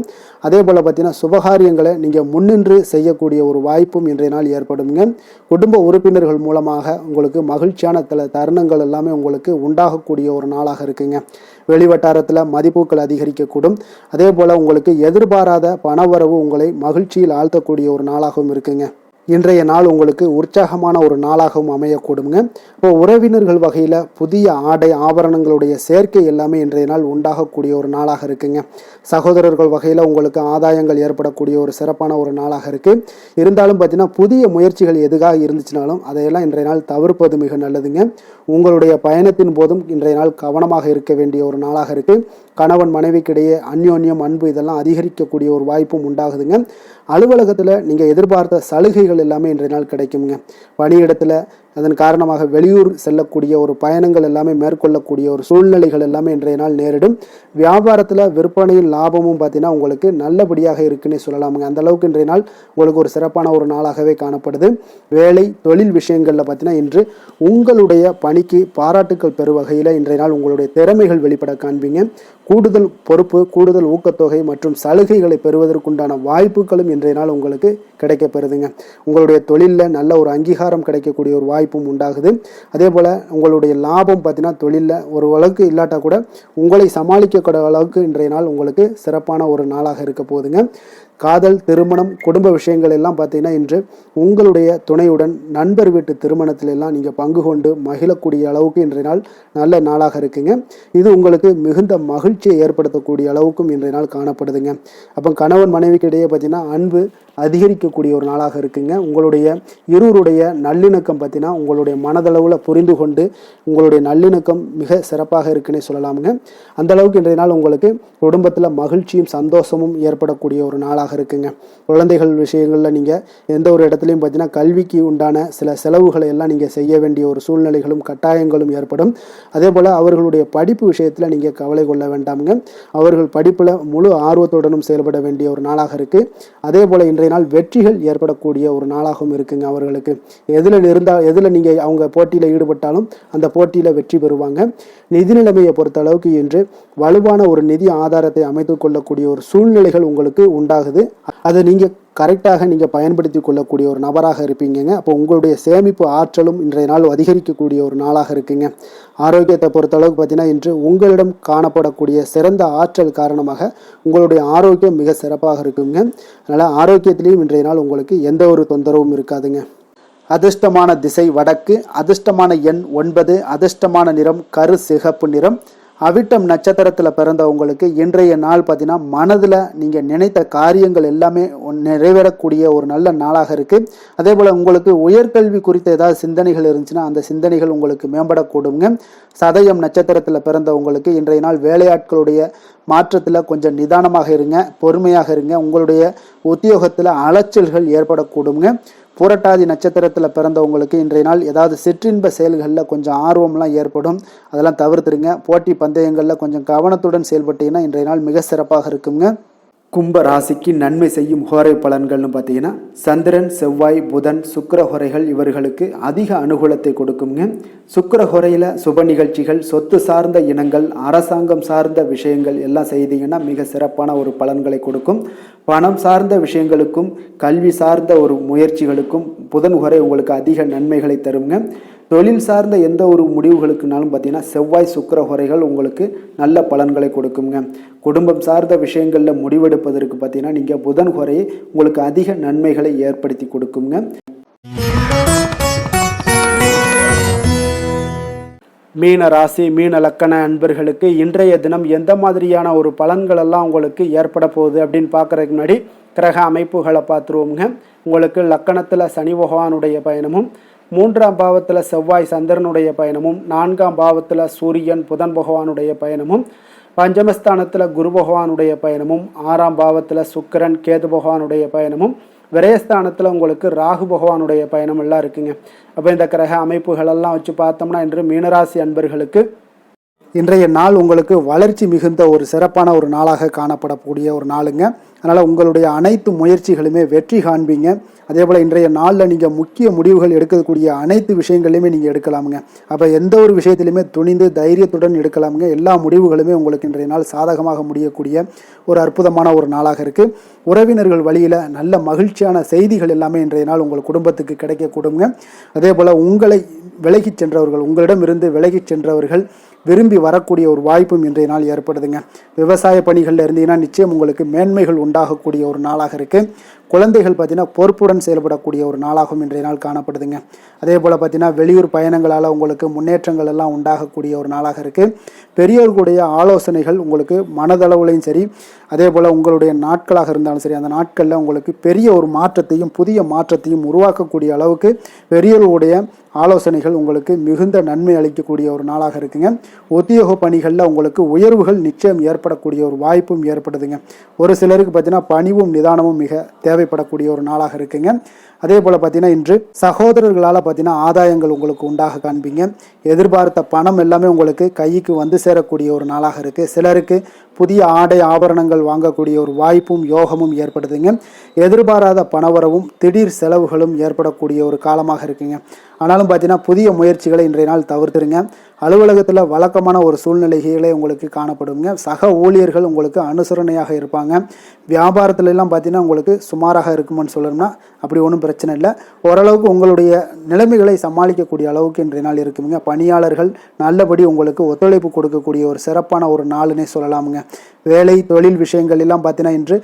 அதே போல் பார்த்தீங்கன்னா சுபகாரியங்களை நீங்கள் முன்னின்று செய்யக்கூடிய ஒரு வாய்ப்பும் இன்றைய நாள் ஏற்படுங்க. குடும்ப உறுப்பினர்கள் மூலமாக உங்களுக்கு மகிழ்ச்சியான தருணங்கள் எல்லாமே உங்களுக்கு உண்டாகக்கூடிய ஒரு நாளாக இருக்குங்க. வெளிவட்டாரத்தில் மதிப்புகள் அதிகரிக்கக்கூடும். அதே போல் உங்களுக்கு எதிர்பாராத பணவரவு உங்களை மகிழ்ச்சியில் ஆழ்த்தக்கூடிய ஒரு நாளாகவும் இருக்குங்க. இன்றைய நாள் உங்களுக்கு உற்சாகமான ஒரு நாளாகவும் அமையக்கூடுங்க. இப்போ உறவினர்கள் வகையில் புதிய ஆடை ஆபரணங்களுடைய சேர்க்கை எல்லாமே இன்றைய நாள் உண்டாகக்கூடிய ஒரு நாளாக இருக்குங்க. சகோதரர்கள் வகையில் உங்களுக்கு ஆதாயங்கள் ஏற்படக்கூடிய ஒரு சிறப்பான ஒரு நாளாக இருக்குது. இருந்தாலும் பார்த்தீங்கன்னா புதிய முயற்சிகள் எதுக்காக இருந்துச்சுனாலும் அதையெல்லாம் இன்றைய நாள் தவிர்ப்பது மிக நல்லதுங்க. உங்களுடைய பயணத்தின் போதும் இன்றைய நாள் கவனமாக இருக்க வேண்டிய ஒரு நாளாக இருக்குது. கணவன் மனைவிக்கிடையே அந்யோன்யம், அன்பு இதெல்லாம் அதிகரிக்கக்கூடிய ஒரு வாய்ப்பும் உண்டாகுதுங்க. அலுவலகத்தில் நீங்கள் எதிர்பார்த்த சலுகைகள் எல்லாமே இன்றைய நாள் கிடைக்குங்க. பணியிடத்தில் அதன் காரணமாக வெளியூர் செல்லக்கூடிய ஒரு பயணங்கள் எல்லாமே மேற்கொள்ளக்கூடிய ஒரு சூழ்நிலைகள் எல்லாமே இன்றைய நாள் நேரிடும். வியாபாரத்தில் விற்பனையின் லாபமும் பார்த்தீங்கன்னா உங்களுக்கு நல்லபடியாக இருக்குன்னே சொல்லலாமுங்க. அந்த அளவுக்கு இன்றைய நாள் உங்களுக்கு ஒரு சிறப்பான ஒரு நாளாகவே காணப்படுது. வேலை தொழில் விஷயங்களில் பார்த்தீங்கன்னா இன்று உங்களுடைய பணிக்கு பாராட்டுக்கள் பெறும் வகையில் இன்றைய நாள் உங்களுடைய திறமைகள் வெளிப்பட காண்பீங்க. கூடுதல் பொறுப்பு, கூடுதல் ஊக்கத்தொகை மற்றும் சலுகைகளை பெறுவதற்குண்டான வாய்ப்புகளும் இன்றைய நாள் உங்களுக்கு கிடைக்கப்பெறுதுங்க. உங்களுடைய தொழிலில் நல்ல ஒரு அங்கீகாரம் கிடைக்கக்கூடிய ஒரு வாய்ப்பும் உண்டாகுது. அதே போல் உங்களுடைய லாபம் பார்த்தீங்கன்னா தொழிலில் ஒரு அளவுக்கு இல்லாட்டா கூட உங்களை சமாளிக்கக்கூடிய அளவுக்கு இன்றைய நாள் உங்களுக்கு சிறப்பான ஒரு நாளாக இருக்க போகுதுங்க. காதல், திருமணம், குடும்ப விஷயங்கள் எல்லாம் பார்த்தீங்கன்னா இன்று உங்களுடைய துணையுடன் நண்பர் வீட்டு திருமணத்தில் எல்லாம் நீங்கள் பங்கு கொண்டு மகிழக்கூடிய அளவுக்கு இன்றைய நாள் நல்ல நாளாக இருக்குங்க. இது உங்களுக்கு மிகுந்த மகிழ்ச்சியை ஏற்படுத்தக்கூடிய அளவுக்கும் இன்றைய நாள் காணப்படுதுங்க. அப்போ கணவன் மனைவிக்கு இடையே பார்த்தீங்கன்னா அன்பு அதிகரிக்கக்கூடிய ஒரு நாளாக இருக்குங்க. உங்களுடைய இருவருடைய நல்லிணக்கம் பார்த்தீங்கன்னா உங்களுடைய மனதளவில் புரிந்து கொண்டு உங்களுடைய நல்லிணக்கம் மிக சிறப்பாக இருக்குன்னே சொல்லலாமுங்க. அந்த அளவுக்கு இன்றைய நாள் உங்களுக்கு குடும்பத்தில் மகிழ்ச்சியும் சந்தோஷமும் ஏற்படக்கூடிய ஒரு நாளாக இருக்குங்க. குழந்தைகள் விஷயங்களில் நீங்கள் எந்த ஒரு இடத்துலையும் பார்த்தீங்கன்னா கல்விக்கு உண்டான சில செலவுகளை எல்லாம் நீங்கள் செய்ய வேண்டிய ஒரு சூழ்நிலைகளும் கட்டாயங்களும் ஏற்படும். அதே போல் அவர்களுடைய படிப்பு விஷயத்தில் நீங்கள் கவலை கொள்ள வேண்டாமுங்க. அவர்கள் படிப்பில் முழு ஆர்வத்துடனும் செயல்பட வேண்டிய ஒரு நாளாக இருக்குது. அதே போல் இன்றைய நாள் வெற்றிகள் ஏற்படக்கூடிய ஒரு நாளாகவும் இருக்குங்க. அவர்களுக்கு எதில் நீங்கள் அவங்க போட்டியில் ஈடுபட்டாலும் அந்த போட்டியில் வெற்றி பெறுவாங்க. நிதி நிலைமையை பொறுத்த அளவுக்கு இன்று வலுவான ஒரு நிதி ஆதாரத்தை அமைத்து கொள்ளக்கூடிய ஒரு சூழ்நிலைகள் உங்களுக்கு உண்டாகுது. வருது. அதை நீங்கள் கரெக்டாக நீங்கள் பயன்படுத்தி கொள்ளக்கூடிய ஒரு நபராக இருப்பீங்க. அப்போ உங்களுடைய சேமிப்பு ஆற்றலும் இன்றைய நாள் அதிகரிக்கக்கூடிய ஒரு நாளாக இருக்குங்க. ஆரோக்கியத்தை பொறுத்தளவுக்கு பார்த்தீங்கன்னா இன்று உங்களிடம் காணப்படக்கூடிய சிறந்த ஆற்றல் காரணமாக உங்களுடைய ஆரோக்கியம் மிக சிறப்பாக இருக்குங்க. அதனால் ஆரோக்கியத்திலையும் இன்றைய நாள் உங்களுக்கு எந்த ஒரு தொந்தரவும் இருக்காதுங்க. அதிர்ஷ்டமான திசை வடக்கு, அதிர்ஷ்டமான எண் 9, அதிர்ஷ்டமான நிறம் கரு சிகப்பு நிறம். அவிட்டம் நட்சத்திரத்தில் பிறந்தவங்களுக்கு இன்றைய நாள் பார்த்தீங்கன்னா மனதில் நீங்கள் நினைத்த காரியங்கள் எல்லாமே நிறைவேறக்கூடிய ஒரு நல்ல நாளாக இருக்குது. அதே போல் உங்களுக்கு உயர்கல்வி குறித்த ஏதாவது சிந்தனைகள் இருந்துச்சுன்னா அந்த சிந்தனைகள் உங்களுக்கு மேம்படக்கூடுங்க. சதயம் நட்சத்திரத்தில் பிறந்தவங்களுக்கு இன்றைய நாள் வேலையாட்களுடைய மாற்றத்தில் கொஞ்சம் நிதானமாக இருங்க, பொறுமையாக இருங்க. உங்களுடைய உத்தியோகத்தில் அலைச்சல்கள் ஏற்படக்கூடுங்க. புரட்டாதி நட்சத்திரத்தில் பிறந்தவங்களுக்கு இன்றைய நாள் ஏதாவது சிற்றின்ப செயல்களில் கொஞ்சம் ஆர்வம்லாம் ஏற்படும், அதெல்லாம் தவிர்த்துருங்க. போட்டி பந்தயங்களில் கொஞ்சம் கவனத்துடன் செயல்பட்டீங்கன்னா இன்றைய நாள் மிக சிறப்பாக இருக்குங்க. கும்ப ராசிக்கு நன்மை செய்யும் ஹோரை பலன்கள்னு பார்த்தீங்கன்னா சந்திரன், செவ்வாய், புதன், சுக்கிர ஹோரைகள் இவர்களுக்கு அதிக அனுகூலத்தை கொடுக்குங்க. சுக்கிர ஹோரையில் சுப நிகழ்ச்சிகள், சொத்து சார்ந்த இனங்கள், அரசாங்கம் சார்ந்த விஷயங்கள் எல்லாம் செய்தீங்கன்னா மிக சிறப்பான ஒரு பலன்களை கொடுக்கும். பணம் சார்ந்த விஷயங்களுக்கும் கல்வி சார்ந்த ஒரு முயற்சிகளுக்கும் புதன் ஹோரை உங்களுக்கு அதிக நன்மைகளை தருங்க. தொழில் சார்ந்த எந்த ஒரு முடிவுகளுக்குனாலும் பார்த்தீங்கன்னா செவ்வாய், சுக்கிர ஹோரைகள் உங்களுக்கு நல்ல பலன்களை கொடுக்குங்க. குடும்பம் சார்ந்த விஷயங்களில் முடிவெடுப்பதற்கு பார்த்தீங்கன்னா நீங்கள் புதன் ஹோரையை உங்களுக்கு அதிக நன்மைகளை ஏற்படுத்தி கொடுக்குங்க. மீன ராசி, மீன லக்கண அன்பர்களுக்கு இன்றைய தினம் எந்த மாதிரியான ஒரு பலன்கள் எல்லாம் உங்களுக்கு ஏற்பட போகுது அப்படின்னு பார்க்குறதுக்கு முன்னாடி கிரக அமைப்புகளை பார்த்துருவோங்க. உங்களுக்கு லக்கணத்தில் சனி பகவானுடைய பயணமும், 3ஆம் பாவத்தில் செவ்வாய் சந்திரனுடைய பயணமும், 4ஆம் பாவத்தில் சூரியன் புதன் பகவானுடைய பயணமும், பஞ்சமஸ்தானத்தில் குரு பகவானுடைய பயணமும், 6ஆம் பாவத்தில் சுக்கிரன் கேது பகவானுடைய பயணமும், விரயஸ்தானத்தில் உங்களுக்கு ராகு பகவானுடைய பயணம் எல்லாம் இருக்குங்க. அப்போ இந்த கிரக அமைப்புகளெல்லாம் வச்சு பார்த்தோம்னா இன்று மீனராசி அன்பர்களுக்கு இன்றைய நாள் உங்களுக்கு வளர்ச்சி மிகுந்த ஒரு சிறப்பான ஒரு நாளாக காணப்படக்கூடிய ஒரு நாளுங்க. அதனால் உங்களுடைய அனைத்து முயற்சிகளுமே வெற்றி காண்பீங்க. அதே போல் இன்றைய நாளில் நீங்கள் முக்கிய முடிவுகள் எடுக்கக்கூடிய அனைத்து விஷயங்களையுமே நீங்கள் எடுக்கலாமுங்க. அப்போ எந்த ஒரு விஷயத்திலையுமே துணிந்து தைரியத்துடன் எடுக்கலாமுங்க. எல்லா முடிவுகளுமே உங்களுக்கு இன்றைய நாள் சாதகமாக முடியக்கூடிய ஒரு அற்புதமான ஒரு நாளாக இருக்குது. உறவினர்கள் வழியில் நல்ல மகிழ்ச்சியான செய்திகள் எல்லாமே இன்றைய நாள் உங்கள் குடும்பத்துக்கு கிடைக்கக்கூடுங்க. அதே போல் உங்களை விலகிச் சென்றவர்கள், உங்களிடம் இருந்து விலகிச் சென்றவர்கள் விரும்பி வரக்கூடிய ஒரு வாய்ப்பும் இன்றைய நாள் ஏற்படுதுங்க. விவசாய பணிகளில் இருந்தீங்கன்னா நிச்சயம் உங்களுக்கு மேன்மைகள் உண்டாகக்கூடிய ஒரு நாளாக இருக்குது. குழந்தைகள் பார்த்தீங்கன்னா பொறுப்புடன் செயல்படக்கூடிய ஒரு நாளாகவும் இன்றைய நாள் காணப்படுதுங்க. அதே போல் பார்த்தீங்கன்னா வெளியூர் பயணங்களால் உங்களுக்கு முன்னேற்றங்கள் எல்லாம் உண்டாகக்கூடிய ஒரு நாளாக இருக்குது. பெரியவர்களுடைய ஆலோசனைகள் உங்களுக்கு மனதளவுலையும் சரி, அதே போல் உங்களுடைய நாட்களாக இருந்தாலும் சரி, அந்த நாட்களில் உங்களுக்கு பெரிய ஒரு மாற்றத்தையும் புதிய மாற்றத்தையும் உருவாக்கக்கூடிய அளவுக்கு பெரியவர்களுடைய ஆலோசனைகள் உங்களுக்கு மிகுந்த நன்மை அளிக்கக்கூடிய ஒரு நாளாக இருக்குங்க. உத்தியோக பணிகளில் உங்களுக்கு உயர்வுகள் நிச்சயம் ஏற்படக்கூடிய ஒரு வாய்ப்பும் ஏற்படுதுங்க. ஒரு சிலருக்கு பார்த்தீங்கன்னா பணிவும் நிதானமும் மிக தேவைப்படக்கூடிய ஒரு நாளாக இருக்குங்க. அதே போல் பார்த்தீங்கன்னா இன்று சகோதரர்களால் பார்த்தீங்கன்னா ஆதாயங்கள் உங்களுக்கு உண்டாக காண்பீங்க. எதிர்பார்த்த பணம் எல்லாமே உங்களுக்கு கைக்கு வந்து சேரக்கூடிய ஒரு நாளாக இருக்குது. சிலருக்கு புதிய ஆடை ஆபரணங்கள் வாங்கக்கூடிய ஒரு வாய்ப்பும் யோகமும் ஏற்படுதுங்க. எதிர்பாராத பணவரவும் திடீர் செலவுகளும் ஏற்படக்கூடிய ஒரு காலமாக இருக்குங்க. ஆனாலும் பார்த்தீங்கன்னா புதிய முயற்சிகளை இன்றைய நாள் தவிர்த்துருங்க. அலுவலகத்தில் வழக்கமான ஒரு சூழ்நிலைகளே உங்களுக்கு காணப்படுங்க. சக ஊழியர்கள் உங்களுக்கு அனுசரணையாக இருப்பாங்க. வியாபாரத்துல எல்லாம் பார்த்தீங்கன்னா உங்களுக்கு சுமாராக இருக்குமென்னு சொல்லணும்னா அப்படி ஒன்றும் பிரச்சனை இல்லை. ஓரளவுக்கு உங்களுடைய நிலைமைகளை சமாளிக்கக்கூடிய அளவுக்கு இன்றைய நாள் இருக்குங்க. பணியாளர்கள் நல்லபடி உங்களுக்கு ஒத்துழைப்பு கொடுக்கக்கூடிய ஒரு சிறப்பான ஒரு நாளுன்னே சொல்லலாமுங்க. வேலை தொழில் விஷயங்கள் எல்லாம் பார்த்தீங்கன்னா இன்று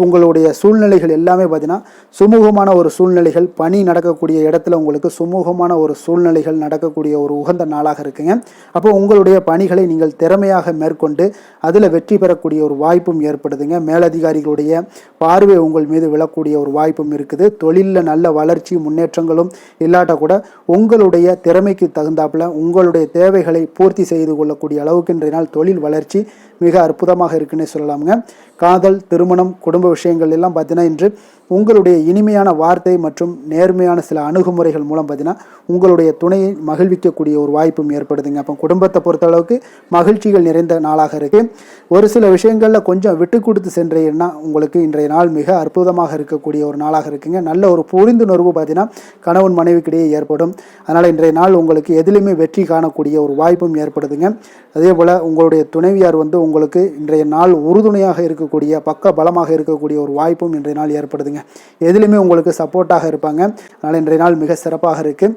உங்களுடைய சூழ்நிலைகள் எல்லாமே பார்த்தீங்கன்னா சுமூகமான ஒரு சூழ்நிலைகள், பணி நடக்கக்கூடிய இடத்துல உங்களுக்கு சுமூகமான ஒரு சூழ்நிலைகள் நடக்கக்கூடிய ஒரு உகந்த நாளாக இருக்குங்க. அப்போ உங்களுடைய பணிகளை நீங்கள் திறமையாக மேற்கொண்டு அதில் வெற்றி பெறக்கூடிய ஒரு வாய்ப்பும் ஏற்படுதுங்க. மேலதிகாரிகளுடைய பார்வை உங்கள் மீது விழக்கூடிய ஒரு வாய்ப்பும் இருக்குது. தொழிலில் நல்ல வளர்ச்சி முன்னேற்றங்களும் இல்லாட்ட கூட உங்களுடைய திறமைக்கு தகுந்தாப்புல உங்களுடைய தேவைகளை பூர்த்தி செய்து கொள்ளக்கூடிய அளவுக்கு இன்றைய நாள் தொழில் வளர்ச்சி மிக அற்புதமாக இருக்குன்னே சொல்லலாமுங்க. காதல், திருமணம், குடும்ப விஷயங்கள் எல்லாம் பார்த்தீங்கன்னா இன்று உங்களுடைய இனிமையான வார்த்தை மற்றும் நேர்மையான சில அணுகுமுறைகள் மூலம் பார்த்தீங்கன்னா உங்களுடைய துணையை மகிழ்விக்கக்கூடிய ஒரு வாய்ப்பும் ஏற்படுதுங்க. அப்போ குடும்பத்தை பொறுத்தளவுக்கு மகிழ்ச்சிகள் நிறைந்த நாளாக இருக்குது. ஒரு சில விஷயங்களில் கொஞ்சம் விட்டு கொடுத்து சென்றீங்கன்னா உங்களுக்கு இன்றைய நாள் மிக அற்புதமாக இருக்கக்கூடிய ஒரு நாளாக இருக்குங்க. நல்ல ஒரு புரிந்துணர்வு பார்த்தீங்கன்னா கணவன் மனைவிக்கிடையே ஏற்படும். அதனால் இன்றைய நாள் உங்களுக்கு எதிலுமே வெற்றி காணக்கூடிய ஒரு வாய்ப்பும் ஏற்படுதுங்க. அதே போல் உங்களுடைய துணைவியார் உங்களுக்கு இன்றைய நாள் உறுதுணையாக இருக்கக்கூடிய பக்க பலமாக இருக்கக்கூடிய ஒரு வாய்ப்பும் இன்றைய நாள் ஏற்படுதுங்க. எதிலுமே உங்களுக்கு சப்போர்ட்டாக இருப்பாங்க. அதனால் இன்றைய நாள் மிக சிறப்பாக இருக்குது.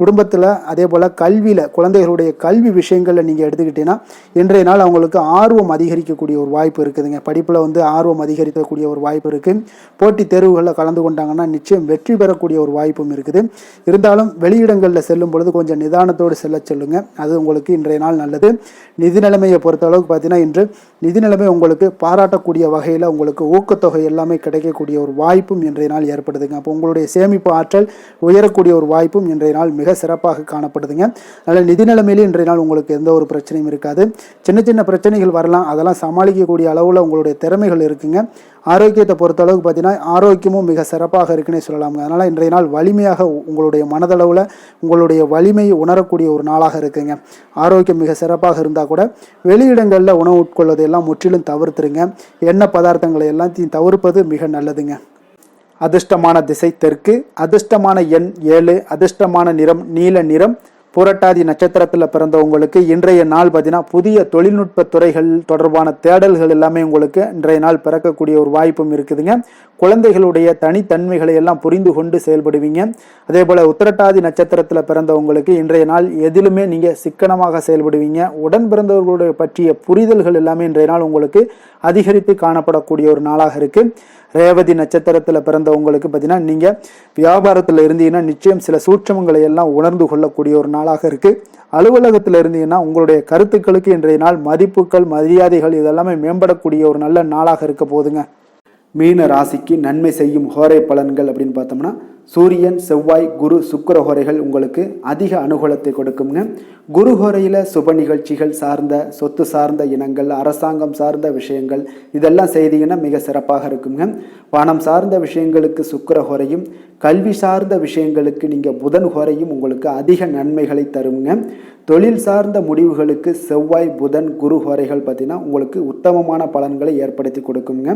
குடும்பத்தில் அதே போல் கல்வியில் குழந்தைகளுடைய கல்வி விஷயங்களில் நீங்கள் எடுத்துக்கிட்டீங்கன்னா இன்றைய நாள் அவங்களுக்கு ஆர்வம் அதிகரிக்கக்கூடிய ஒரு வாய்ப்பு இருக்குதுங்க. படிப்பில் ஆர்வம் அதிகரிக்கக்கூடிய ஒரு வாய்ப்பு இருக்குது. போட்டித் தேர்வுகளில் கலந்து கொண்டாங்கன்னா நிச்சயம் வெற்றி பெறக்கூடிய ஒரு வாய்ப்பும் இருக்குது. இருந்தாலும் வெளியிடங்களில் செல்லும் பொழுது கொஞ்சம் நிதானத்தோடு செல்ல சொல்லுங்கள். அது உங்களுக்கு இன்றைய நாள் நல்லது. நிதி நிலைமையை பொறுத்த அளவுக்கு பார்த்தீங்கன்னா இன்று நிதி நிலைமை உங்களுக்கு பாராட்டக்கூடிய வகையில் உங்களுக்கு ஊக்கத்தொகை எல்லாமே கிடைக்கக்கூடிய ஒரு வாய்ப்பும் இன்றைய நாள் ஏற்படுதுங்க. அப்போ உங்களுடைய சேமிப்பு ஆற்றல் உயரக்கூடிய ஒரு வாய்ப்பும் இன்றைய நாள் மிக சிறப்பாக காணப்படுதுங்க. அதனால் நிதி நிலைமையிலே இன்றைய நாள் உங்களுக்கு எந்த ஒரு பிரச்சனையும் இருக்காது. சின்ன சின்ன பிரச்சனைகள் வரலாம், அதெல்லாம் சமாளிக்கக்கூடிய அளவில் உங்களுடைய திறமைகள் இருக்குங்க. ஆரோக்கியத்தை பொறுத்த அளவுக்கு பார்த்தீங்கன்னா ஆரோக்கியமும் மிக சிறப்பாக இருக்குன்னே சொல்லலாங்க. அதனால் இன்றைய நாள் வலிமையாக உங்களுடைய மனதளவில் உங்களுடைய வலிமையை உணரக்கூடிய ஒரு நாளாக இருக்குங்க. ஆரோக்கியம் மிக சிறப்பாக இருந்தால் கூட வெளியிடங்களில் உணவு உட்கொள்வதை எல்லாம் முற்றிலும் தவிர்த்துருங்க. எண்ணெய் பதார்த்தங்களை எல்லாத்தையும் தவிர்ப்பது மிக நல்லதுங்க. அதிர்ஷ்டமான திசை தெற்கு, அதிர்ஷ்டமான எண் 7, அதிர்ஷ்டமான நிறம் நீல நிறம். புரட்டாதி நட்சத்திரத்தில் பிறந்தவங்களுக்கு இன்றைய நாள் பார்த்தீங்கன்னா புதிய தொழில்நுட்ப துறைகள் தொடர்பான தேடல்கள் எல்லாமே உங்களுக்கு இன்றைய நாள் பிறக்கக்கூடிய ஒரு வாய்ப்பும் இருக்குதுங்க. குழந்தைகளுடைய தனித்தன்மைகளை எல்லாம் புரிந்து கொண்டு செயல்படுவீங்க. அதே போல் உத்திரட்டாதி நட்சத்திரத்தில் பிறந்தவங்களுக்கு இன்றைய நாள் எதிலுமே நீங்கள் சிக்கனமாக செயல்படுவீங்க. உடன் பிறந்தவர்களுடைய பற்றிய புரிதல்கள் எல்லாமே இன்றைய நாள் உங்களுக்கு அதிகரித்து காணப்படக்கூடிய ஒரு நாளாக இருக்குது. ரேவதி நட்சத்திரத்தில் பிறந்தவங்களுக்கு பார்த்தீங்கன்னா நீங்கள் வியாபாரத்தில் இருந்தீங்கன்னா நிச்சயம் சில சூட்சமங்களை எல்லாம் உணர்ந்து கொள்ளக்கூடிய ஒரு நாளாக இருக்குது. அலுவலகத்தில் இருந்தீங்கன்னா உங்களுடைய கருத்துக்களுக்கு இன்றைய நாள் மதிப்புகள் மரியாதைகள் இதெல்லாமே மேம்படக்கூடிய ஒரு நல்ல நாளாக இருக்க போதுங்க. மீன ராசிக்கு நன்மை செய்யும் ஹோரை பலன்கள் அப்படின்னு பார்த்தோம்னா சூரியன், செவ்வாய், குரு, சுக்கிர ஹோரைகள் உங்களுக்கு அதிக அனுகூலத்தை கொடுக்குங்க. குரு ஹோரையில் சுப நிகழ்ச்சிகள் சார்ந்த சொத்து சார்ந்த இனங்கள், அரசாங்கம் சார்ந்த விஷயங்கள் இதெல்லாம் செய்தீங்கன்னா மிக சிறப்பாக இருக்குங்க. பணம் சார்ந்த விஷயங்களுக்கு சுக்கிர ஹோரையும், கல்வி சார்ந்த விஷயங்களுக்கு நீங்கள் புதன் ஹோரையும் உங்களுக்கு அதிக நன்மைகளை தருங்க. தொழில் சார்ந்த முடிவுகளுக்கு செவ்வாய், புதன், குரு ஹோரைகள் பார்த்தீங்கன்னா உங்களுக்கு உத்தமமான பலன்களை ஏற்படுத்தி கொடுக்குங்க.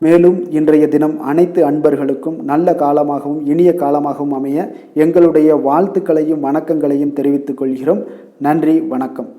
மேலும் இன்றைய தினம் அனைத்து அன்பர்களுக்கும் நல்ல காலமாகவும் இனிய காலமாகவும் அமைய எங்களுடைய வாழ்த்துக்களையும் வணக்கங்களையும் தெரிவித்துக் கொள்கிறோம். நன்றி, வணக்கம்.